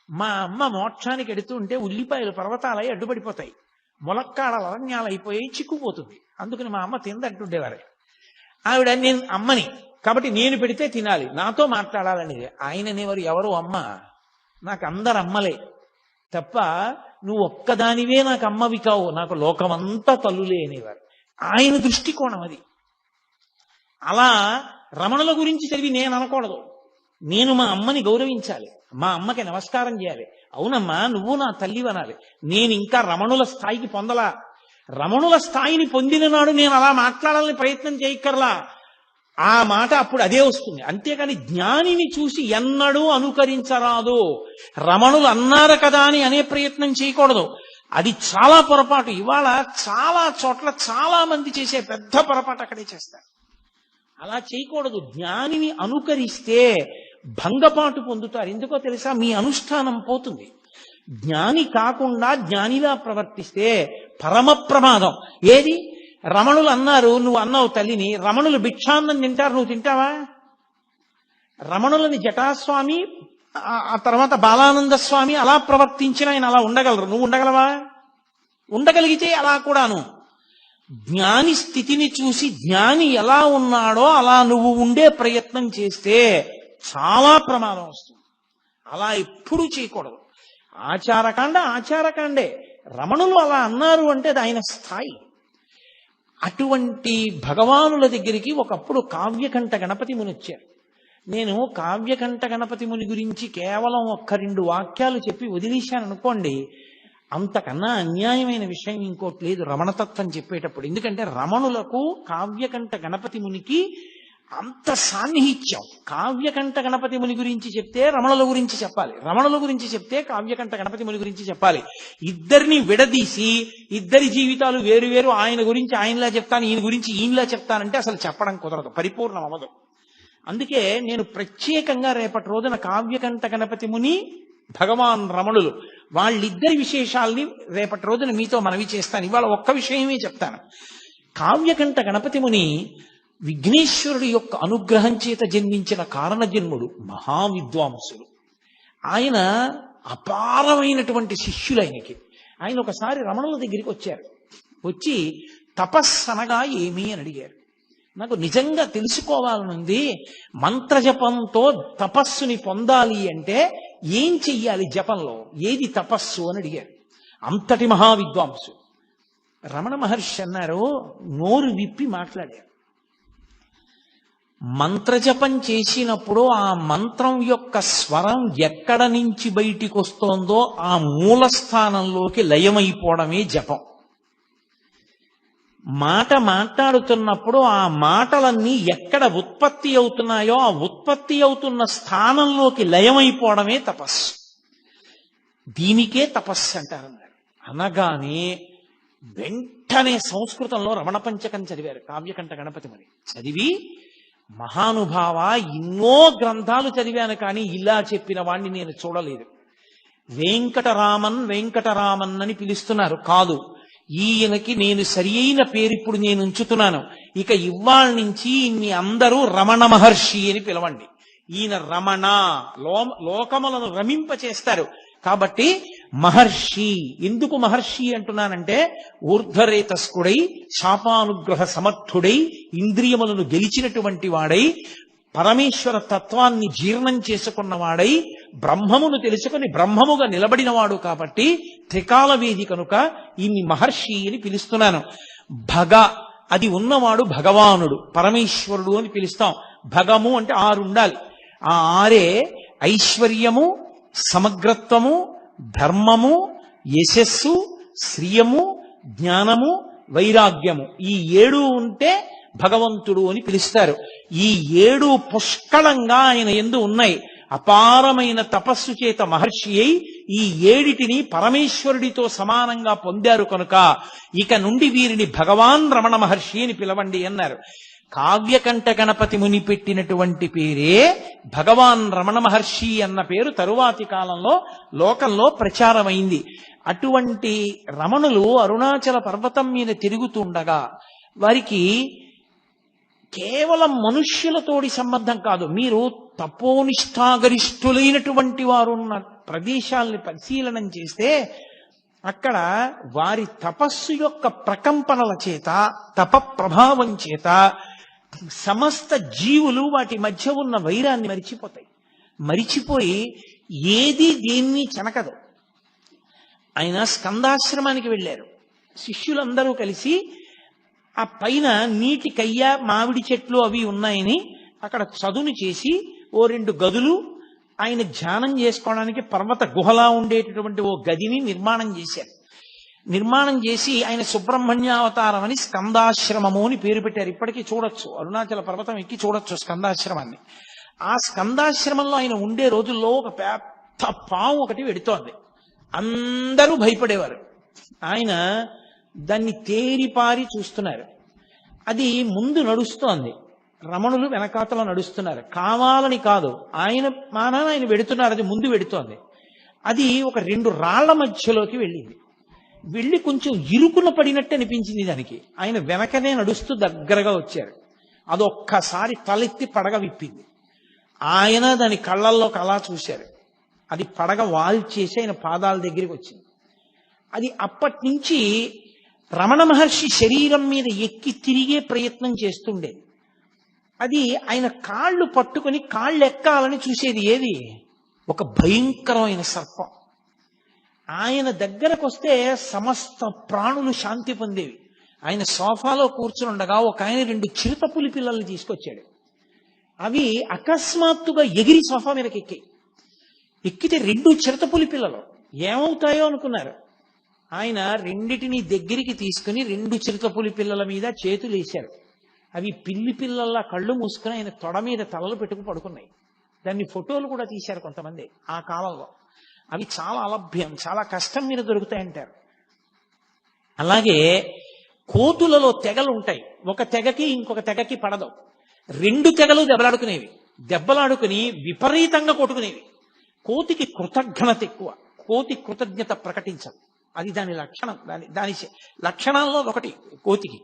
మా అమ్మ మోక్షానికి ఎడుతూ ఉంటే ఉల్లిపాయలు పర్వతాలై అడ్డుపడిపోతాయి, ములక్కాడలు అరణ్యాలు అయిపోయి చిక్కుపోతుంది, అందుకని మా అమ్మ తిందంటుండేవారు. ఆవిడ నేను అమ్మని కాబట్టి నేను పెడితే తినాలి, నాతో మాట్లాడాలనేది. ఆయన అనేవారు, ఎవరు అమ్మ? నాకు అందరు అమ్మలే తప్ప నువ్వు ఒక్కదానివే నాకు అమ్మవి కావు, నాకు లోకమంతా తల్లులే అనేవారు. ఆయన దృష్టికోణం అది. అలా రమణుల గురించి చదివి నేను అనకూడదు, నేను మా అమ్మని గౌరవించాలి, మా అమ్మకి నమస్కారం చేయాలి. అవునమ్మా నువ్వు నా తల్లి అనాలి. నేను ఇంకా రమణుల స్థాయికి పొందలా. రమణుల స్థాయిని పొందిన నాడు నేను అలా మాట్లాడాలని ప్రయత్నం చేయక్కర్లా, ఆ మాట అప్పుడు అదే వస్తుంది. అంతేకాని జ్ఞానిని చూసి ఎన్నడూ అనుకరించరాదు. రమణులు అన్నారు కదా అని అనే ప్రయత్నం చేయకూడదు, అది చాలా పొరపాటు. ఇవాళ చాలా చోట్ల చాలా మంది చేసే పెద్ద పొరపాటు అక్కడే చేస్తారు. అలా చేయకూడదు. జ్ఞానిని అనుకరిస్తే భంగపాటు పొందుతారు. ఎందుకో తెలుసా? మీ అనుష్ఠానం పోతుంది. జ్ఞాని కాకుండా జ్ఞానిలా ప్రవర్తిస్తే పరమ ప్రమాదం. ఏది? రమణులు అన్నారు, నువ్వు అన్నావు తల్లిని, రమణులు భిక్షాన్నం తింటారు, నువ్వు తింటావా? రమణులని జటాస్వామి ఆ తర్వాత బాలానంద స్వామి అలా ప్రవర్తించిన ఆయన అలా ఉండగలరు, నువ్వు ఉండగలవా? ఉండగలిగితే అలా కూడాను. జ్ఞాని స్థితిని చూసి జ్ఞాని ఎలా ఉన్నాడో అలా నువ్వు ఉండే ప్రయత్నం చేస్తే చాలా ప్రమాదం వస్తుంది. అలా ఎప్పుడూ చేయకూడదు. ఆచారకాండే. రమణులు అలా అన్నారు అంటే అది ఆయన స్థాయి. అటువంటి భగవానుల దగ్గరికి ఒకప్పుడు కావ్యకంఠ గణపతి ముని వచ్చారు. నేను కావ్యకంఠ గణపతి ముని గురించి కేవలం 1-2 వాక్యాలు చెప్పి వదిలేశాను అనుకోండి, అంతకన్నా అన్యాయమైన విషయం ఇంకోటి లేదు రమణతత్వం చెప్పేటప్పుడు. ఎందుకంటే రమణులకు కావ్యకంఠ గణపతి మునికి అంత సాన్నిహిత్యం. కావ్యకంఠ గణపతి ముని గురించి చెప్తే రమణుల గురించి చెప్పాలి, రమణుల గురించి చెప్తే కావ్యకంఠ గణపతి ముని గురించి చెప్పాలి. ఇద్దరిని విడదీసి ఇద్దరి జీవితాలు వేరు వేరు, ఆయన గురించి ఆయనలా చెప్తాను, ఈయన గురించి ఈయనలా చెప్తానంటే అసలు చెప్పడం కుదరదు, పరిపూర్ణం అవ్వదు. అందుకే నేను ప్రత్యేకంగా రేపటి రోజున కావ్యకంఠ గణపతి ముని, భగవాన్ రమణులు, వాళ్ళిద్దరి విశేషాల్ని రేపటి రోజున మీతో మనవి చేస్తాను. ఇవాళ ఒక్క విషయమే చెప్తాను. కావ్యకంఠ గణపతి ముని విఘ్నేశ్వరుడి యొక్క అనుగ్రహం చేత జన్మించిన కారణ జన్ముడు, మహావిద్వాంసుడు. ఆయన అపారమైనటువంటి శిష్యులు ఆయనకి. ఆయన ఒకసారి రమణుల దగ్గరికి వచ్చారు. వచ్చి తపస్సనగా ఏమి అని అడిగారు. నాకు నిజంగా తెలుసుకోవాలనుంది, మంత్రజపంతో తపస్సుని పొందాలి అంటే ఏం చెయ్యాలి, జపంలో ఏది తపస్సు అని అడిగారు. అంతటి మహావిద్వాంసు. రమణ మహర్షి అన్నారు, నోరు విప్పి మాట్లాడారు. మంత్రజపం చేసినప్పుడు ఆ మంత్రం యొక్క స్వరం ఎక్కడ నుంచి బయటికి వస్తోందో ఆ మూల స్థానంలోకి లయమైపోవడమే జపం. మాట మాట్లాడుతున్నప్పుడు ఆ మాటలన్నీ ఎక్కడ ఉత్పత్తి అవుతున్నాయో ఆ ఉత్పత్తి అవుతున్న స్థానంలోకి లయమైపోవడమే తపస్సు. దీనికే తపస్సు అంటారన్నారు. అనగానే వెంటనే సంస్కృతంలో రమణ పంచకం చదివారు కావ్యకంఠ గణపతి ముని. చదివి, మహానుభావ, ఎన్నో గ్రంథాలు చదివాను కానీ ఇలా చెప్పిన వాణ్ణి నేను చూడలేదు. వెంకటరామన్ వెంకటరామన్ అని పిలుస్తున్నారు. కాదు, ఈయనకి నేను సరి అయిన పేరు ఇప్పుడు నేను ఉంచుతున్నాను. ఇక ఇవాళ నుంచి ఇన్ని అందరూ రమణ మహర్షి అని పిలవండి. ఈయన రమణ, లోకములను రమింప చేస్తారు కాబట్టి మహర్షి. ఎందుకు మహర్షి అంటున్నానంటే, ఊర్ధ్వరేతస్కుడై, శాపానుగ్రహ సమర్థుడై, ఇంద్రియములను గెలిచినటువంటి వాడై, పరమేశ్వర తత్వాన్ని జీర్ణం చేసుకున్నవాడై, బ్రహ్మమును తెలుసుకుని బ్రహ్మముగా నిలబడినవాడు కాబట్టి త్రికాలవేది కనుక ఇన్ని మహర్షి అని పిలుస్తున్నాను. భగ, అది ఉన్నవాడు భగవానుడు, పరమేశ్వరుడు అని పిలుస్తాం. భగము అంటే 6 ఉండాలి. ఆ 6 ఐశ్వర్యము, సమగ్రత్వము, ధర్మము, యశస్సు, శ్రియము, జ్ఞానము, వైరాగ్యము. ఈ 7 ఉంటే భగవంతుడు అని పిలుస్తారు. ఈ 7 పుష్కళంగా ఆయన యందు ఉన్నాయి. అపారమైన తపస్సు చేత మహర్షి అయి ఈ 7టిని పరమేశ్వరుడితో సమానంగా పొందారు కనుక ఇక నుండి వీరిని భగవాన్ రమణ మహర్షి అని పిలవండి అన్నారు. కావ్యకంఠ గణపతి ముని పెట్టినటువంటి పేరే భగవాన్ రమణ మహర్షి అన్న పేరు తరువాతి కాలంలో లోకంలో ప్రచారమైంది. అటువంటి రమణులు అరుణాచల పర్వతం మీద తిరుగుతుండగా వారికి కేవలం మనుష్యులతోటి సంబంధం కాదు, మీరు తపోనిష్టాగరిష్ఠులైనటువంటి వారు ఉన్న ప్రదేశాల్ని పరిశీలనం చేస్తే అక్కడ వారి తపస్సు యొక్క ప్రకంపనల చేత, తప ప్రభావం చేత సమస్త జీవులు వాటి మధ్య ఉన్న వైరాన్ని మరిచిపోతాయి. మరిచిపోయి ఏది దేన్ని చెనకదు. ఆయన స్కందాశ్రమానికి వెళ్ళారు. శిష్యులందరూ కలిసి ఆ పైన నీటి కయ్య, మామిడి చెట్లు అవి ఉన్నాయని అక్కడ చదును చేసి 2 గదులు, ఆయన ధ్యానం చేసుకోవడానికి పర్వత గుహలా ఉండేటటువంటి ఓ గదిని నిర్మాణం చేశారు. నిర్మాణం చేసి ఆయన సుబ్రహ్మణ్యావతారం అని స్కందాశ్రమము అని పేరు పెట్టారు. ఇప్పటికీ చూడొచ్చు, అరుణాచల పర్వతం ఎక్కి చూడొచ్చు స్కందాశ్రమాన్ని. ఆ స్కందాశ్రమంలో ఆయన ఉండే రోజుల్లో ఒక పెద్ద పాము ఒకటి వెడుతోంది. అందరూ భయపడేవారు. ఆయన దాన్ని తేరిపారి చూస్తున్నారు. అది ముందు నడుస్తోంది, రమణులు వెనకాతల నడుస్తున్నారు. కావాలని కాదు, ఆయన మానాన ఆయన వెడుతున్నారు, అది ముందు వెడుతోంది. అది ఒక 2 రాళ్ల మధ్యలోకి వెళ్ళింది. వెళ్ళి కొంచెం ఇరుకున పడినట్టు అనిపించింది దానికి. ఆయన వెనకనే నడుస్తూ దగ్గరగా వచ్చారు. అదొక్కసారి తలెత్తి పడగ విప్పింది. ఆయన దాని కళ్ళల్లోకి అలా చూశారు. అది పడగ వాల్చేసి ఆయన పాదాల దగ్గరికి వచ్చింది. అది అప్పటి నుంచి రమణ మహర్షి శరీరం మీద ఎక్కి తిరిగే ప్రయత్నం చేస్తుండేది. అది ఆయన కాళ్ళు పట్టుకుని కాళ్ళు ఎక్కాలని చూసేది. ఏది? ఒక భయంకరమైన సర్పం. ఆయన దగ్గరకు వస్తే సమస్త ప్రాణులు శాంతి పొందేవి. ఆయన సోఫాలో కూర్చుని ఉండగా ఒక ఆయన 2 చిరుతపులి పిల్లల్ని తీసుకొచ్చాడు. అవి అకస్మాత్తుగా ఎగిరి సోఫా మీదకి ఎక్కితే 2 చిరుతపులి పిల్లలు ఏమవుతాయో అనుకున్నారు. ఆయన రెండిటిని దగ్గరికి తీసుకుని 2 చిరుతపులి పిల్లల మీద చేతులు వేశారు. అవి పిల్లి పిల్లల్లా కళ్ళు మూసుకుని ఆయన తొడ మీద తలలు పెట్టుకు పడుకున్నాయి. దాన్ని ఫోటోలు కూడా తీశారు కొంతమంది ఆ కాలంలో. అవి చాలా అలభ్యం, చాలా కష్టం మీద దొరుకుతాయంటారు. అలాగే కోతులలో తెగలు ఉంటాయి. ఒక తెగకి ఇంకొక తెగకి పడదు. 2 తెగలు దెబ్బలాడుకునేవి. దెబ్బలాడుకుని విపరీతంగా కొట్టుకునేవి. కోతికి కృతజ్ఞత ఎక్కువ. కోతి కృతజ్ఞత ప్రకటించదు. అది దాని లక్షణం. దాని లక్షణాల్లో ఒకటి కోతికి.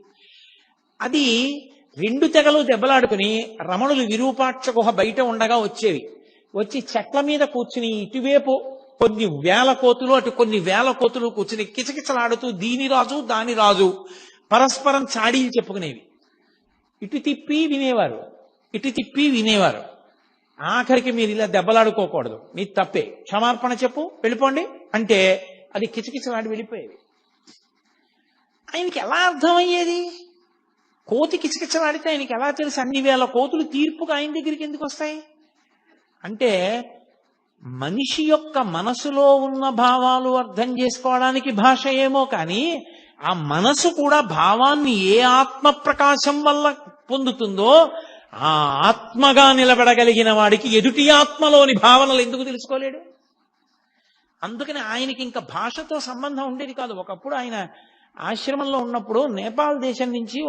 అది 2 తెగలు దెబ్బలాడుకుని రమణులు విరూపాక్ష గుహ బయట ఉండగా వచ్చేవి. వచ్చి చెట్ల మీద కూర్చుని ఇటువైపు కొన్ని వేల కోతులు, అటు కొన్ని వేల కోతులు కూర్చుని కిచకిచలాడుతూ దీని రాజు దాని రాజు పరస్పరం చాడీలు చెప్పుకునేవి. ఇటు తిప్పి వినేవారు, ఇటు తిప్పి వినేవారు. ఆఖరికి మీరు ఇలా దెబ్బలాడుకోకూడదు, నీ తప్పే, క్షమార్పణ చెప్పు, వెళ్ళిపోండి అంటే అది కిచకిచలాడి వెళ్ళిపోయేది. ఆయనకి ఎలా అర్థమయ్యేది? కోతి కిచకిచలాడితే ఆయనకి ఎలా తెలుసు అన్ని వేల కోతులు తీర్పుగా ఆయన దగ్గరికి ఎందుకు వస్తాయి? అంటే మనిషి యొక్క మనసులో ఉన్న భావాలు అర్థం చేసుకోవడానికి భాష ఏమో కానీ ఆ మనసు కూడా భావాన్ని ఏ ఆత్మ ప్రకాశం వల్ల పొందుతుందో ఆ ఆత్మగా నిలబడగలిగిన వాడికి ఎదుటి ఆత్మలోని భావనలు ఎందుకు తెలుసుకోలేడు? అందుకని ఆయనకి ఇంకా భాషతో సంబంధం ఉండేది కాదు. ఒకప్పుడు ఆయన ఆశ్రమంలో ఉన్నప్పుడు నేపాల్ దేశం నుంచి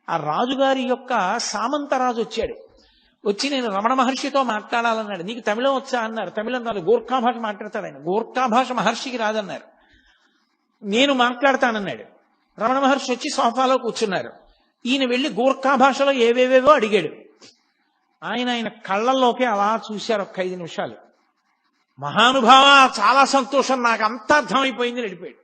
ఆ రాజుగారి యొక్క సామంతరాజు వచ్చాడు. వచ్చి నేను రమణ మహర్షితో మాట్లాడాలన్నాడు. నీకు తమిళం వచ్చా అన్నారు. తమిళం రాదు, గోర్ఖా భాష మాట్లాడతాడు ఆయన. గోర్ఖా భాష మహర్షికి రాదన్నారు. నేను మాట్లాడతానన్నాడు. రమణ మహర్షి వచ్చి సోఫాలో కూర్చున్నారు. ఈయన వెళ్ళి గోర్ఖా భాషలో ఏవేవేవో అడిగాడు. ఆయన కళ్ళల్లోకి అలా చూశారు ఒక 5 నిమిషాలు. మహానుభావ, చాలా సంతోషం, నాకు అంతా అర్థమైపోయింది, వెళ్ళిపోయాడు.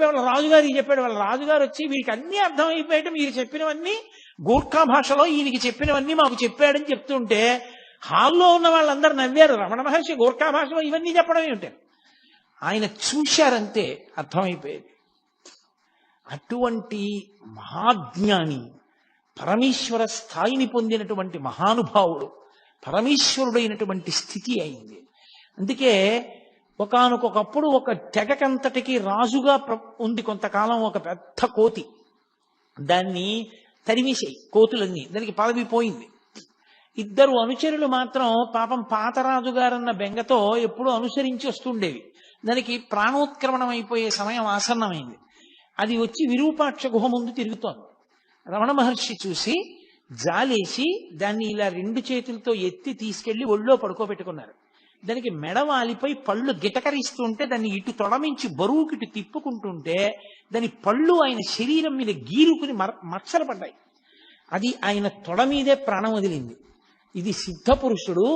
వాళ్ళ రాజుగారికి చెప్పాడు. వాళ్ళ రాజుగారు వచ్చి వీరికి అన్నీ అర్థమైపోయాడు, మీరు చెప్పినవన్నీ గోర్ఖా భాషలో ఈయనకి చెప్పినవన్నీ మాకు చెప్పాడని చెప్తుంటే హాల్లో ఉన్న వాళ్ళందరూ నవ్వారు. రమణ మహర్షి గోర్ఖా భాషలో ఇవన్నీ చెప్పడం ఏమిటి? ఆయన చూశారంతే అర్థమైపోయేది. అటువంటి మహాజ్ఞాని, పరమేశ్వర స్థాయిని పొందినటువంటి మహానుభావుడు, పరమేశ్వరుడైనటువంటి స్థితి అయింది. అందుకే ఒకానొకప్పుడు ఒక తెగకంతటికి రాజుగా ఉంది కొంతకాలం ఒక పెద్ద కోతి. దాన్ని తరిమేసాయి కోతులన్నీ, దానికి పదవి పోయింది. 2 అనుచరులు మాత్రం పాపం పాతరాజుగారన్న బెంగతో ఎప్పుడూ అనుసరించి వస్తుండేవి. దానికి ప్రాణోత్క్రమణం అయిపోయే సమయం ఆసన్నమైంది. అది వచ్చి విరూపాక్ష గుహ ముందు తిరుగుతోంది. రమణ మహర్షి చూసి జాలేసి దాన్ని ఇలా 2 చేతులతో ఎత్తి తీసుకెళ్లి ఒళ్ళో పడుకోబెట్టుకున్నారు. దానికి మెడవాలిపై పళ్ళు గిటకరిస్తుంటే దాన్ని ఇటు తొడమించి బరువుకిటు తిప్పుకుంటుంటే దాని పళ్ళు ఆయన శరీరం మీద గీరుకుని మచ్చలు పడ్డాయి. అది ఆయన తొడ మీదే ప్రాణం వదిలింది. ఇది సిద్ధపురుషుడు,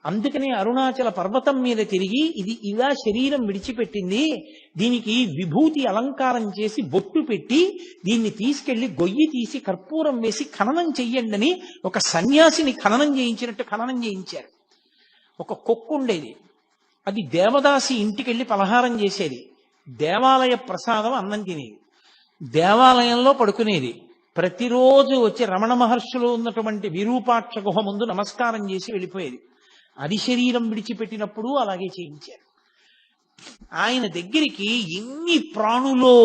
అందుకనే అరుణాచల పర్వతం మీద తిరిగి ఇది ఇలా శరీరం విడిచిపెట్టింది, దీనికి విభూతి అలంకారం చేసి బొట్టు పెట్టి దీన్ని తీసుకెళ్లి గొయ్యి తీసి కర్పూరం వేసి ఖననం చెయ్యండి అని ఒక సన్యాసిని ఖననం చేయించినట్టు ఖననం చేయించారు. ఒక కుక్క ఉండేది, అది దేవదాసి ఇంటికెళ్ళి పలహారం చేసేది. దేవాలయ ప్రసాదం అన్నం తినేది. దేవాలయంలో పడుకునేది. ప్రతిరోజు వచ్చి రమణ మహర్షులు ఉన్నటువంటి విరూపాక్ష గుహ ముందు నమస్కారం చేసి వెళ్ళిపోయేది. అది శరీరం విడిచిపెట్టినప్పుడు అలాగే చేయించారు. ఆయన దగ్గరికి ఎన్ని ప్రాణులో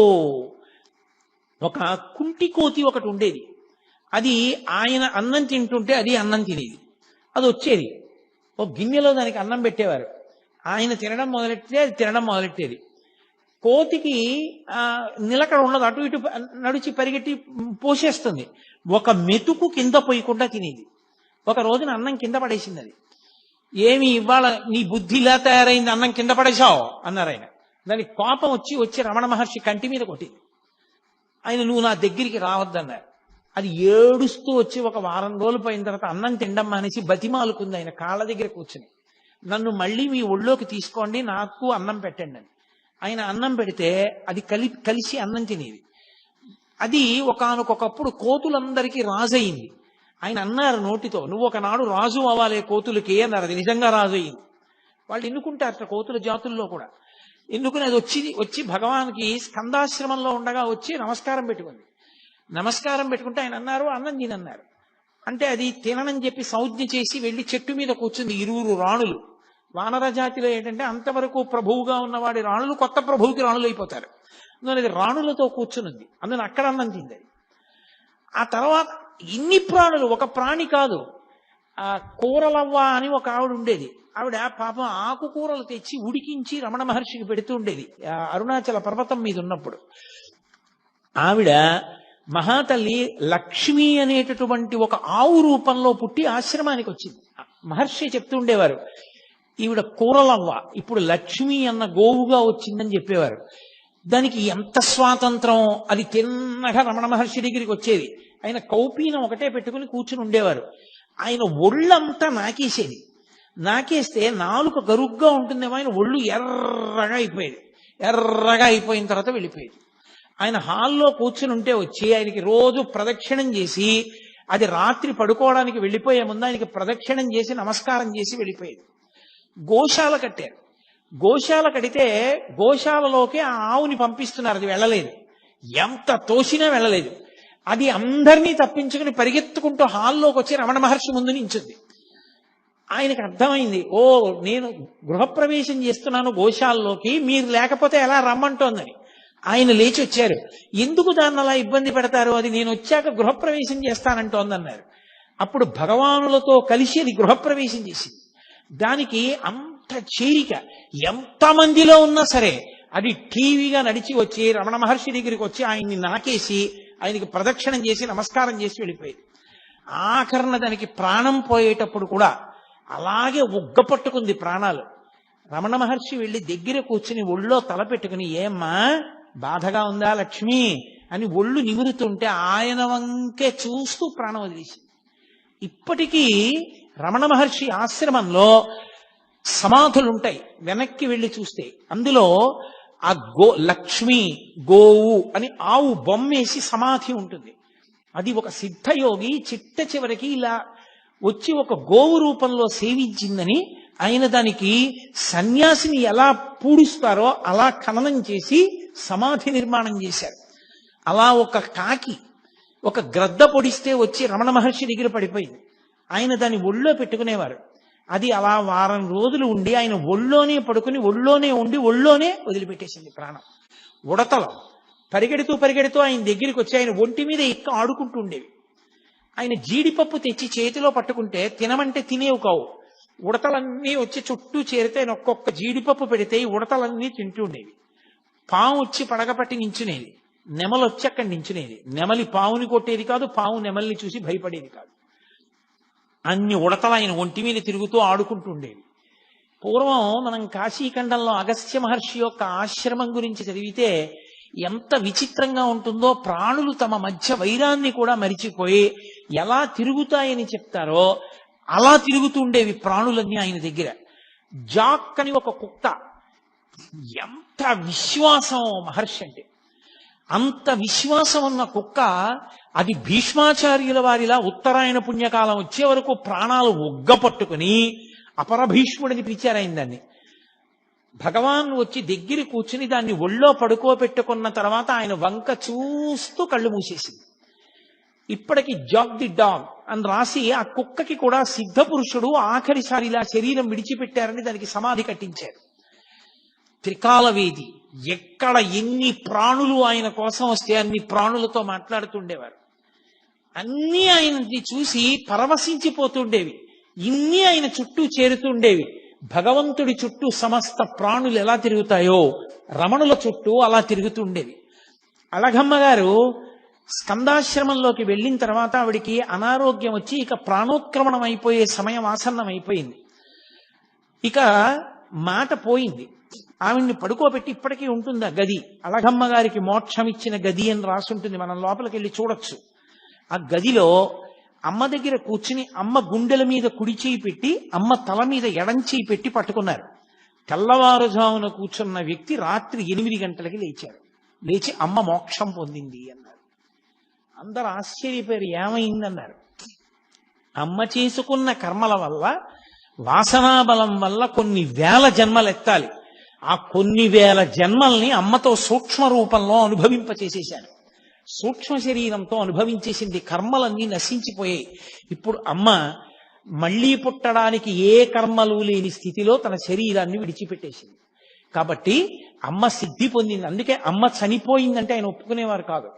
ఒక కుంటి కోతి ఒకటి ఉండేది. అది ఆయన అన్నం తింటుంటే అది అన్నం తినేది. అది వచ్చేది, ఒక గిన్నెలో దానికి అన్నం పెట్టేవారు. ఆయన తినడం మొదలెట్టితే అది తినడం మొదలెట్టేది. కోతికి నిలకడ ఉండదు, అటు ఇటు నడిచి పరిగెట్టి పోసేస్తుంది. ఒక మెతుకు కింద పోయకుండా తినేది. ఒక రోజున అన్నం కింద పడేసింది. అది ఏమి ఇవాళ నీ బుద్ధి ఇలా తయారైంది, అన్నం కింద పడేశావు అన్నారు ఆయన. దానికి కోపం వచ్చి రమణ మహర్షి కంటి మీద కొట్టింది. ఆయన నువ్వు నా దగ్గరికి రావద్దన్నారు. అది ఏడుస్తూ వచ్చి ఒక వారం రోజులు పోయిన తర్వాత అన్నం తినడం మానేసి బతిమాలుకుంది ఆయన కాళ్ళ దగ్గర కూర్చుని, నన్ను మళ్ళీ మీ ఒళ్ళోకి తీసుకోండి, నాకు అన్నం పెట్టండి అని. ఆయన అన్నం పెడితే అది కలిసి అన్నం తినేది. అది ఒకానొకప్పుడు కోతులందరికీ రాజు అయింది. ఆయన అన్నారు నోటితో, నువ్వు ఒకనాడు రాజు అవ్వాలే కోతులకి అన్నారు. అది నిజంగా రాజు అయింది. వాళ్ళు ఎన్నుకుంటారట కోతుల జాతుల్లో కూడా. ఎందుకని అది వచ్చి భగవాన్కి స్కందాశ్రమంలో ఉండగా వచ్చి నమస్కారం పెట్టుకుంది. నమస్కారం పెట్టుకుంటే ఆయన అన్నారు, అన్నం తినన్నారు. అంటే అది తిననని చెప్పి సంజ్ఞ చేసి వెళ్ళి చెట్టు మీద కూర్చుంది. 20 రాణులు. వానర జాతిలో ఏంటంటే అంతవరకు ప్రభువుగా ఉన్నవాడి రాణులు కొత్త ప్రభువుకి రాణులు అయిపోతారు. అందుకని అది రాణులతో కూర్చునుంది. అందుకని అక్కడ అన్నం తింది. ఆ తర్వాత ఇన్ని ప్రాణులు, ఒక ప్రాణి కాదు. ఆ కూరలవ్వ అని ఒక ఆవిడ ఉండేది. ఆవిడ పాపం ఆకుకూరలు తెచ్చి ఉడికించి రమణ మహర్షికి పెడుతూ ఉండేది అరుణాచల పర్వతం మీద ఉన్నప్పుడు. ఆవిడ మహాతల్లి లక్ష్మి అనేటటువంటి ఒక ఆవు రూపంలో పుట్టి ఆశ్రమానికి వచ్చింది. మహర్షి చెప్తూ ఉండేవారు, ఈవిడ కూరలవ్వ ఇప్పుడు లక్ష్మి అన్న గోవుగా వచ్చిందని చెప్పేవారు. దానికి ఎంత స్వాతంత్రం! అది తిన్నగా రమణ మహర్షి దగ్గరికి వచ్చేది. ఆయన కౌపీనం ఒకటే పెట్టుకుని కూర్చుని ఉండేవారు. ఆయన ఒళ్ళంతా నాకేసేది. నాకేస్తే నాలుక గరుగ్గా ఉంటుందేమో, ఆయన ఒళ్ళు ఎర్రగా అయిపోయేది. ఎర్రగా అయిపోయిన తర్వాత వెళ్ళిపోయేది. ఆయన హాల్లో కూర్చుని ఉంటే వచ్చి ఆయనకి రోజు ప్రదక్షిణం చేసి, అది రాత్రి పడుకోవడానికి వెళ్ళిపోయే ముందు ఆయనకి ప్రదక్షిణం చేసి నమస్కారం చేసి వెళ్ళిపోయేది. గోశాల కట్టారు. గోశాల కడితే గోశాలలోకి ఆ ఆవుని పంపిస్తున్నారు. అది వెళ్ళలేదు. ఎంత తోసినా వెళ్ళలేదు. అది అందరినీ తప్పించుకుని పరిగెత్తుకుంటూ హాల్లోకి వచ్చి రమణ మహర్షి ముందు నించుంది. ఆయనకు అర్థమైంది, ఓ నేను గృహప్రవేశం చేస్తున్నాను గోశాలలోకి, మీరు లేకపోతే ఎలా రమ్మంటోందని. ఆయన లేచి వచ్చారు. ఎందుకు దాన్ని అలా ఇబ్బంది పెడతారు, అది నేను వచ్చాక గృహప్రవేశం చేస్తానంటోందన్నారు. అప్పుడు భగవానులతో కలిసి అది గృహప్రవేశం చేసింది. దానికి అంత చేరిక, ఎంతమందిలో ఉన్నా సరే అది టీవీగా నడిచి వచ్చి రమణ మహర్షి దగ్గరికి వచ్చి ఆయన్ని నాకేసి ఆయనకి ప్రదక్షిణం చేసి నమస్కారం చేసి వెళ్ళిపోయేది. ఆఖరణ దానికి ప్రాణం పోయేటప్పుడు కూడా అలాగే ఉగ్గపట్టుకుంది ప్రాణాలు. రమణ మహర్షి వెళ్ళి దగ్గర కూర్చుని ఒళ్ళో తల పెట్టుకుని, ఏమ్మా బాధగా ఉందా లక్ష్మి అని ఒళ్ళు నిమురుతుంటే ఆయన వంకే చూస్తూ ప్రాణం వదిలేసింది. ఇప్పటికీ రమణ మహర్షి ఆశ్రమంలో సమాధులుంటాయి. వెనక్కి వెళ్ళి చూస్తే అందులో ఆ లక్ష్మి గోవు అని ఆవు బొమ్మేసి సమాధి ఉంటుంది. అది ఒక సిద్ధయోగి చిట్ట చివరికి ఇలా వచ్చి ఒక గోవు రూపంలో సేవించిందని ఆయన దానికి సన్యాసిని ఎలా పూడుస్తారో అలా ఖననం చేసి సమాధి నిర్మాణం చేశారు. అలా ఒక కాకి ఒక గ్రద్ద పొడిస్తే వచ్చి రమణ మహర్షి దగ్గర పడిపోయింది. ఆయన దాన్ని ఒళ్ళో పెట్టుకునేవారు. అది అలా వారం రోజులు ఉండి ఆయన ఒళ్ళోనే పడుకుని ఒళ్ళోనే ఉండి ఒళ్ళోనే వదిలిపెట్టేసింది ప్రాణం. ఉడతలో పరిగెడుతూ ఆయన దగ్గరికి వచ్చి ఆయన ఒంటి మీద ఆడుకుంటూ ఉండేవి. ఆయన జీడిపప్పు తెచ్చి చేతిలో పట్టుకుంటే తినమంటే తినేవి కావు. ఉడతలన్నీ వచ్చి చుట్టూ చేరితే ఆయన ఒక్కొక్క జీడిపప్పు పెడితే ఈ ఉడతలన్నీ తింటూ ఉండేవి. పాము వచ్చి పడగపట్టి నించునేది. నెమలు వచ్చి అక్కడ నించునేది. నెమలి పావుని కొట్టేది కాదు, పావు నెమల్ని చూసి భయపడేది కాదు. అన్ని ఉడతలు ఆయన ఒంటి మీద తిరుగుతూ ఆడుకుంటూ ఉండేవి. పూర్వం మనం కాశీఖండంలో అగస్త్య మహర్షి యొక్క ఆశ్రమం గురించి చదివితే ఎంత విచిత్రంగా ఉంటుందో. ప్రాణులు తమ మధ్య వైరాన్ని కూడా మరిచిపోయి ఎలా తిరుగుతాయని చెప్తారో అలా తిరుగుతుండేవి ప్రాణులన్నీ ఆయన దగ్గర. జాక్ అని ఒక కుక్క, ఎంత విశ్వాసం మహర్షి అంటే! అంత విశ్వాసం ఉన్న కుక్క అది భీష్మాచార్యుల వారిలా ఉత్తరాయణ పుణ్యకాలం వచ్చే వరకు ప్రాణాలు ఒగ్గపట్టుకుని అపరభీష్ముడిని పిలిచారు ఆయన దాన్ని. భగవాన్ వచ్చి దగ్గర కూర్చుని దాన్ని ఒళ్ళో పడుకోబెట్టుకున్న తర్వాత ఆయన వంక చూస్తూ కళ్ళు మూసేసింది. ఇప్పటికి జాక్ ది డాగ్ అని రాసి ఆ కుక్కకి కూడా సిద్ధ పురుషుడు ఆఖరిసారి ఇలా శరీరం విడిచిపెట్టారని దానికి సమాధి కట్టించారు. త్రికాలవేది ఎక్కడ ఎన్ని ప్రాణులు ఆయన కోసం వస్తే అన్ని ప్రాణులతో మాట్లాడుతుండేవారు. అన్నీ ఆయనని చూసి పరవశించిపోతుండేవి. ఇన్ని ఆయన చుట్టూ చేరుతుండేవి. భగవంతుడి చుట్టూ సమస్త ప్రాణులు ఎలా తిరుగుతాయో రమణుల చుట్టూ అలా తిరుగుతుండేవి. అళఘమ్మ గారు స్కందాశ్రమంలోకి వెళ్ళిన తర్వాత ఆవిడికి అనారోగ్యం వచ్చి ఇక ప్రాణోత్క్రమణం అయిపోయే సమయం ఆసన్నం అయిపోయింది. ఇక మాట పోయింది. ఆవిడ్ని పడుకోబెట్టి ఇప్పటికీ ఉంటుంది ఆ గది. అళఘమ్మ గారికి మోక్షం ఇచ్చిన గది అని రాసుంటుంది. మనం లోపలికి వెళ్ళి చూడొచ్చు. ఆ గదిలో అమ్మ దగ్గర కూర్చుని అమ్మ గుండెల మీద కుడి చేయి పెట్టి అమ్మ తల మీద ఎడం చేయి పెట్టి పట్టుకున్నారు. తెల్లవారుజామున కూర్చున్న వ్యక్తి రాత్రి 8 గంటలకి లేచారు. లేచి అమ్మ మోక్షం పొందింది అన్నారు. అందరూ ఆశ్చర్యపోయారు, ఏమైందన్నారు. అమ్మ చేసుకున్న కర్మల వల్ల వాసనాబలం వల్ల కొన్ని వేల జన్మలు ఎత్తాలి. ఆ కొన్ని వేల జన్మల్ని అమ్మతో సూక్ష్మ రూపంలో అనుభవింపచేసేశాను. సూక్ష్మ శరీరంతో అనుభవించేసింది. కర్మలన్నీ నశించిపోయాయి. ఇప్పుడు అమ్మ మళ్లీ పుట్టడానికి ఏ కర్మలు లేని స్థితిలో తన శరీరాన్ని విడిచిపెట్టేసింది. కాబట్టి అమ్మ సిద్ధి పొందింది. అందుకే అమ్మ చనిపోయిందంటే ఆయన ఒప్పుకునేవారు కాదు.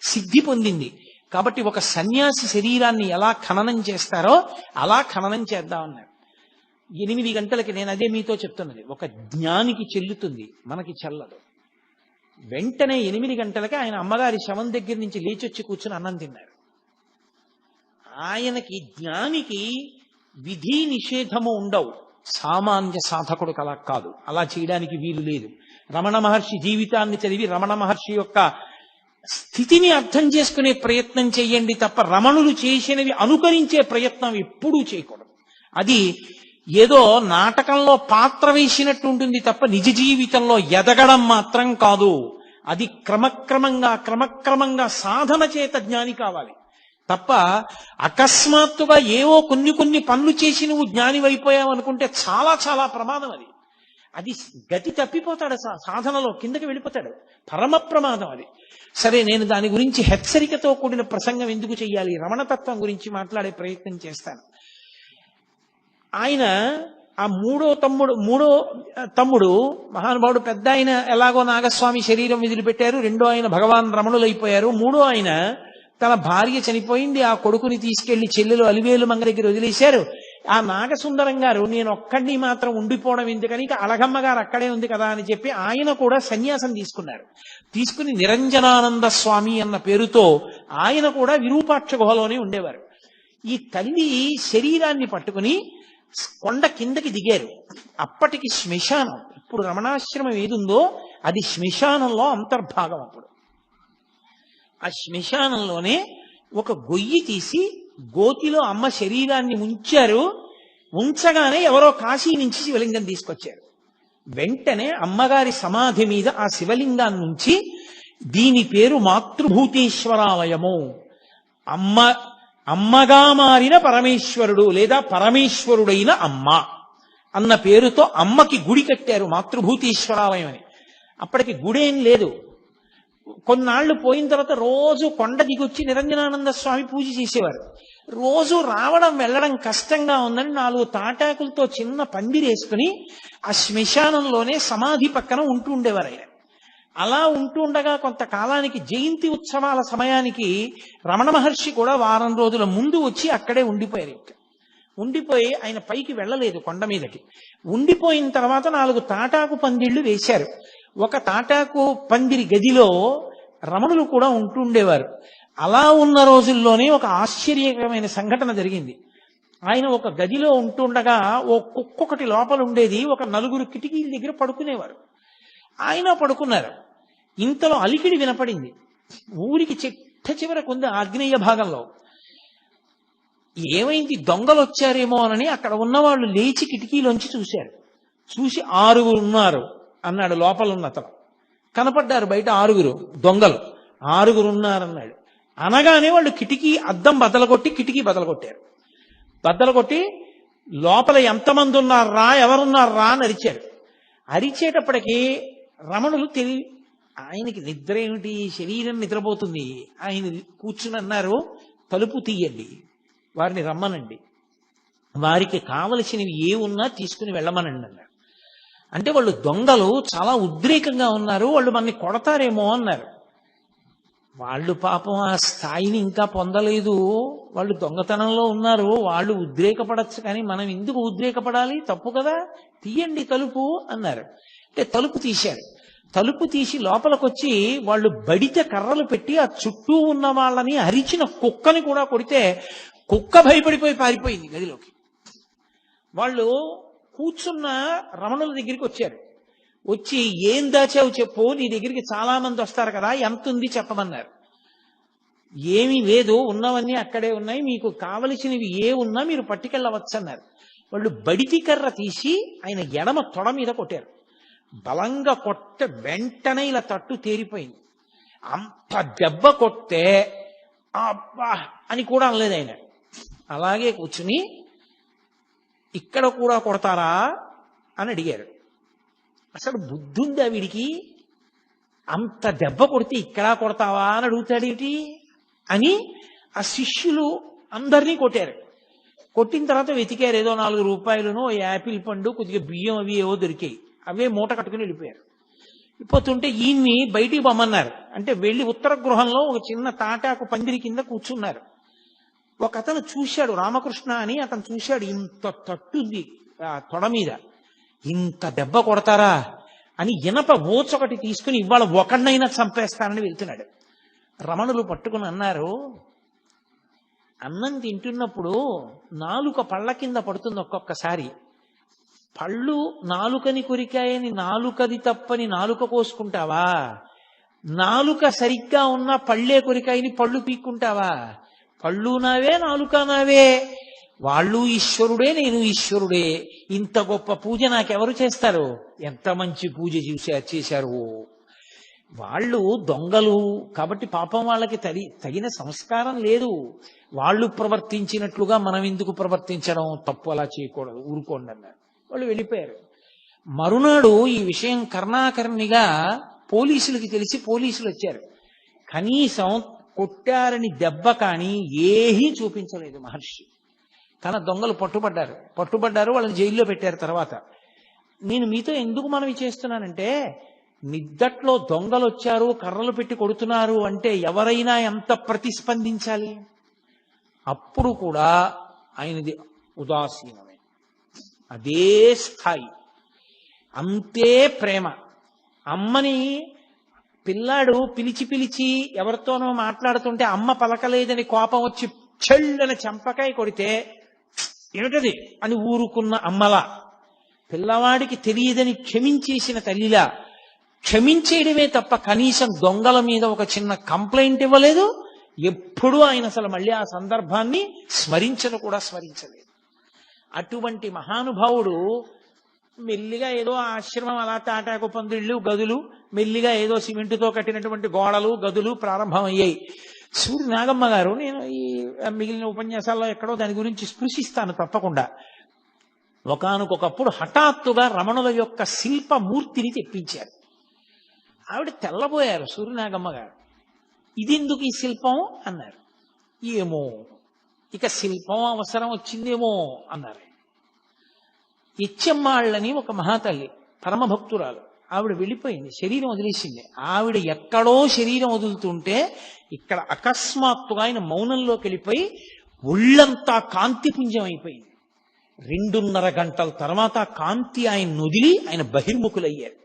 సిద్ధి పొందింది. కాబట్టి ఒక సన్యాసి శరీరాన్ని ఎలా ఖననం చేస్తారో అలా ఖననం చేద్దామన్నారు. 8 గంటలకి, నేను అదే మీతో చెప్తున్నది, ఒక జ్ఞానికి చెల్లుతుంది, మనకి చెల్లదు. వెంటనే 8 గంటలకి ఆయన అమ్మగారి శవం దగ్గర నుంచి లేచొచ్చి కూర్చుని అన్నం తిన్నారు. ఆయనకి జ్ఞానికి విధి నిషేధము ఉండవు. సామాన్య సాధకుడు అలా కాదు, అలా చేయడానికి వీలు లేదు. రమణ మహర్షి జీవితాన్ని చదివి రమణ మహర్షి యొక్క స్థితిని అర్థం చేసుకునే ప్రయత్నం చేయండి తప్ప రమణులు చేసినవి అనుకరించే ప్రయత్నం ఎప్పుడూ చేయకూడదు. అది ఏదో నాటకంలో పాత్ర వేసినట్టు ఉంటుంది తప్ప నిజ జీవితంలో ఎదగడం మాత్రం కాదు. అది క్రమక్రమంగా సాధన చేత జ్ఞాని కావాలి తప్ప అకస్మాత్తుగా ఏవో కొన్ని పనులు చేసి నువ్వు జ్ఞానివైపోయావు అనుకుంటే చాలా చాలా ప్రమాదం. అది గతి తప్పిపోతాడు, సాధనలో కిందకి వెళ్ళిపోతాడు. పరమ ప్రమాదం అది. సరే, నేను దాని గురించి హెచ్చరికతో కూడిన ప్రసంగం ఎందుకు చెయ్యాలి, రమణతత్వం గురించి మాట్లాడే ప్రయత్నం చేస్తాను. ఆయన ఆ మూడో తమ్ముడు మహానుభావుడు, పెద్ద ఆయన ఎలాగో నాగస్వామి శరీరం వదిలిపెట్టారు, రెండో ఆయన భగవాన్ రమణులైపోయారు, మూడో ఆయన తన భార్య చనిపోయింది, ఆ కొడుకుని తీసుకెళ్లి చెల్లెలు అలివేలు మంగ దగ్గర వదిలేశారు. ఆ నాగసుందరం గారు నేను ఒక్కడిని మాత్రం ఉండిపోవడం ఎందుకని, అలగమ్మ గారు అక్కడే ఉంది కదా అని చెప్పి ఆయన కూడా సన్యాసం తీసుకున్నారు. తీసుకుని నిరంజనానంద స్వామి అన్న పేరుతో ఆయన కూడా విరూపాక్ష గుహలోనే ఉండేవారు. ఈ తల్లి శరీరాన్ని పట్టుకుని కొండ కిందకి దిగారు. అప్పటికి శ్మశానం, ఇప్పుడు రమణాశ్రమం ఏదుందో అది శ్మశానంలో అంతర్భాగం. అప్పుడు ఆ శ్మశానంలోనే ఒక గొయ్యి తీసి గోతిలో అమ్మ శరీరాన్ని ఉంచారు. ఉంచగానే ఎవరో కాశీ నుంచి శివలింగం తీసుకొచ్చారు. వెంటనే అమ్మగారి సమాధి మీద ఆ శివలింగాన్ని ఉంచి, దీని పేరు మాతృభూతేశ్వరాలయము, అమ్మగా మారిన పరమేశ్వరుడు లేదా పరమేశ్వరుడైన అమ్మ అన్న పేరుతో అమ్మకి గుడి కట్టారు, మాతృభూతేశ్వరాలయం అని. అప్పటికి గుడేం లేదు. కొన్నాళ్లు పోయిన తర్వాత రోజు కొండ దిగొచ్చి నిరంజనానంద స్వామి పూజ చేసేవారు. రోజు రావడం వెళ్ళడం కష్టంగా ఉందని 4 తాటాకులతో చిన్న పందిరేసుకుని ఆ శ్మశానంలోనే సమాధి పక్కన ఉంటూ ఉండేవారు ఆయన. అలా ఉంటూ ఉండగా కొంతకాలానికి జయంతి ఉత్సవాల సమయానికి రమణ మహర్షి కూడా వారం రోజుల ముందు వచ్చి అక్కడే ఉండిపోయారు. ఉండిపోయి ఆయన పైకి వెళ్ళలేదు కొండ మీదకి. ఉండిపోయిన తర్వాత 4 తాటాకు పందిళ్లు వేశారు. ఒక తాటాకు పందిరి గదిలో రమణులు కూడా ఉంటుండేవారు. అలా ఉన్న రోజుల్లోనే ఒక ఆశ్చర్యకరమైన సంఘటన జరిగింది. ఆయన ఒక గదిలో ఉంటుండగా ఓ కుక్కొకటి లోపల ఉండేది. ఒక 4 కిటికీల దగ్గర పడుకునేవారు. ఆయన పడుకున్నారు. ఇంతలో అలికిడి వినపడింది. ఊరికి చిట్ట చివరకు ఉంది ఆగ్నేయ భాగంలో. ఏమైంది, దొంగలు వచ్చారేమో అని అక్కడ ఉన్నవాళ్ళు లేచి కిటికీలోంచి చూశారు. చూసి 6 ఉన్నారు అన్నాడు. లోపల ఉన్న అతను కనపడ్డారు బయట 6 దొంగలు. 6 ఉన్నారన్నాడు. అనగానే వాళ్ళు కిటికీ అద్దం బద్దలగొట్టి కిటికీ బద్దలగొట్టారు. బద్దలగొట్టి లోపల ఎంతమంది ఉన్నారా, ఎవరున్నారా అని అరిచారు. అరిచేటప్పటికీ రమణులు ఆయనకి నిద్ర ఏమిటి, శరీరం నిద్రపోతుంది. ఆయన కూర్చుని అన్నారు, తలుపు తీయండి, వారిని రమ్మనండి, వారికి కావలసినవి ఏ ఉన్నా తీసుకుని వెళ్ళమనండి అన్నారు. అంటే వాళ్ళు దొంగలు చాలా ఉద్రేకంగా ఉన్నారు, వాళ్ళు మనని కొడతారేమో అన్నారు. వాళ్ళు పాపం ఆ స్థాయిని ఇంకా పొందలేదు, వాళ్ళు దొంగతనంలో ఉన్నారు, వాళ్ళు ఉద్రేకపడచ్చు, కానీ మనం ఎందుకు ఉద్రేకపడాలి, తప్పు కదా, తీయండి తలుపు అన్నారు. అంటే తలుపు తీశారు. తలుపు తీసి లోపలికొచ్చి వాళ్ళు బడిత కర్రలు పెట్టి ఆ చుట్టూ ఉన్న వాళ్ళని అరిచిన కుక్కని కూడా కొడితే కుక్క భయపడిపోయి పారిపోయింది గదిలోకి. వాళ్ళు కూర్చున్న రమణుల దగ్గరికి వచ్చారు. వచ్చి ఏం దాచావు చెప్పు, నీ దగ్గరికి చాలా మంది వస్తారు కదా, ఎంత ఉంది చెప్పమన్నారు. ఏమీ లేదు, ఉన్నవన్నీ అక్కడే ఉన్నాయి, మీకు కావలసినవి ఏ ఉన్నా మీరు పట్టుకెళ్ళవచ్చు అన్నారు. వాళ్ళు బడితి కర్ర తీసి ఆయన ఎడమ తొడ మీద కొట్టారు. బలంగా కొట్ట వెంటనే ఇలా తట్టు తేరిపోయింది. అంత దెబ్బ కొట్టే అబ్బా అని కూడా అనలేదు ఆయన. అలాగే కూర్చుని ఇక్కడ కూడా కొడతారా అని అడిగారు. అసలు బుద్ధి ఉందా వీడికి? అంత దెబ్బ కొడితే ఇక్కడ కొడతావా అని అడుగుతాడేమిటి అని ఆ శిష్యులు అందరినీ కొట్టారు. కొట్టిన తర్వాత వెతికారు, ఏదో 4 రూపాయలను యాపిల్ పండు కొద్దిగా బియ్యం అవి ఏవో దొరికాయి. అవే మూట కట్టుకుని వెళ్ళిపోయారు. వెళ్ళిపోతుంటే ఈయన్ని బయటికి పొమ్మన్నారు. అంటే వెళ్ళి ఉత్తర గృహంలో ఒక చిన్న తాటాకు పందిరి కింద కూర్చున్నారు. ఒక అతను చూశాడు, రామకృష్ణ అని అతను చూశాడు, ఇంత తట్టుంది ఆ తొడ మీద, ఇంత దెబ్బ కొడతారా అని ఇనప ఓచొకటి తీసుకుని ఇవాళ ఒకడినైనా చంపేస్తానని వెళ్తున్నాడు. రమణులు పట్టుకుని అన్నారు, అన్నం తింటున్నప్పుడు నాలుక పళ్ళ కింద పడుతుంది ఒక్కొక్కసారి. పళ్ళు నాలుకని కొరికాయని నాలుకది తప్పని నాలుక కోసుకుంటావా? నాలుక సరిగ్గా ఉన్న పళ్ళే కొరికాయని పళ్ళు పీక్కుంటావా? పళ్ళు నావే, నాలుక నావే. వాళ్ళు ఈశ్వరుడే, నేను ఈశ్వరుడే. ఇంత గొప్ప పూజ నాకెవరు చేస్తారు? ఎంత మంచి పూజ చేశారు. వాళ్ళు దొంగలు కాబట్టి పాపం వాళ్ళకి తగిన సంస్కారం లేదు. వాళ్ళు ప్రవర్తించినట్లుగా మనం ఎందుకు ప్రవర్తించడం? తప్పు అలా చేయకూడదు, ఊరుకోండి అన్నారు. వాళ్ళు వెళ్ళిపోయారు. మరునాడు ఈ విషయం కర్ణాకర్ణిగా పోలీసులకి తెలిసి పోలీసులు వచ్చారు. కనీసం కొట్టారని దెబ్బ కానీ ఏమీ చూపించలేదు మహర్షి. తన దొంగలు పట్టుబడ్డారు, వాళ్ళని జైల్లో పెట్టారు. తర్వాత నేను మీతో ఎందుకు మనవి చేస్తున్నానంటే, నిద్దట్లో దొంగలు వచ్చారు, కర్రలు పెట్టి కొడుతున్నారు అంటే ఎవరైనా ఎంత ప్రతిస్పందించాలి? అప్పుడు కూడా ఆయనది ఉదాసీనమే, అదే స్థాయి, అంతే ప్రేమ. అమ్మని పిల్లాడు పిలిచి ఎవరితోనో మాట్లాడుతుంటే అమ్మ పలకలేదని కోపం వచ్చి చెళ్ళని చంపకాయ కొడితే ఏమిటది అని ఊరుకున్న అమ్మలా, పిల్లవాడికి తెలియదని క్షమించేసిన తల్లిలా, క్షమించేయడమే తప్ప కనీసం దొంగల మీద ఒక చిన్న కంప్లైంట్ ఇవ్వలేదు. ఎప్పుడూ ఆయన అసలు మళ్ళీ ఆ సందర్భాన్ని స్మరించలేదు. అటువంటి మహానుభావుడు మెల్లిగా ఏదో ఆశ్రమం అలా తాటాకు పందిళ్ళు, గదులు, మెల్లిగా ఏదో సిమెంటుతో కట్టినటువంటి గోడలు, గదులు ప్రారంభమయ్యాయి. సూర్య నాగమ్మ గారు, నేను ఈ మిగిలిన ఉపన్యాసాల్లో ఎక్కడో దాని గురించి స్పృశిస్తాను తప్పకుండా. ఒకానొకప్పుడు హఠాత్తుగా రమణుల యొక్క శిల్పమూర్తిని తెప్పించారు. ఆవిడ తెల్లబోయారు సూర్యనాగమ్మ గారు. ఇదెందుకు ఈ శిల్పం అన్నారు. ఏమో ఇక శిల్పం అవసరం వచ్చిందేమో అన్నారు. ఇచ్చమ్మాళ్ళని ఒక మహాతల్లి, పరమభక్తురాలు, ఆవిడ వెళ్ళిపోయింది, శరీరం వదిలేసింది. ఆవిడ ఎక్కడో శరీరం వదులుతుంటే ఇక్కడ అకస్మాత్తుగా ఆయన మౌనంలోకి వెళ్ళిపోయి ఒళ్ళంతా కాంతిపుంజం అయిపోయింది. 2.5 గంటల తర్వాత కాంతి ఆయన వదిలి ఆయన బహిర్ముఖులయ్యారు.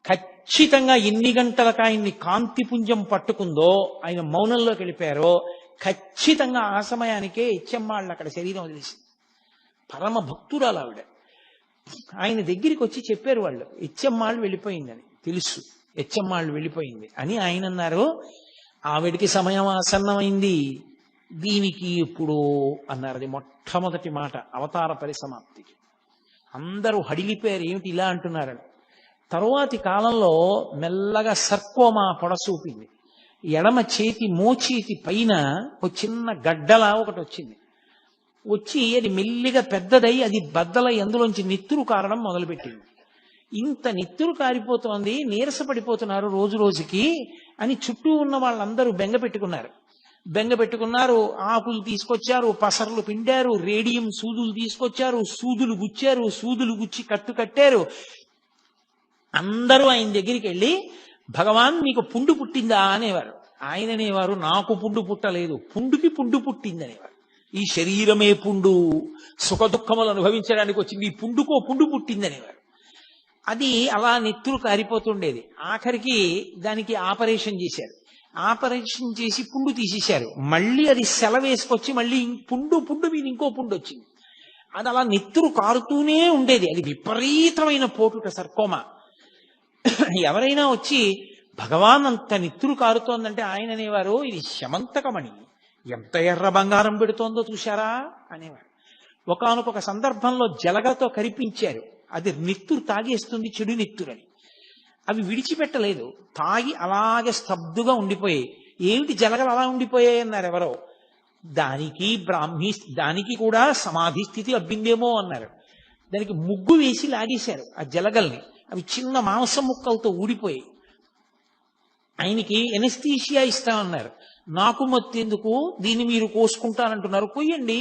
ఖచ్చితంగా ఎన్ని గంటలకు ఆయన్ని కాంతిపుంజం పట్టుకుందో, ఆయన మౌనంలోకి వెళ్ళిపోయారో, ఖచ్చితంగా ఆ సమయానికే ఇచ్చమ్మాళ్ళు అక్కడ శరీరం వదిలేసింది. పరమ భక్తురాలు ఆవిడ. ఆయన దగ్గరికి వచ్చి చెప్పారు వాళ్ళు, ఇచ్చమ్మాళ్ళు వెళ్ళిపోయిందని. తెలుసు ఇచ్చమ్మాళ్ళు వెళ్ళిపోయింది అని ఆయన అన్నారు. ఆవిడికి సమయం ఆసన్నమైంది, దీనికి ఇప్పుడు అన్నారు. అది మొట్టమొదటి మాట అవతార పరిసమాప్తికి. అందరూ హడిలిపోయారు, ఏమిటి ఇలా అంటున్నారని. తరువాతి కాలంలో మెల్లగా సర్కోమా పొడసూపింది. ఎడమ చేతి మోచేతి పైన ఒక చిన్న గడ్డలా ఒకటి వచ్చింది. వచ్చి అది మెల్లిగా పెద్దదై అది బద్దలై అందులోంచి నెత్తురు కారడం మొదలుపెట్టింది. ఇంత నెత్తురు కారిపోతోంది, నీరసపడిపోతున్నారు రోజు రోజుకి అని చుట్టూ ఉన్న వాళ్ళందరూ బెంగ పెట్టుకున్నారు. ఆకులు తీసుకొచ్చారు, పసర్లు పిండారు, రేడియం సూదులు తీసుకొచ్చారు, సూదులు గుచ్చి కట్టు కట్టారు. అందరూ ఆయన దగ్గరికి వెళ్ళి, భగవాన్ మీకు పుండు పుట్టిందా అనేవారు. ఆయన అనేవారు, నాకు పుండు పుట్టలేదు, పుండుకి పుండు పుట్టింది అనేవారు. ఈ శరీరమే పుండు, సుఖ దుఃఖములు అనుభవించడానికి వచ్చింది, ఈ పుండుకో పుండు పుట్టింది అనేవారు. అది అలా నెత్తురు కారిపోతుండేది. ఆఖరికి దానికి ఆపరేషన్ చేశారు. ఆపరేషన్ చేసి పుండు తీసేశారు. మళ్ళీ అది సెలవేసుకొచ్చి మళ్ళీ పుండు మీద ఇంకో పుండు వచ్చింది. అది అలా నెత్తురు కారుతూనే ఉండేది. అది విపరీతమైన పోటుట సర్కోమా. ఎవరైనా వచ్చి భగవాన్ అంత నెత్తురు కారుతోందంటే ఆయన అనేవారు, ఇది శమంతకమణి, ఎంత ఎర్ర బంగారం పెడుతోందో చూశారా అనేవారు. ఒకానొక సందర్భంలో జలగతో కరిపించారు. అది నెత్తురు తాగేస్తుంది, చెడు నెత్తురని. అవి విడిచిపెట్టలేదు, తాగి అలాగే స్తబ్దుగా ఉండిపోయాయి. ఏమిటి జలగలు అలా ఉండిపోయాయి అన్నారు ఎవరో. దానికి కూడా సమాధి స్థితి అబ్బిందేమో అన్నారు. దానికి ముగ్గు వేసి లాగేశారు ఆ జలగల్ని. అవి చిన్న మాంసం ముక్కలతో ఊడిపోయి. ఆయనకి ఎనస్థీషియా ఇస్తామన్నారు. నాకు మత్తెందుకు, దీన్ని మీరు కోసుకుంటానంటున్నారు, కొయ్యండి,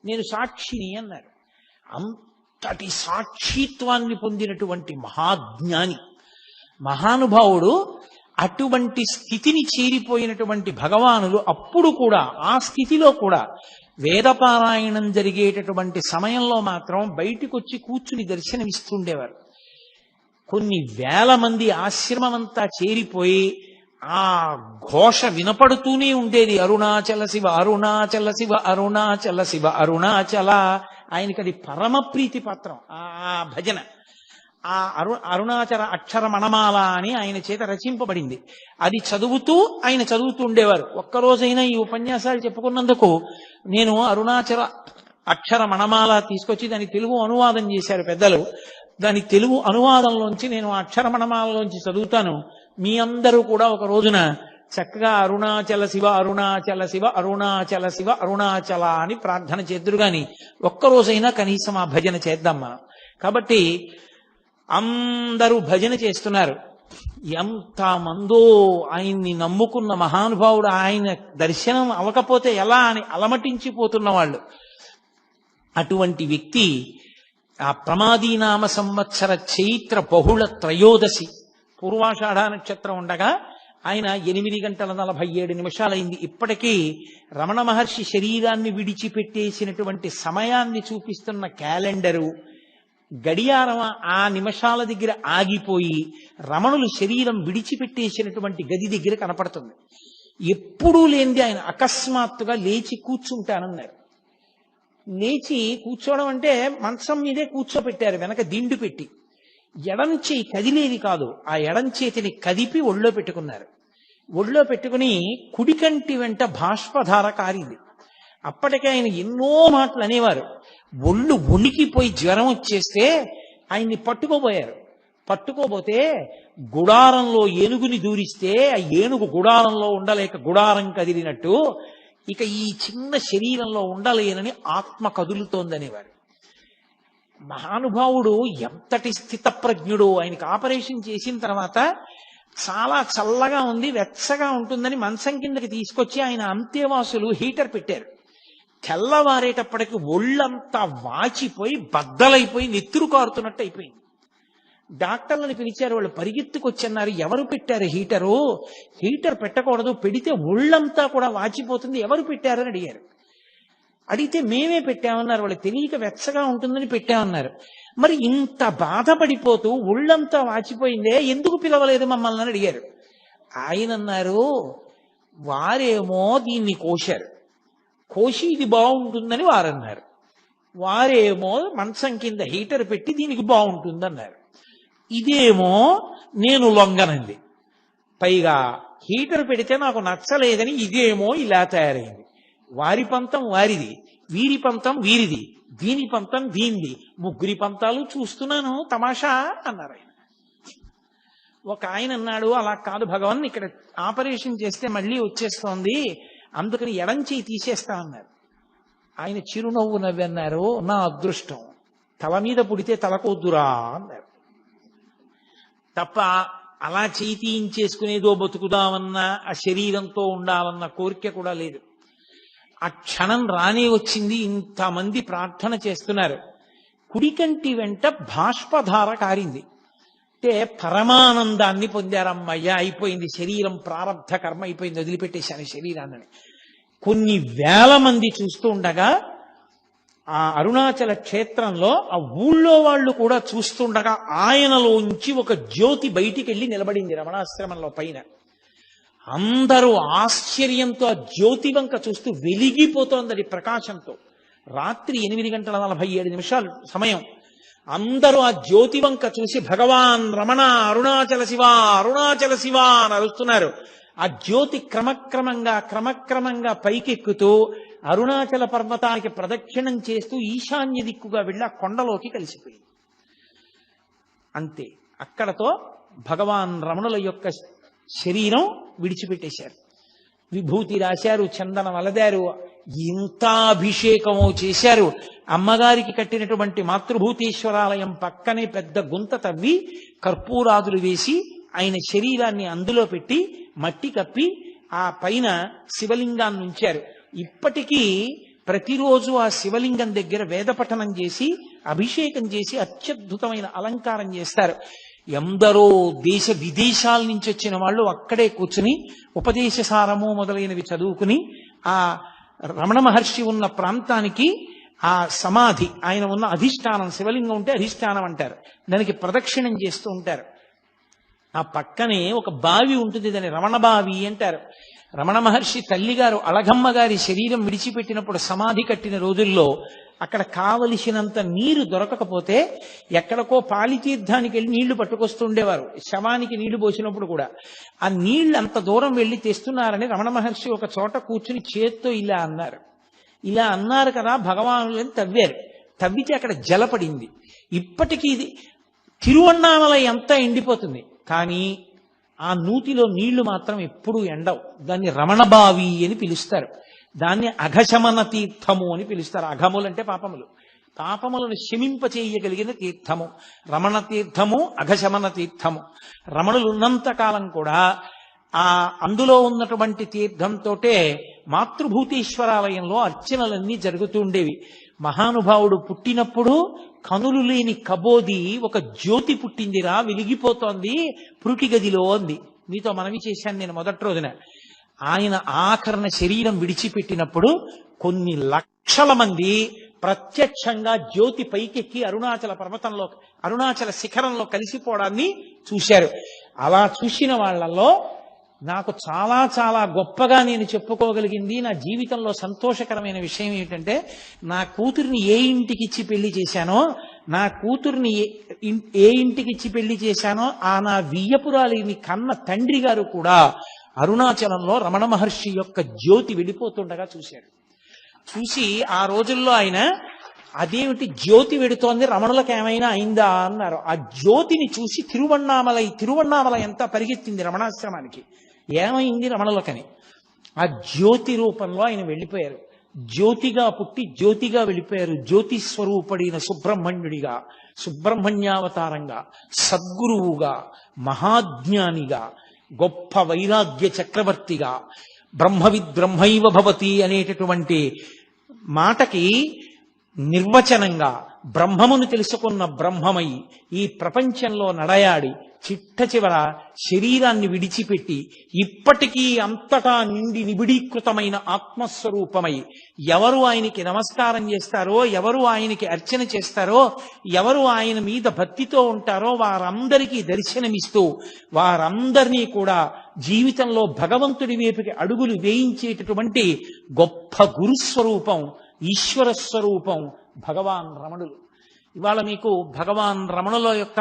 నేను సాక్షిని అన్నారు. అంతటి సాక్షిత్వాన్ని పొందినటువంటి మహాజ్ఞాని, మహానుభావుడు. అటువంటి స్థితిని చేరిపోయినటువంటి భగవానులు అప్పుడు కూడా, ఆ స్థితిలో కూడా వేదపారాయణం జరిగేటటువంటి సమయంలో మాత్రం బయటికి వచ్చి కూర్చుని దర్శనమిస్తుండేవారు. కొన్ని వేల మంది ఆశ్రమం అంతా చేరిపోయి ఆ ఘోష వినపడుతూనే ఉండేది. అరుణాచల శివ, అరుణాచల శివ, అరుణాచల శివ, అరుణాచల. ఆయనకి అది పరమ ప్రీతి పాత్రం ఆ భజన. ఆ అరుణాచల అక్షర మణమాల అని ఆయన చేత రచింపబడింది. అది చదువుతూ ఆయన చదువుతూ ఉండేవారు. ఒక్కరోజైనా ఈ ఉపన్యాసాలు చెప్పుకున్నందుకు నేను అరుణాచల అక్షర మణమాల తీసుకొచ్చి దాని తెలుగు అనువాదం చేశారు పెద్దలు. దాని తెలుగు అనువాదంలోంచి నేను అక్షర మణమాలలోంచి చదువుతాను. మీ అందరూ కూడా ఒక రోజున చక్కగా అరుణాచల శివ, అరుణాచల శివ, అరుణాచల శివ, అరుణాచల అని ప్రార్థన చేద్దురు గాని ఒక్కరోజైనా కనీసం ఆ భజన చేద్దాం మనం. కాబట్టి అందరూ భజన చేస్తున్నారు. ఎంత మందో ఆయన్ని నమ్ముకున్న మహానుభావుడు, ఆయన దర్శనం అవ్వకపోతే ఎలా అని అలమటించిపోతున్న వాళ్ళు. అటువంటి వ్యక్తి ఆ ప్రమాదీనామ సంవత్సర చైత్ర బహుళ త్రయోదశి పూర్వాషాఢ నక్షత్రం ఉండగా ఆయన 8:47 ఇప్పటికీ రమణ మహర్షి శరీరాన్ని విడిచిపెట్టేసినటువంటి సమయాన్ని చూపిస్తున్న క్యాలెండరు గడియారం ఆ నిమిషాల దగ్గర ఆగిపోయి రమణులు శరీరం విడిచిపెట్టేసినటువంటి గది దగ్గర కనపడుతుంది. ఎప్పుడూ లేనిది ఆయన అకస్మాత్తుగా లేచి కూర్చుంటానన్నారు. లేచి కూర్చోవడం అంటే మంచం మీదే కూర్చోపెట్టారు, వెనక దిండు పెట్టి. ఎడం చేయి కదిలేది కాదు, ఆ ఎడం చేతిని కదిపి ఒళ్ళో పెట్టుకున్నారు. ఒళ్ళో పెట్టుకుని కుడికంటి వెంట బాష్పధార కారింది. అప్పటికే ఆయన ఎన్నో మాటలు అనేవారు. ఒళ్ళు వణికిపోయి జ్వరం వచ్చేస్తే ఆయన్ని పట్టుకోబోయారు. పట్టుకోబోతే గుడారంలో ఏనుగుని దూరిస్తే ఆ ఏనుగు గుడారంలో ఉండలేక గుడారం కదిలినట్టు ఇక ఈ చిన్న శరీరంలో ఉండలేనని ఆత్మ కదులుతోందనేవారు. మహానుభావుడు ఎంతటి స్థితప్రజ్ఞుడు. ఆయనకి ఆపరేషన్ చేసిన తర్వాత చాలా చల్లగా ఉంది, వెచ్చగా ఉంటుందని మంచం కిందకి తీసుకొచ్చి ఆయన అంతేవాసులు హీటర్ పెట్టారు. తెల్లవారేటప్పటికి ఒళ్ళంతా వాచిపోయి బద్దలైపోయి నెత్తురు కారుతున్నట్టు అయిపోయింది. డాక్టర్లను పిలిచారు. వాళ్ళు పరిగెత్తుకొచ్చన్నారు, ఎవరు పెట్టారు హీటరు? హీటర్ పెట్టకూడదు, పెడితే ఒళ్ళంతా కూడా వాచిపోతుంది, ఎవరు పెట్టారని అడిగారు. అడిగితే మేమే పెట్టామన్నారు. వాళ్ళు తెలియక వెచ్చగా ఉంటుందని పెట్టామన్నారు. మరి ఇంత బాధపడిపోతూ ఒళ్ళంతా వాచిపోయిందే, ఎందుకు పిలవలేదు మమ్మల్ని అని అడిగారు. ఆయన అన్నారు, వారేమో దీన్ని కోశారు, కోసి ఇది బాగుంటుందని వారన్నారు. వారేమో మంచం కింద హీటర్ పెట్టి దీనికి బాగుంటుందన్నారు. ఇదేమో నేను లొంగనంది, పైగా హీటర్ పెడితే నాకు నచ్చలేదని ఇదేమో ఇలా తయారైంది. వారి పంతం వారిది, వీరి పంతం వీరిది, దీని పంతం దీనిది, ముగ్గురి పంతాలు చూస్తున్నాను తమాషా అన్నారు ఆయన. ఒక ఆయన అన్నాడు, అలా కాదు భగవాన్, ఇక్కడ ఆపరేషన్ చేస్తే మళ్ళీ వచ్చేస్తోంది, అందుకని ఎడం చేయి తీసేస్తా అన్నారు. ఆయన చిరునవ్వు నవ్వన్నారు, నా అదృష్టం, తల మీద పుడితే తలకొద్దురా అన్నారు. తప్ప అలా చేయి తీయించేసుకునేదో బతుకుదామన్నా ఆ శరీరంతో ఉండాలన్న కోరిక కూడా లేదు. ఆ క్షణం రానే వచ్చింది. ఇంతమంది ప్రార్థన చేస్తున్నారు. కుడికంటి వెంట బాష్పధార కారింది. అంటే పరమానందాన్ని పొందారమ్మయ్య, అయిపోయింది శరీరం, ప్రారంధ కర్మ అయిపోయింది, వదిలిపెట్టేశాను శరీరాన్ని. కొన్ని వేల మంది చూస్తూ ఉండగా ఆ అరుణాచల క్షేత్రంలో ఆ ఊళ్ళో వాళ్ళు కూడా చూస్తుండగా ఆయనలోంచి ఒక జ్యోతి బయటికి వెళ్ళి నిలబడింది రమణాశ్రమంలో పైన. అందరూ ఆశ్చర్యంతో ఆ జ్యోతి వంక చూస్తూ వెలిగిపోతోంది ప్రకాశంతో. రాత్రి 8:47 సమయం. అందరూ ఆ జ్యోతి వంక చూసి భగవాన్ రమణ అరుణాచల శివ, అరుణాచల శివ అని అరుస్తున్నారు. ఆ జ్యోతి క్రమక్రమంగా పైకెక్కుతూ అరుణాచల పర్వతానికి ప్రదక్షిణం చేస్తూ ఈశాన్య దిక్కుగా వెళ్ళి ఆ కొండలోకి కలిసిపోయింది. అంతే, అక్కడతో భగవాన్ రమణుల యొక్క శరీరం విడిచిపెట్టేశారు. విభూతి రాశారు, చందనం అలదారు, ఇంత అభిషేకమో చేశారు. అమ్మగారికి కట్టినటువంటి మాతృభూతేశ్వరాలయం పక్కనే పెద్ద గుంత తవ్వి కర్పూరాదులు వేసి ఆయన శరీరాన్ని అందులో పెట్టి మట్టి కప్పి ఆ పైన శివలింగాన్ని ఉంచారు. ఇప్పటికీ ప్రతిరోజు ఆ శివలింగం దగ్గర వేద పఠనం చేసి అభిషేకం చేసి అత్యద్భుతమైన అలంకారం చేస్తారు. ఎందరో దేశ విదేశాల నుంచి వచ్చిన వాళ్ళు అక్కడే కూర్చుని ఉపదేశ సారము మొదలైనవి చదువుకుని ఆ రమణ మహర్షి ఉన్న ప్రాంతానికి ఆ సమాధి ఆయన ఉన్న అధిష్టానం, శివలింగం ఉంటే అధిష్టానం అంటారు, దానికి ప్రదక్షిణం చేస్తూ ఉంటారు. ఆ పక్కనే ఒక బావి ఉంటుంది, దాన్ని రమణ బావి అంటారు. రమణ మహర్షి తల్లిగారు అళగమ్మ గారి శరీరం విడిచిపెట్టినప్పుడు సమాధి కట్టిన రోజుల్లో అక్కడ కావలసినంత నీరు దొరకకపోతే ఎక్కడికో పాలితీర్థానికి వెళ్ళి నీళ్లు పట్టుకొస్తుండేవారు. శవానికి నీళ్లు పోసినప్పుడు కూడా ఆ నీళ్లు అంత దూరం వెళ్ళి తెస్తున్నారని రమణ మహర్షి ఒక చోట కూర్చుని చేత్తో ఇలా అన్నారు. ఇలా అన్నారు కదా భగవానులని తవ్వారు. తవ్వితే అక్కడ జలపడింది. ఇప్పటికీ ఇది తిరువన్నామలై అంతా ఎండిపోతుంది, కానీ ఆ నూతిలో నీళ్లు మాత్రం ఎప్పుడూ ఎండవు. దాన్ని రమణబావి అని పిలుస్తారు. దాన్ని అఘశమన తీర్థము అని పిలుస్తారు. అఘములంటే పాపములు, పాపములను శమింపచేయగలిగిన తీర్థము రమణ తీర్థము, అఘశమన తీర్థము. రమణులు ఉన్నంత కాలం కూడా ఆ అందులో ఉన్నటువంటి తీర్థంతోటే మాతృభూతేశ్వరాలయంలో అర్చనలన్నీ జరుగుతూ ఉండేవి. మహానుభావుడు పుట్టినప్పుడు కనులు లేని కబోది ఒక జ్యోతి పుట్టిందిరా, వెలిగిపోతోంది పురుటి గదిలో అంది. మీతో మనవి చేశాను నేను మొదటి రోజున. ఆయన ఆఖరణ శరీరం విడిచిపెట్టినప్పుడు కొన్ని లక్షల మంది ప్రత్యక్షంగా జ్యోతి పైకెక్కి అరుణాచల పర్వతంలో, అరుణాచల శిఖరంలో కలిసిపోవడాన్ని చూశారు. అలా చూసిన వాళ్ళల్లో నాకు చాలా చాలా గొప్పగా నేను చెప్పుకోగలిగింది, నా జీవితంలో సంతోషకరమైన విషయం ఏమిటంటే, నా కూతుర్ని ఏ ఇంటికి ఇచ్చి పెళ్లి చేశానో, నా కూతుర్ని ఏ ఇంటికి ఇచ్చి పెళ్లి చేశానో ఆ నా వియ్యపురాలిని కన్న తండ్రి గారు కూడా అరుణాచలంలో రమణ మహర్షి యొక్క జ్యోతి వెళ్ళిపోతుండగా చూశారు. చూసి ఆ రోజుల్లో ఆయన అదేమిటి జ్యోతి వెడుతోంది, రమణులకు ఏమైనా అయిందా అన్నారు. ఆ జ్యోతిని చూసి తిరువన్నామలై అంతా పరిగెత్తింది రమణాశ్రమానికి. ఏమైంది రమణులకని. ఆ జ్యోతి రూపంలో ఆయన వెళ్ళిపోయారు. జ్యోతిగా పుట్టి జ్యోతిగా వెళ్ళిపోయారు. జ్యోతి స్వరూపడిన సుబ్రహ్మణ్యుడిగా, సుబ్రహ్మణ్యావతారంగా, సద్గురువుగా, మహాజ్ఞానిగా, గొప్ప వైరాగ్య చక్రవర్తిగా, బ్రహ్మవిద్ బ్రహ్మైవ భవతి అనేటటువంటి మాటకి నిర్వచనంగా బ్రహ్మమును తెలుసుకున్న బ్రహ్మమై ఈ ప్రపంచంలో నడయాడి చిట్ట చివర శరీరాన్ని విడిచిపెట్టి ఇప్పటికీ అంతటా నిండి నిబిడీకృతమైన ఆత్మస్వరూపమై ఎవరు ఆయనకి నమస్కారం చేస్తారో, ఎవరు ఆయనకి అర్చన చేస్తారో, ఎవరు ఆయన మీద భక్తితో ఉంటారో వారందరికీ దర్శనమిస్తూ వారందరినీ కూడా జీవితంలో భగవంతుడి వైపుకి అడుగులు వేయించేటటువంటి గొప్ప గురుస్వరూపం, ఈశ్వర స్వరూపం భగవాన్ రమణులు. ఇవాళ మీకు భగవాన్ రమణుల యొక్క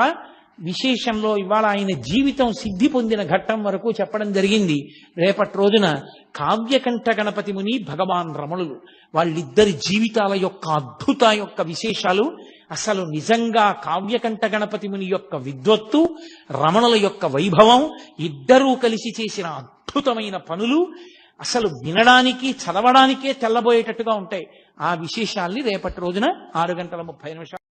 విశేషంలో ఇవాళ ఆయన జీవితం సిద్ధి పొందిన ఘట్టం వరకు చెప్పడం జరిగింది. రేపటి రోజున కావ్యకంఠ గణపతి ముని, భగవాన్ రమణులు, వాళ్ళిద్దరి జీవితాల యొక్క అద్భుత యొక్క విశేషాలు, అసలు నిజంగా కావ్యకంఠ గణపతి ముని యొక్క విద్వత్తు, రమణుల యొక్క వైభవం, ఇద్దరూ కలిసి చేసిన అద్భుతమైన పనులు అసలు వినడానికి చదవడానికే తెల్లబోయేటట్టుగా ఉంటాయి. ఆ విశేషాల్ని రేపటి రోజున 6:30